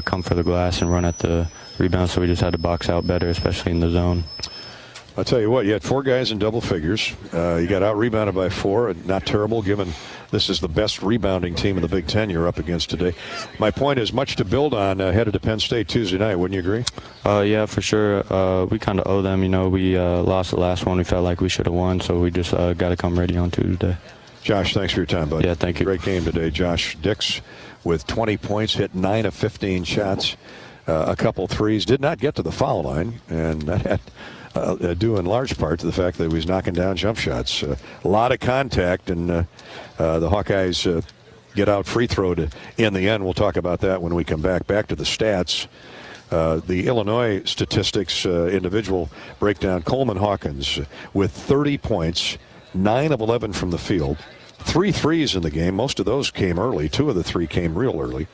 come for the glass and run at the rebound, so we just had to box out better, especially in the zone. I'll tell you what, you had 4 guys in double figures. You got out-rebounded by 4. Not terrible, given this is the best rebounding team in the Big Ten you're up against today. My point is much to build on headed to Penn State Tuesday night. Wouldn't you agree? Yeah, for sure. We kind of owe them. We lost the last one. We felt like we should have won, so we just got to come ready on Tuesday. Josh, thanks for your time, bud. Yeah, thank you. Great game today. Josh Dix with 20 points, hit 9 of 15 shots, a couple threes. Did not get to the foul line, and that had due in large part to the fact that he was knocking down jump shots. A lot of contact, and the Hawkeyes get out free throwed in the end. We'll talk about that when we come back. Back to the stats. The Illinois statistics individual breakdown. Coleman Hawkins with 30 points, 9 of 11 from the field, 3 threes in the game. Most of those came early. 2 of the 3 came real early.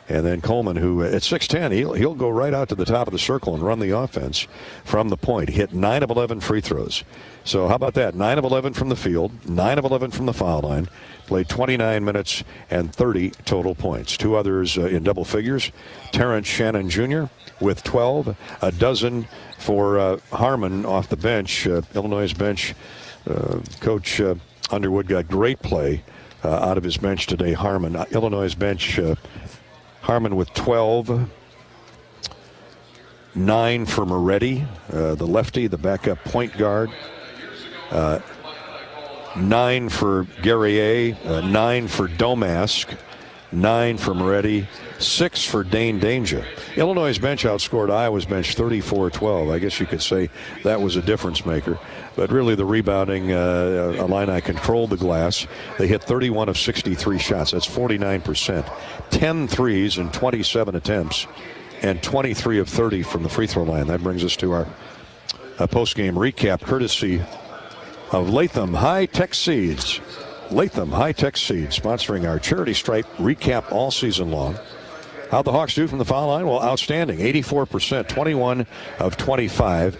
And then Coleman, who at 6'10", he'll go right out to the top of the circle and run the offense from the point. Hit 9 of 11 free throws. So how about that? 9 of 11 from the field, 9 of 11 from the foul line. Played 29 minutes and 30 total points. 2 others in double figures. Terrence Shannon Jr. with 12. A dozen for Harmon off the bench. Illinois' bench. Coach Underwood got great play out of his bench today. Harmon. Illinois' bench. Harmon with 12, 9 for Moretti, the lefty, the backup point guard, 9 for Guerrier, 9 for Domask, 9 for Moretti, 6 for Dane Danger. Illinois' bench outscored Iowa's bench 34-12. I guess you could say that was a difference maker. But really the rebounding, Illini controlled the glass. They hit 31 of 63 shots. That's 49%. 10 threes in 27 attempts, and 23 of 30 from the free throw line. That brings us to our post-game recap, courtesy of Latham High-Tech Seeds. Latham High-Tech Seeds sponsoring our charity stripe recap all season long. How'd the Hawks do from the foul line? Well, outstanding, 84%, 21 of 25.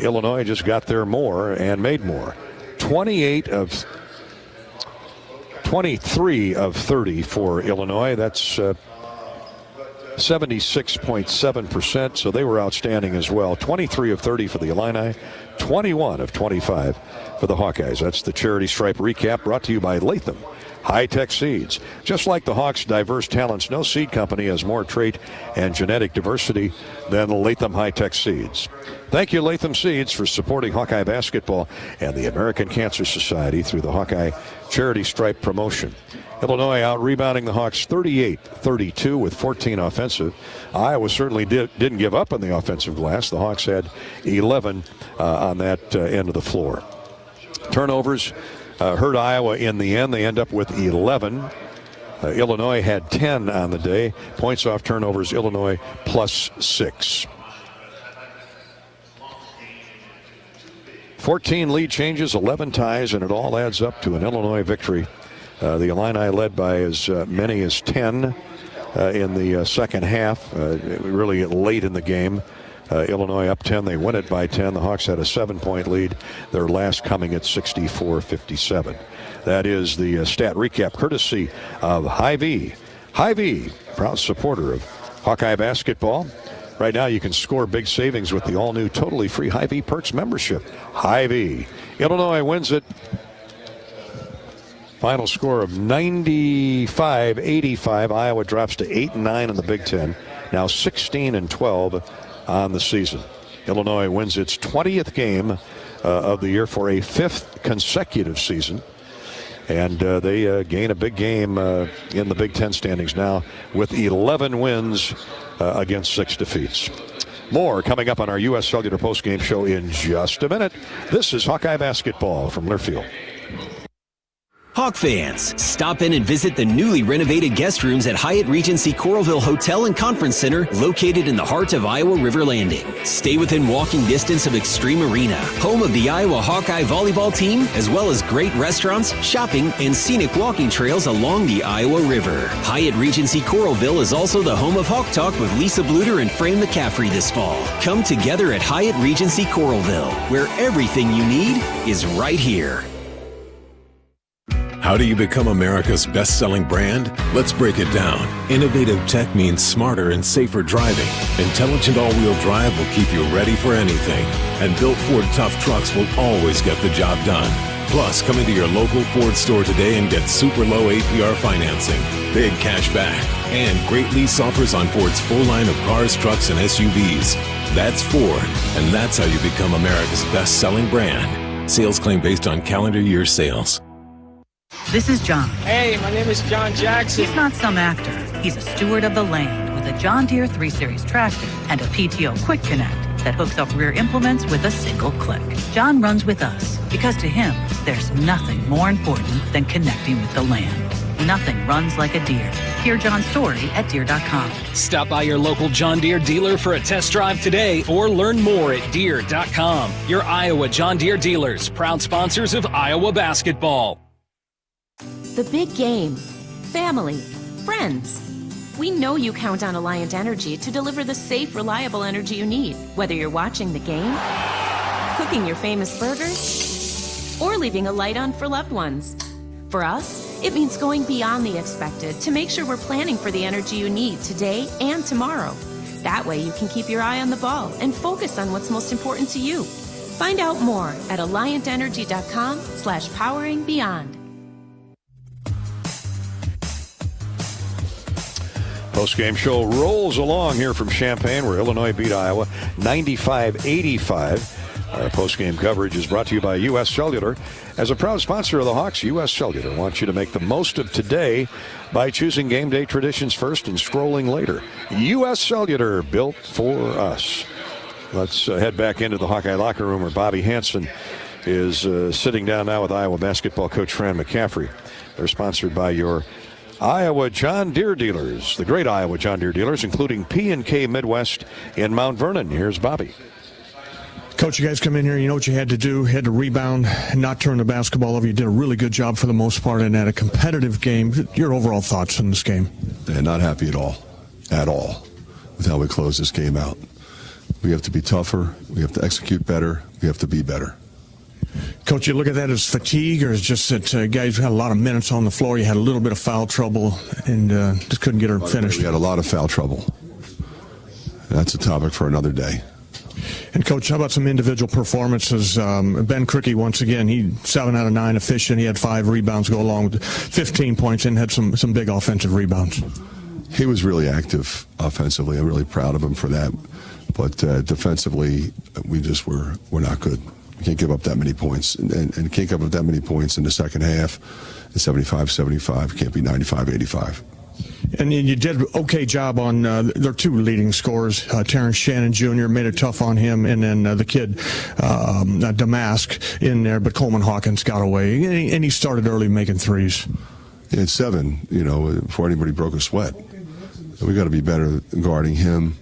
Illinois just got there more and made more. 23 of 30 for Illinois. That's 76.7%, so they were outstanding as well. 23 of 30 for the Illini, 21 of 25 for the Hawkeyes. That's the charity stripe recap brought to you by Latham high-tech seeds. Just like the Hawks' diverse talents, no seed company has more trait and genetic diversity than Latham High-Tech Seeds. Thank you, Latham Seeds, for supporting Hawkeye basketball and the American Cancer Society through the Hawkeye Charity Stripe promotion. Illinois out-rebounding the Hawks 38-32 with 14 offensive. Iowa certainly didn't give up on the offensive glass. The Hawks had 11 on that end of the floor. Turnovers hurt Iowa in the end. They end up with 11. Illinois had 10 on the day. Points off turnovers, Illinois +6. 14 lead changes, 11 ties, and it all adds up to an Illinois victory. The Illini led by as many as 10 in the second half, really late in the game. Illinois up 10. They win it by 10. The Hawks had a 7-point lead, their last coming at 64-57. That is the stat recap courtesy of Hy-Vee. Hy-Vee, proud supporter of Hawkeye basketball. Right now you can score big savings with the all-new totally free Hy-Vee Perks membership. Hy-Vee. Illinois wins it. Final score of 95-85. Iowa drops to 8-9 in the Big Ten. Now 16-12 on the season. Illinois wins its 20th game of the year for a 5th consecutive season. And they gain a big game in the Big Ten standings now with 11 wins against 6 defeats. More coming up on our U.S. Cellular postgame show in just a minute. This is Hawkeye basketball from Learfield. Hawk fans, stop in and visit the newly renovated guest rooms at Hyatt Regency Coralville Hotel and Conference Center, located in the heart of Iowa River Landing. Stay within walking distance of Extreme Arena, home of the Iowa Hawkeye volleyball team, as well as great restaurants, shopping, and scenic walking trails along the Iowa River. Hyatt Regency Coralville is also the home of Hawk Talk with Lisa Bluter and Fran McCaffrey this fall. Come together at Hyatt Regency Coralville, where everything you need is right here. How do you become America's best-selling brand? Let's break it down. Innovative tech means smarter and safer driving. Intelligent all-wheel drive will keep you ready for anything. And built Ford tough trucks will always get the job done. Plus, come into your local Ford store today and get super low APR financing, big cash back, and great lease offers on Ford's full line of cars, trucks, and SUVs. That's Ford, and that's how you become America's best-selling brand. Sales claim based on calendar year sales. This is John. Hey, my name is John Jackson. He's not some actor. He's a steward of the land with a John Deere 3 Series tractor and a PTO Quick Connect that hooks up rear implements with a single click. John runs with us because to him, there's nothing more important than connecting with the land. Nothing runs like a Deere. Hear John's story at Deere.com. Stop by your local John Deere dealer for a test drive today or learn more at Deere.com. Your Iowa John Deere dealers, proud sponsors of Iowa basketball. The big game, family, friends. We know you count on Alliant Energy to deliver the safe, reliable energy you need, whether you're watching the game, cooking your famous burgers, or leaving a light on for loved ones. For us, it means going beyond the expected to make sure we're planning for the energy you need today and tomorrow. That way you can keep your eye on the ball and focus on what's most important to you. Find out more at alliantenergy.com/poweringbeyond. Post-game show rolls along here from Champaign, where Illinois beat Iowa 95-85. Our post-game coverage is brought to you by U.S. Cellular. As a proud sponsor of the Hawks, U.S. Cellular wants you to make the most of today by choosing game day traditions first and scrolling later. U.S. Cellular, built for us. Let's head back into the Hawkeye locker room, where Bobby Hansen is sitting down now with Iowa basketball coach Fran McCaffrey. They're sponsored by your Iowa John Deere dealers, the great Iowa John Deere dealers, including P&K Midwest in Mount Vernon. Here's Bobby. Coach, you guys come in here, you know what you had to do. You had to rebound and not turn the basketball over. You did a really good job for the most part and had a competitive game. Your overall thoughts on this game? Not happy at all, with how we closed this game out. We have to be tougher. We have to execute better. We have to be better. Coach, you look at that as fatigue, or is just that guys had a lot of minutes on the floor, you had a little bit of foul trouble, and just couldn't get her finished? We had a lot of foul trouble. That's a topic for another day. And, Coach, how about some individual performances? Ben Crickey, once again, he 7 out of 9 efficient. He had 5 rebounds go along with 15 points and had some big offensive rebounds. He was really active offensively. I'm really proud of him for that. But defensively, we're not good. We can't give up that many points. And can't give up that many points in the second half. It's 75-75. Can't be 95-85. And you did an okay job on their 2 leading scorers. Terrence Shannon Jr. made it tough on him, and then the kid Damask in there, but Coleman Hawkins got away, and he started early making threes. He had 7, before anybody broke a sweat. We got to be better guarding him,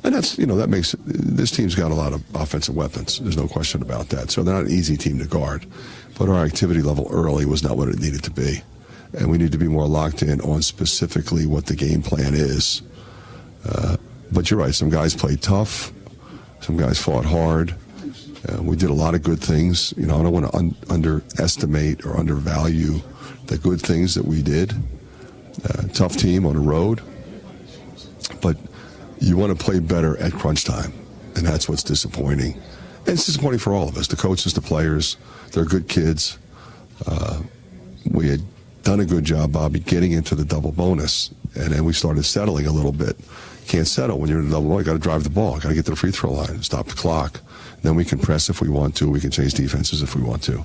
and that's that makes this team's got a lot of offensive weapons. There's no question about that. So they're not an easy team to guard, but our activity level early was not what it needed to be. And we need to be more locked in on specifically what the game plan is. But you're right, some guys played tough. Some guys fought hard. We did a lot of good things. I don't want to underestimate or undervalue the good things that we did. Tough team on the road. But you want to play better at crunch time. And that's what's disappointing. And it's disappointing for all of us, the coaches, the players. They're good kids. We had done a good job, Bobby, getting into the double bonus, and then we started settling a little bit. Can't settle when you're in the double bonus. You got to drive the ball. Got to get to the free throw line, stop the clock. Then we can press if we want to. We can change defenses if we want to.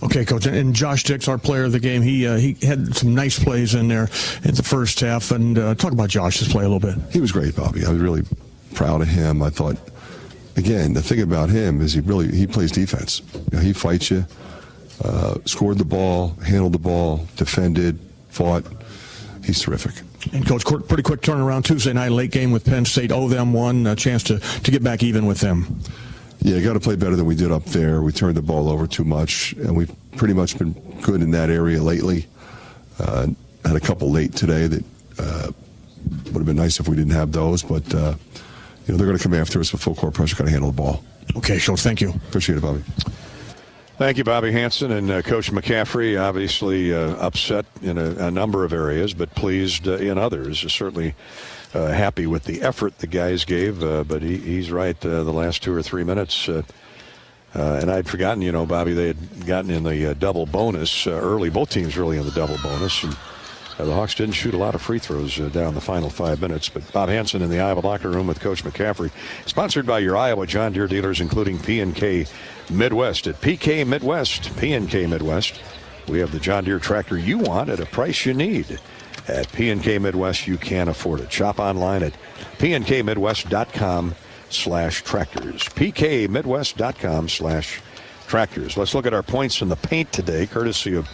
Okay, Coach. And Josh Dix, our player of the game, he had some nice plays in there in the first half. And talk about Josh's play a little bit. He was great, Bobby. I was really proud of him. I thought, again, the thing about him is he plays defense. He fights you. Scored the ball, handled the ball, defended, fought. He's terrific. And, Coach, pretty quick turnaround Tuesday night, late game with Penn State. Owe them one, a chance to get back even with them. Yeah, got to play better than we did up there. We turned the ball over too much, and we've pretty much been good in that area lately. Had a couple late today that would have been nice if we didn't have those, but they're going to come after us with full court pressure, got to handle the ball. Okay, Schultz, thank you. Appreciate it, Bobby. Thank you, Bobby Hansen. And Coach McCaffrey, obviously upset in a number of areas, but pleased in others. Certainly happy with the effort the guys gave, but he's right. The last 2 or 3 minutes, and I'd forgotten, Bobby, they had gotten in the double bonus early. Both teams really in the double bonus. And the Hawks didn't shoot a lot of free throws down the final 5 minutes. But Bob Hansen in the Iowa locker room with Coach McCaffrey. Sponsored by your Iowa John Deere dealers, including P&K Midwest. At PK Midwest, P&K Midwest, we have the John Deere tractor you want at a price you need. At P&K Midwest, you can afford it. Shop online at pnkmidwest.com/tractors. pkmidwest.com/tractors. Let's look at our points in the paint today, courtesy of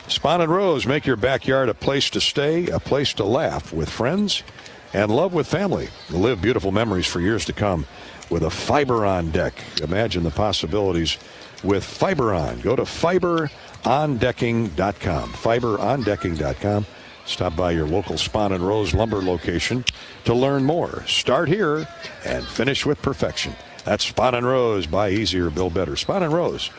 Spahn and Rose. Make your backyard a place to stay, a place to laugh with friends, and love with family. Live beautiful memories for years to come with a Fiber-On deck. Imagine the possibilities with Fiber-On. Go to fiberondecking.com. Fiberondecking.com. Stop by your local Spahn and Rose lumber location to learn more. Start here and finish with perfection. That's Spahn and Rose. Buy easier, build better. Spahn and Rose,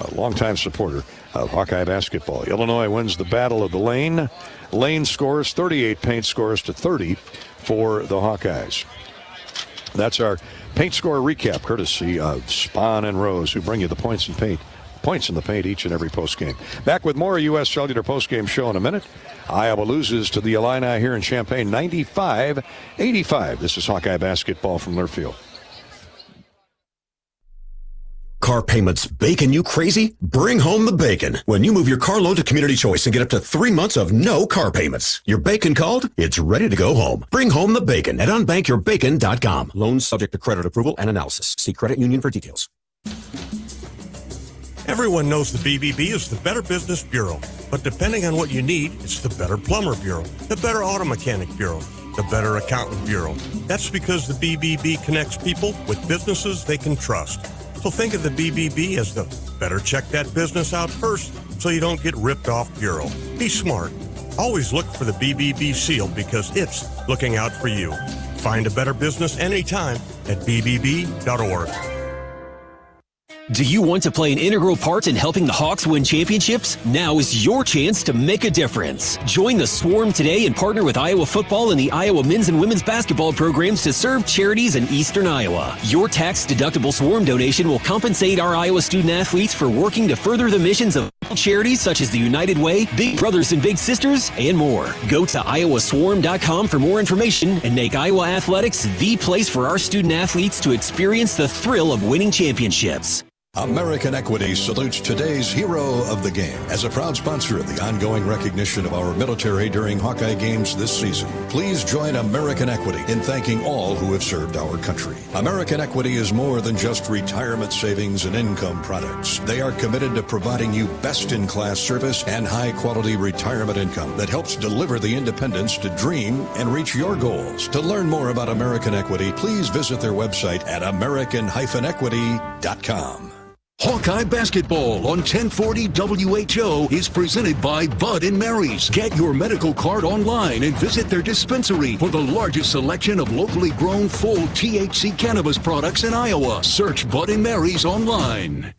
a longtime supporter of Hawkeye basketball. Illinois wins the battle of the lane. Lane scores 38 paint scores to 30 for the Hawkeyes. That's our paint score recap, courtesy of Spahn and Rose, who bring you the points in paint. Points in the paint each and every postgame. Back with more U.S. Cellular postgame show in a minute. Iowa loses to the Illini here in Champaign, 95-85. This is Hawkeye basketball from Learfield. Car payments baking you crazy? Bring home the bacon. When you move your car loan to Community Choice and get up to 3 months of no car payments. Your bacon called? It's ready to go home. Bring home the bacon at unbankyourbacon.com. Loans subject to credit approval and analysis. See credit union for details. Everyone knows the BBB is the Better Business Bureau, but depending on what you need, it's the Better Plumber Bureau, the Better Auto Mechanic Bureau, the Better Accountant Bureau. That's because the BBB connects people with businesses they can trust. So think of the BBB as the better check that business out first so you don't get ripped off bureau. Be smart. Always look for the BBB seal because it's looking out for you. Find a better business anytime at bbb.org. Do you want to play an integral part in helping the Hawks win championships? Now is your chance to make a difference. Join the Swarm today and partner with Iowa football and the Iowa men's and women's basketball programs to serve charities in eastern Iowa. Your tax-deductible Swarm donation will compensate our Iowa student athletes for working to further the missions of charities such as the United Way, Big Brothers and Big Sisters, and more. Go to iowaswarm.com for more information and make Iowa athletics the place for our student athletes to experience the thrill of winning championships. American Equity salutes today's hero of the game as a proud sponsor of the ongoing recognition of our military during Hawkeye games this season. Please join American Equity in thanking all who have served our country. American Equity is more than just retirement savings and income products. They are committed to providing you best-in-class service and high-quality retirement income that helps deliver the independence to dream and reach your goals. To learn more about American Equity, please visit their website at american-equity.com. Hawkeye Basketball on 1040 WHO is presented by Bud & Mary's. Get your medical card online and visit their dispensary for the largest selection of locally grown full THC cannabis products in Iowa. Search Bud & Mary's online.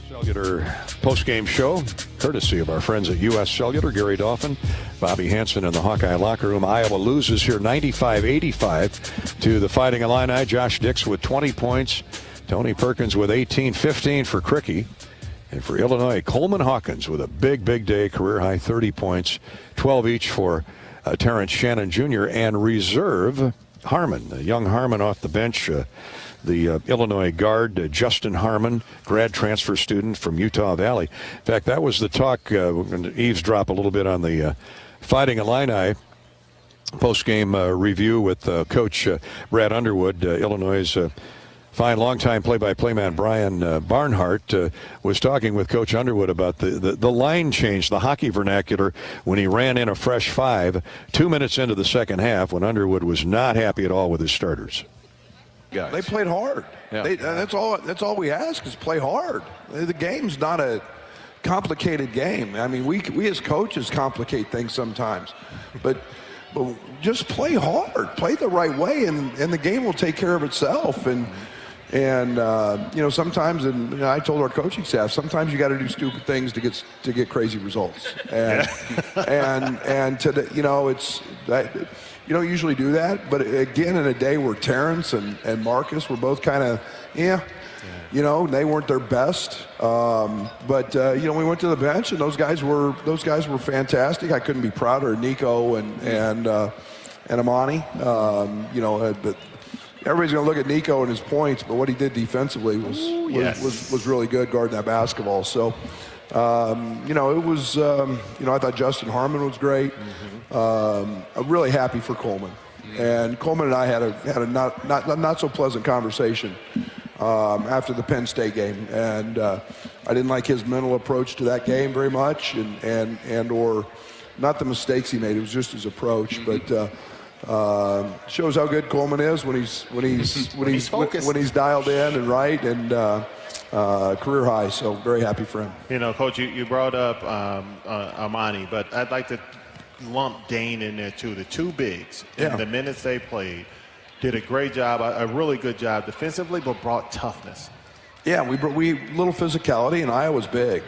Cellular post-game show, courtesy of our friends at U.S. Cellular. Gary Dolphin, Bobby Hansen in the Hawkeye locker room. Iowa loses here 95-85 to the Fighting Illini. Josh Dix with 20 points. Tony Perkins with 18, 15 for Cricky. And for Illinois, Coleman Hawkins with a big, big day, career-high 30 points, 12 each for Terrence Shannon Jr. and reserve Harmon, young Harmon off the bench. The Illinois guard, Justin Harmon, grad transfer student from Utah Valley. In fact, that was the talk. We're going to eavesdrop a little bit on the Fighting Illini post-game review with Coach Brad Underwood. Illinois' fine longtime play-by-play man Brian Barnhart was talking with Coach Underwood about the line change, the hockey vernacular, when he ran in a fresh 5 2 minutes into the second half when Underwood was not happy at all with his starters. Guys. They played hard. Yeah. That's all we ask is play hard. The game's not a complicated game. I mean, we as coaches complicate things sometimes, but just play hard, play the right way, and the game will take care of itself. And sometimes, and I told our coaching staff, sometimes you got to do stupid things to get crazy results. And it's that. You don't usually do that, but again, in a day where Terrence and Marcus were both kind of, they weren't their best. But we went to the bench, and those guys were fantastic. I couldn't be prouder of Nico and Amani. But everybody's going to look at Nico and his points, but what he did defensively was really good guarding that basketball. So. It was, I thought Justin Harmon was great. I'm really happy for Coleman. And Coleman and I had a not so pleasant conversation after the Penn State game. And I didn't like his mental approach to that game very much or not the mistakes he made. It was just his approach. But shows how good Coleman is when he's dialed in and right and career high, so very happy for him. Coach, you brought up Amani, but I'd like to lump Dane in there too. The two bigs, in the minutes they played, did a great job, a really good job defensively, but brought toughness. Yeah, we little physicality, and Iowa's big,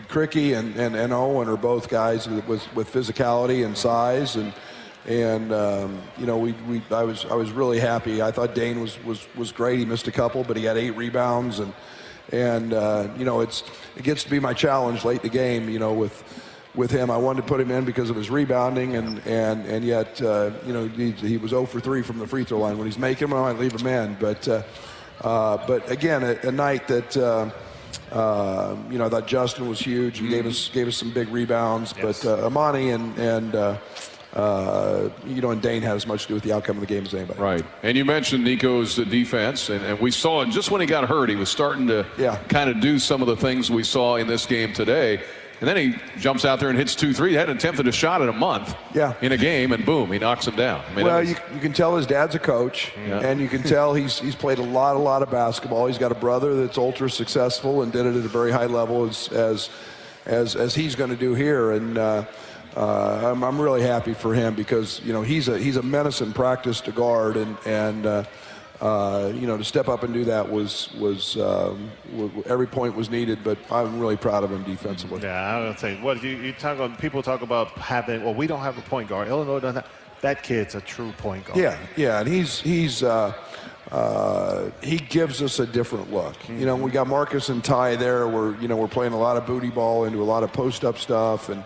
Cricky and Owen are both guys with physicality and size, I was really happy. I thought Dane was great. He missed a couple, but he had 8 rebounds, and it gets to be my challenge late in the game. With him, I wanted to put him in because of his rebounding, and yet he was 0 for 3 from the free throw line. When he's making them, I might leave him in. But again, a night that I thought Justin was huge. He gave us some big rebounds, but Amani and Dane had as much to do with the outcome of the game as anybody. Right. And you mentioned Nico's defense, and we saw it just when he got hurt. He was starting to kind of do some of the things we saw in this game today. And then he jumps out there and hits 2 3. He hadn't attempted a shot in a month in a game, and boom, he knocks him down. I mean, you can tell his dad's a coach, and you can tell he's played a lot of basketball. He's got a brother that's ultra successful and did it at a very high level as he's going to do here. And I'm really happy for him because, you know, he's a menace in practice to guard, and you know, to step up and do that was every point was needed, but I'm really proud of him defensively. Yeah, I would say, what you talk about, people talk about having, well, we don't have a point guard. Illinois doesn't have, that kid's a true point guard. Yeah, and he gives us a different look. You know, we got Marcus and Ty there. We're playing a lot of booty ball into a lot of post-up stuff, and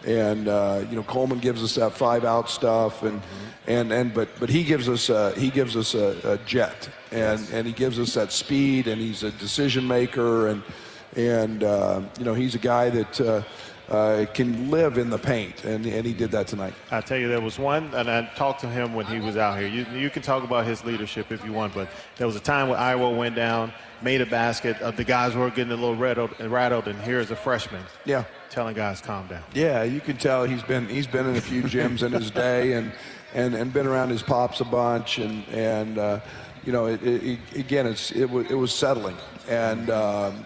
you know, Coleman gives us that 5-out stuff, but he gives us a jet, and he gives us that speed, and he's a decision maker, and you know, he's a guy that can live in the paint, and he did that tonight. I tell you, there was one, and I talked to him when he was out here. You can talk about his leadership if you want, but there was a time when Iowa went down, made a basket. The guys were getting a little rattled, and here's a freshman. Yeah. Telling guys, calm down. Yeah, you can tell he's been in a few gyms in his day, and been around his pops a bunch, and you know, it was settling, and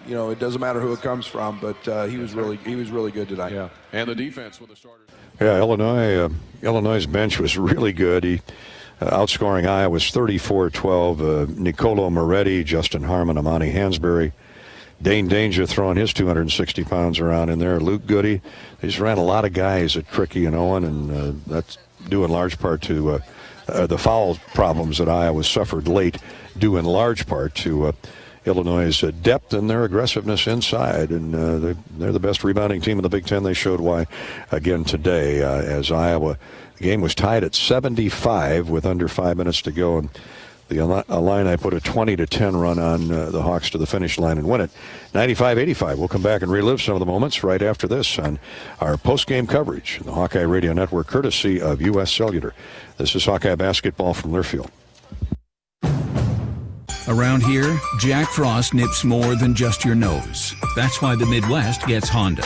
you know, it doesn't matter who it comes from, but he was really good tonight. Yeah, and the defense with the starters. Yeah, Illinois' bench was really good. He outscoring Iowa's 34-12. Nicolo Moretti, Justin Harmon, Amani Hansberry, Dane Danger throwing his 260 pounds around in there. Luke Goody. They just ran a lot of guys at Tricky and Owen, and that's due in large part to the foul problems that Iowa suffered late, due in large part to Illinois' depth and their aggressiveness inside. And they're the best rebounding team in the Big Ten. They showed why again today, as Iowa, the game was tied at 75 with under 5 minutes to go. And the Illini put a 20-10 run on the Hawks to the finish line and win it 95-85. We'll come back and relive some of the moments right after this on our post-game coverage, the Hawkeye Radio Network, courtesy of U.S. Cellular. This is Hawkeye basketball from Learfield. Around here, Jack Frost nips more than just your nose. That's why the Midwest gets Honda.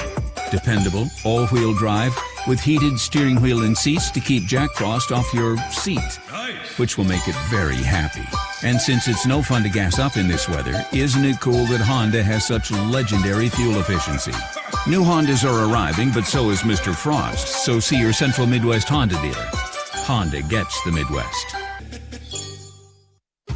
Dependable, all-wheel drive with heated steering wheel and seats to keep Jack Frost off your seat, which will make it very happy. And since it's no fun to gas up in this weather, isn't it cool that Honda has such legendary fuel efficiency? New Hondas are arriving, but so is Mr. Frost. So see your Central Midwest Honda dealer. Honda gets the Midwest.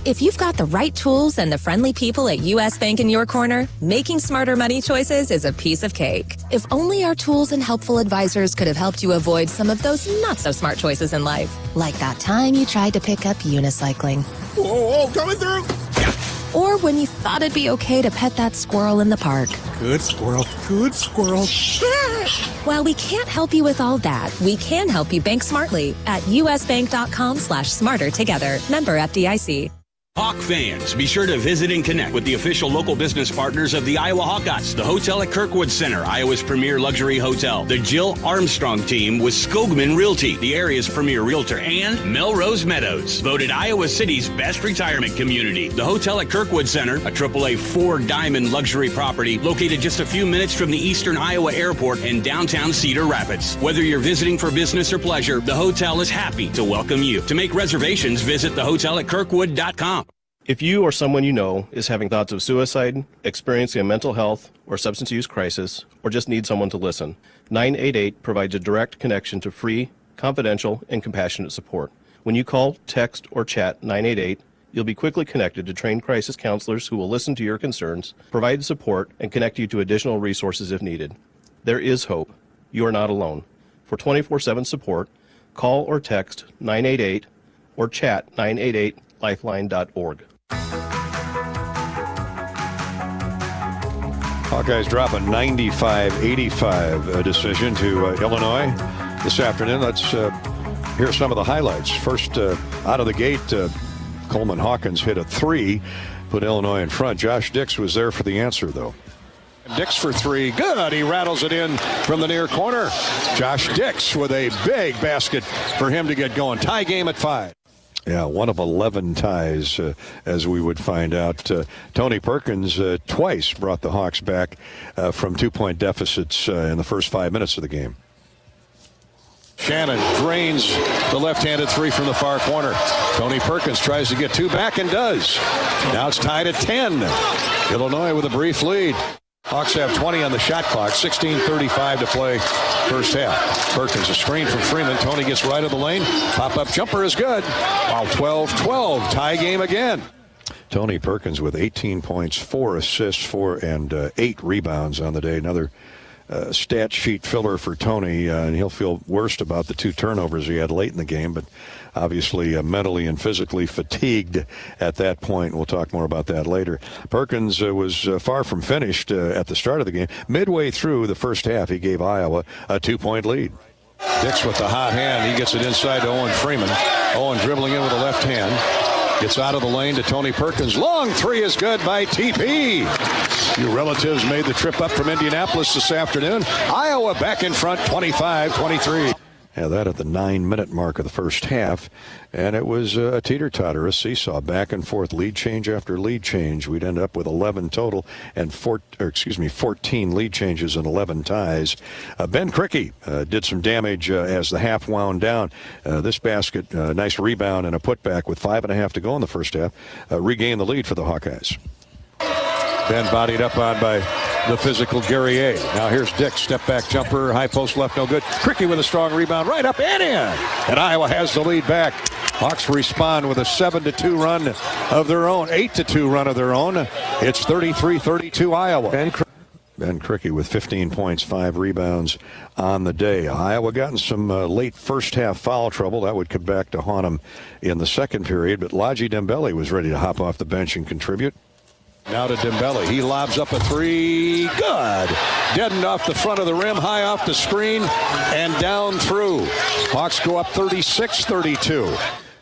If you've got the right tools and the friendly people at U.S. Bank in your corner, making smarter money choices is a piece of cake. If only our tools and helpful advisors could have helped you avoid some of those not-so-smart choices in life. Like that time you tried to pick up unicycling. Whoa, coming through! Or when you thought it'd be okay to pet that squirrel in the park. Good squirrel, good squirrel. While we can't help you with all that, we can help you bank smartly at usbank.com/smarter together. Member FDIC. Hawk fans, be sure to visit and connect with the official local business partners of the Iowa Hawkeyes, the hotel at Kirkwood Center, Iowa's premier luxury hotel, the Jill Armstrong team with Skogman Realty, the area's premier realtor, and Melrose Meadows, voted Iowa City's best retirement community. The hotel at Kirkwood Center, a AAA 4-diamond luxury property located just a few minutes from the Eastern Iowa Airport and downtown Cedar Rapids. Whether you're visiting for business or pleasure, the hotel is happy to welcome you. To make reservations, visit thehotelatKirkwood.com. If you or someone you know is having thoughts of suicide, experiencing a mental health or substance use crisis, or just need someone to listen, 988 provides a direct connection to free, confidential, and compassionate support. When you call, text, or chat 988, you'll be quickly connected to trained crisis counselors who will listen to your concerns, provide support, and connect you to additional resources if needed. There is hope. You are not alone. For 24/7 support, call or text 988 or chat 988lifeline.org. Hawkeyes drop a 95-85 decision to Illinois this afternoon. Let's hear some of the highlights. First, out of the gate, Coleman Hawkins hit a 3, put Illinois in front. Josh Dix was there for the answer, though. Dix for 3. Good. He rattles it in from the near corner. Josh Dix with a big basket for him to get going. Tie game at 5. Yeah, one of 11 ties, as we would find out. Tony Perkins twice brought the Hawks back from 2-point deficits in the first 5 minutes of the game. Shannon drains the left-handed 3 from the far corner. Tony Perkins tries to get 2 back and does. Now it's tied at 10. Illinois with a brief lead. Hawks have 20 on the shot clock, 16:35 to play first half. Perkins, a screen from Freeman. Tony gets right of the lane. Pop-up jumper is good. Wow, 12-12, tie game again. Tony Perkins with 18 points, 4 assists, 4 and 8 rebounds on the day. Another stat sheet filler for Tony, and he'll feel worst about the 2 turnovers he had late in the game, but obviously mentally and physically fatigued at that point. We'll talk more about that later. Perkins was far from finished at the start of the game. Midway through the first half, he gave Iowa a 2-point lead. Dix with the hot hand. He gets it inside to Owen Freeman. Owen dribbling in with the left hand. Gets out of the lane to Tony Perkins. Long three is good by TP. Your relatives made the trip up from Indianapolis this afternoon. Iowa back in front, 25-23. Yeah, that at the 9-minute mark of the first half. And it was a teeter-totter, a seesaw, back and forth, lead change after lead change. We'd end up with 11 total and 14 lead changes and 11 ties. Ben Crickey did some damage as the half wound down. This basket, nice rebound and a putback with 5.5 to go in the first half, regained the lead for the Hawkeyes. Ben bodied up on by the physical Gary A. Now here's Dix, step back jumper, high post left, no good. Crickey with a strong rebound, right up and in. And Iowa has the lead back. Hawks respond with a 7-2 run of their own, 8-2 run of their own. It's 33-32 Iowa. Ben Crickey with 15 points, 5 rebounds on the day. Iowa got in some late first half foul trouble. That would come back to haunt them in the second period, but Laji Dembele was ready to hop off the bench and contribute. Now to Dembele. He lobs up a three. Good. Deadened off the front of the rim, high off the screen, and down through. Hawks go up 36-32.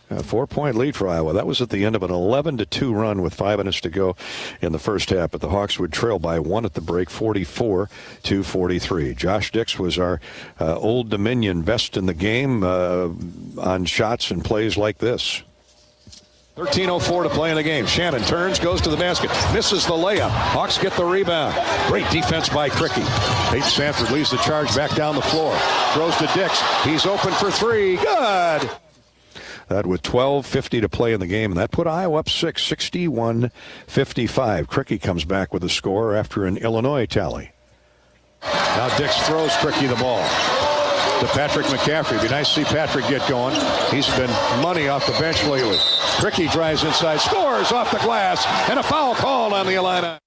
A 4-point lead for Iowa. That was at the end of an 11-2 run with 5 minutes to go in the first half. But the Hawks would trail by 1 at the break, 44-43. Josh Dix was our Old Dominion best in the game on shots and plays like this. 13:04 to play in the game. Shannon turns, goes to the basket, misses the layup. Hawks get the rebound. Great defense by Crickey. Peyton Sanford leads the charge back down the floor. Throws to Dix. He's open for 3. Good. That with 12:50 to play in the game, and that put Iowa up 6, 61-55. Crickey comes back with a score after an Illinois tally. Now Dix throws Crickey the ball to Patrick McCaffrey. It'd be nice to see Patrick get going. He's been money off the bench lately. Crickey drives inside, scores off the glass, and a foul called on the Illini.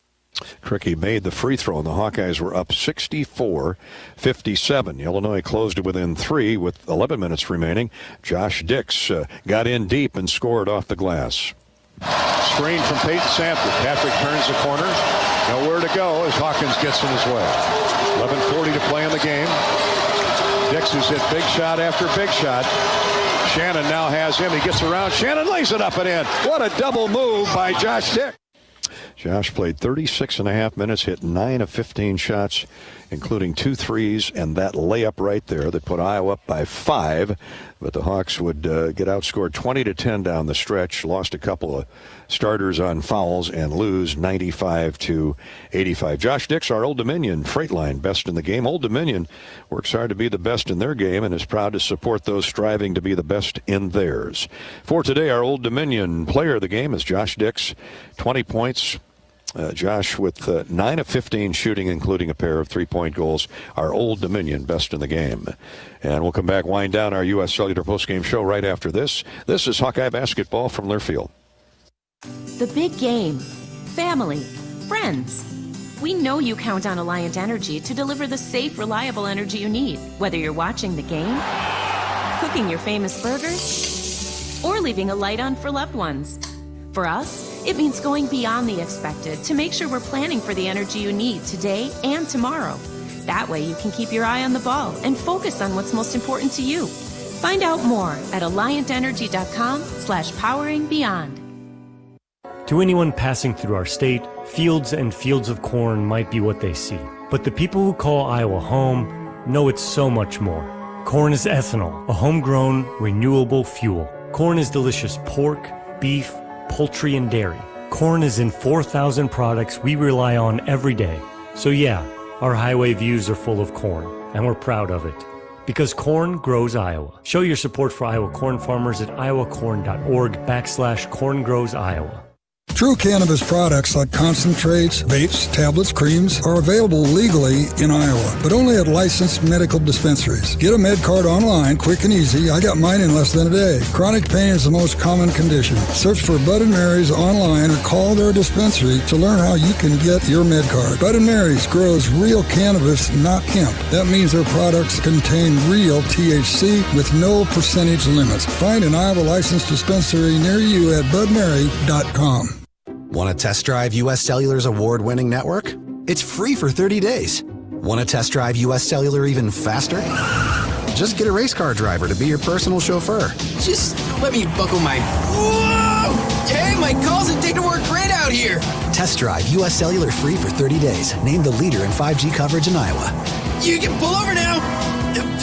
Crickey made the free throw, and the Hawkeyes were up 64-57. Illinois closed it within 3 with 11 minutes remaining. Josh Dix got in deep and scored off the glass. Screen from Peyton Sanford. Patrick turns the corner. Nowhere to go as Hawkins gets in his way. 11:40 to play in the game. Dix has hit big shot after big shot. Shannon now has him. He gets around. Shannon lays it up and in. What a double move by Josh Dix. Josh played 36.5 minutes, hit 9 of 15 shots, including 2 threes and that layup right there that put Iowa up by 5. But the Hawks would get outscored 20-10 down the stretch, lost a couple of starters on fouls, and lose 95-85. Josh Dix, our Old Dominion freight line best in the game. Old Dominion works hard to be the best in their game and is proud to support those striving to be the best in theirs. For today, our Old Dominion player of the game is Josh Dix, 20 points. Josh with 9 of 15 shooting, including a pair of 3-point goals. Our Old Dominion best in the game. And we'll come back, wind down our U.S. Cellular postgame show right after this. This is Hawkeye basketball from Learfield. The big game. Family. Friends. We know you count on Alliant Energy to deliver the safe, reliable energy you need, whether you're watching the game, cooking your famous burgers, or leaving a light on for loved ones. For us, it means going beyond the expected to make sure we're planning for the energy you need today and tomorrow. That way you can keep your eye on the ball and focus on what's most important to you. Find out more at alliantenergy.com/poweringbeyond. To anyone passing through our state, fields and fields of corn might be what they see. But the people who call Iowa home know it's so much more. Corn is ethanol, a homegrown, renewable fuel. Corn is delicious pork, beef, poultry, and dairy. Corn is in 4,000 products we rely on every day. So yeah, our highway views are full of corn, and we're proud of it. Because corn grows Iowa. Show your support for Iowa corn farmers at iowacorn.org/corngrowsiowa. True cannabis products like concentrates, vapes, tablets, creams are available legally in Iowa, but only at licensed medical dispensaries. Get a med card online, quick and easy. I got mine in less than a day. Chronic pain is the most common condition. Search for Bud & Mary's online or call their dispensary to learn how you can get your med card. Bud & Mary's grows real cannabis, not hemp. That means their products contain real THC with no percentage limits. Find an Iowa licensed dispensary near you at budmary.com. Want to test drive U.S. Cellular's award-winning network? It's free for 30 days. Want to test drive U.S. Cellular even faster? Just get a race car driver to be your personal chauffeur. Just let me buckle my... Whoa! Hey, my calls and data work great out here. Test drive U.S. Cellular free for 30 days. Named the leader in 5G coverage in Iowa. You can pull over now.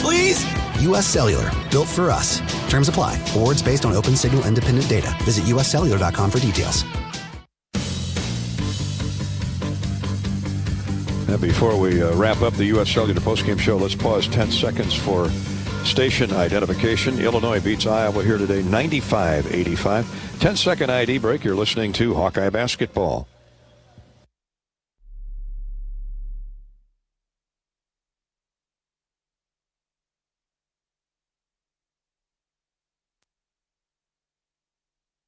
Please? U.S. Cellular. Built for us. Terms apply. Awards based on open signal independent data. Visit uscellular.com for details. And before we wrap up the U.S. Cellular postgame show, let's pause 10 seconds for station identification. Illinois beats Iowa here today, 95-85. 10-second ID break. You're listening to Hawkeye Basketball.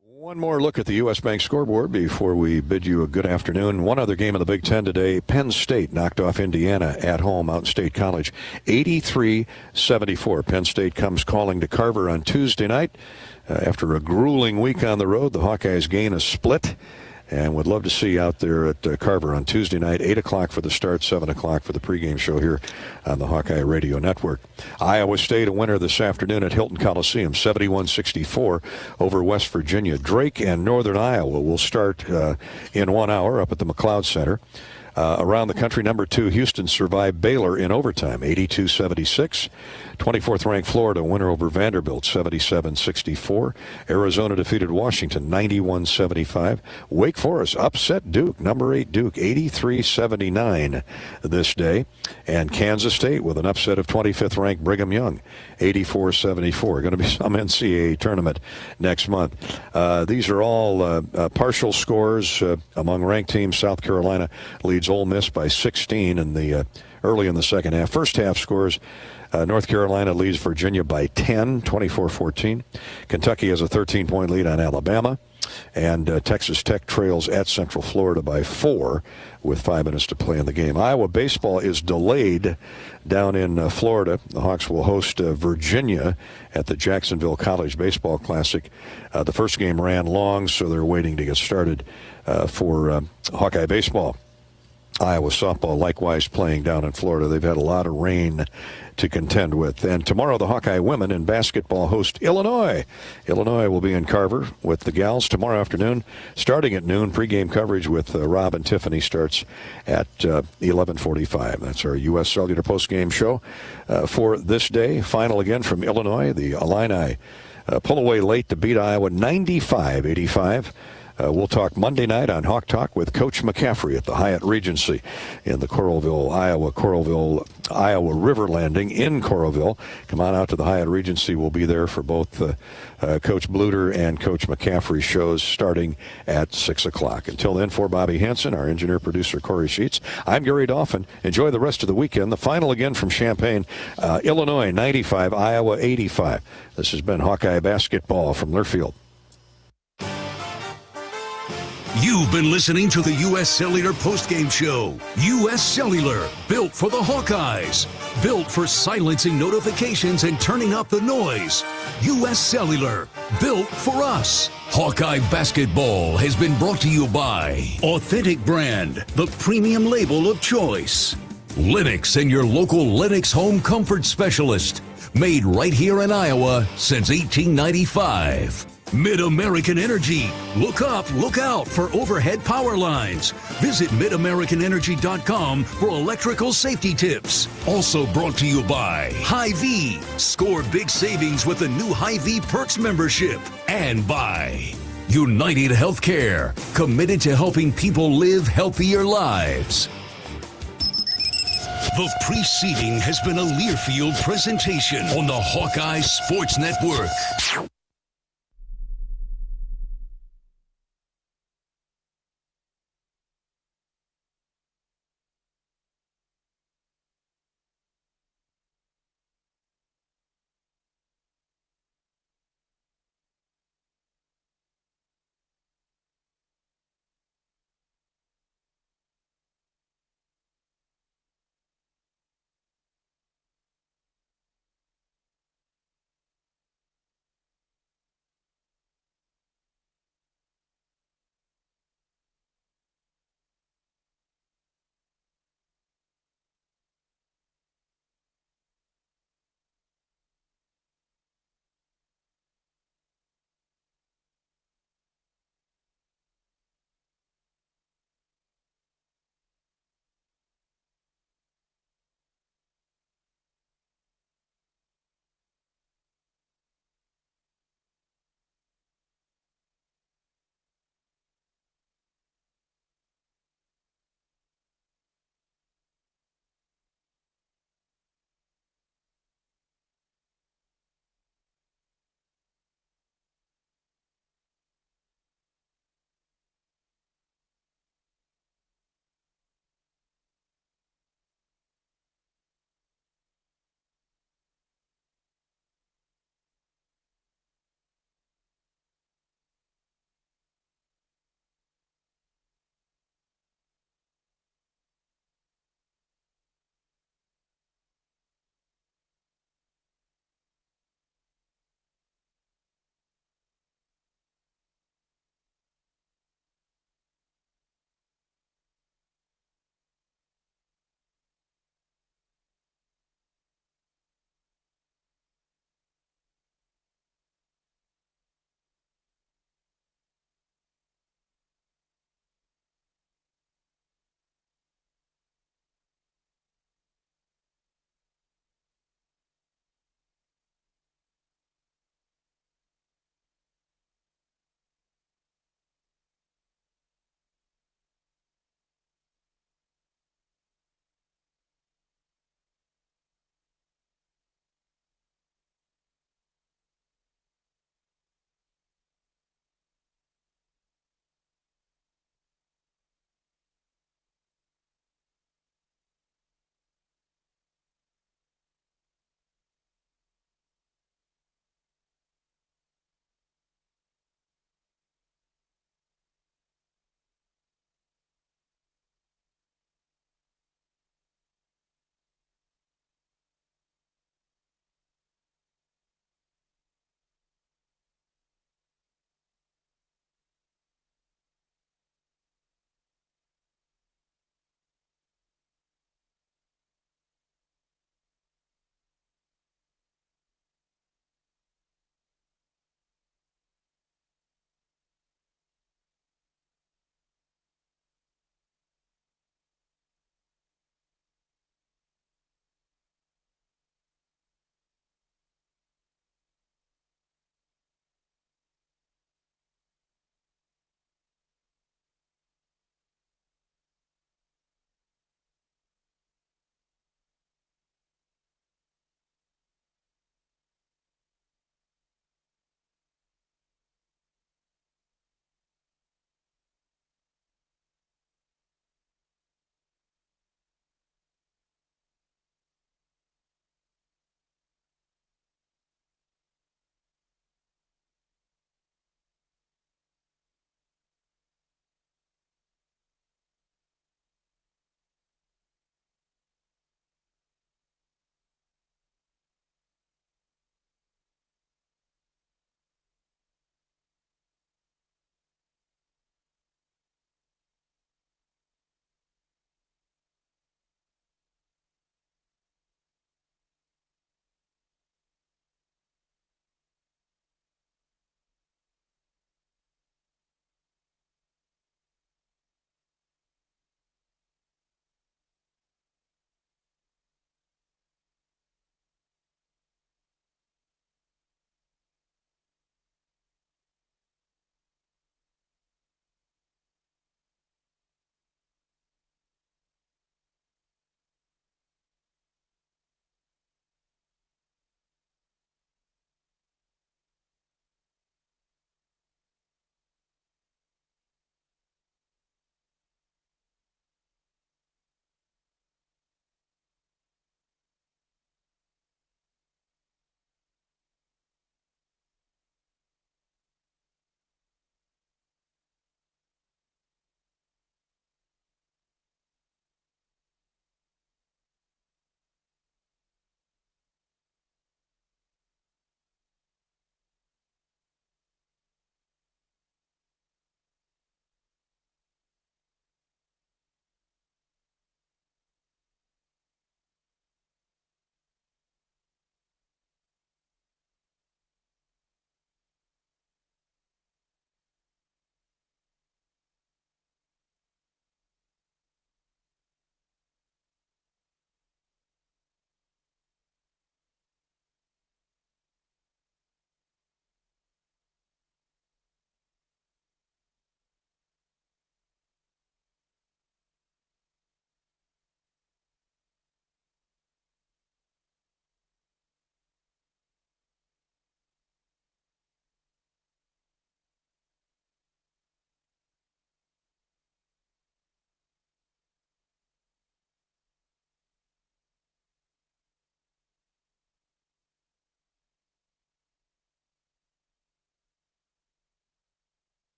One more look at the U.S. Bank scoreboard before we bid you a good afternoon. One other game in the Big Ten today. Penn State knocked off Indiana at home, Mountain State College, 83-74. Penn State comes calling to Carver on Tuesday night. After a grueling week on the road, the Hawkeyes gain a split and would love to see you out there at Carver on Tuesday night, 8 o'clock for the start, 7 o'clock for the pregame show here on the Hawkeye Radio Network. Iowa State a winner this afternoon at Hilton Coliseum, 71-64 over West Virginia. Drake and Northern Iowa will start in 1 hour up at the McLeod Center. Around the country, number 2 Houston survived Baylor in overtime, 82-76. 24th-ranked Florida winner over Vanderbilt, 77-64. Arizona defeated Washington, 91-75. Wake Forest upset Duke, number 8 Duke, 83-79 this day. And Kansas State with an upset of 25th-ranked Brigham Young, 84-74. Going to be some NCAA tournament next month. These are all partial scores among ranked teams. South Carolina leads Ole Miss by 16 in the early in the second half. First half scores, North Carolina leads Virginia by 10, 24-14. Kentucky has a 13-point lead on Alabama. And Texas Tech trails at Central Florida by 4 with 5 minutes to play in the game. Iowa baseball is delayed down in Florida. The Hawks will host Virginia at the Jacksonville College Baseball Classic. The first game ran long, so they're waiting to get started for Hawkeye baseball. Iowa softball likewise playing down in Florida. They've had a lot of rain to contend with. And tomorrow the Hawkeye women in basketball host Illinois. Illinois will be in Carver with the gals tomorrow afternoon starting at noon. Pregame coverage with Rob and Tiffany starts at 11:45. That's our U.S. Cellular postgame show for this day. Final again from Illinois. The Illini pull away late to beat Iowa 95-85. We'll talk Monday night on Hawk Talk with Coach McCaffrey at the Hyatt Regency in the Coralville, Iowa River Landing in Coralville. Come on out to the Hyatt Regency. We'll be there for both Coach Bluter and Coach McCaffrey shows starting at 6 o'clock. Until then, for Bobby Hansen, our engineer-producer Corey Sheets, I'm Gary Dolphin. Enjoy the rest of the weekend. The final again from Champaign, Illinois 95, Iowa 85. This has been Hawkeye Basketball from Learfield. You've been listening to the U.S. Cellular postgame show. U.S. Cellular, built for the Hawkeyes. Built for silencing notifications and turning up the noise. U.S. Cellular, built for us. Hawkeye Basketball has been brought to you by Authentic Brand, the premium label of choice. Lennox and your local Lennox home comfort specialist. Made right here in Iowa since 1895. Mid-American Energy. Look up, look out for overhead power lines. Visit MidAmericanEnergy.com for electrical safety tips. Also brought to you by Hy-Vee. Score big savings with the new Hy-Vee Perks membership. And by United Healthcare, committed to helping people live healthier lives. The preceding has been a Learfield presentation on the Hawkeye Sports Network.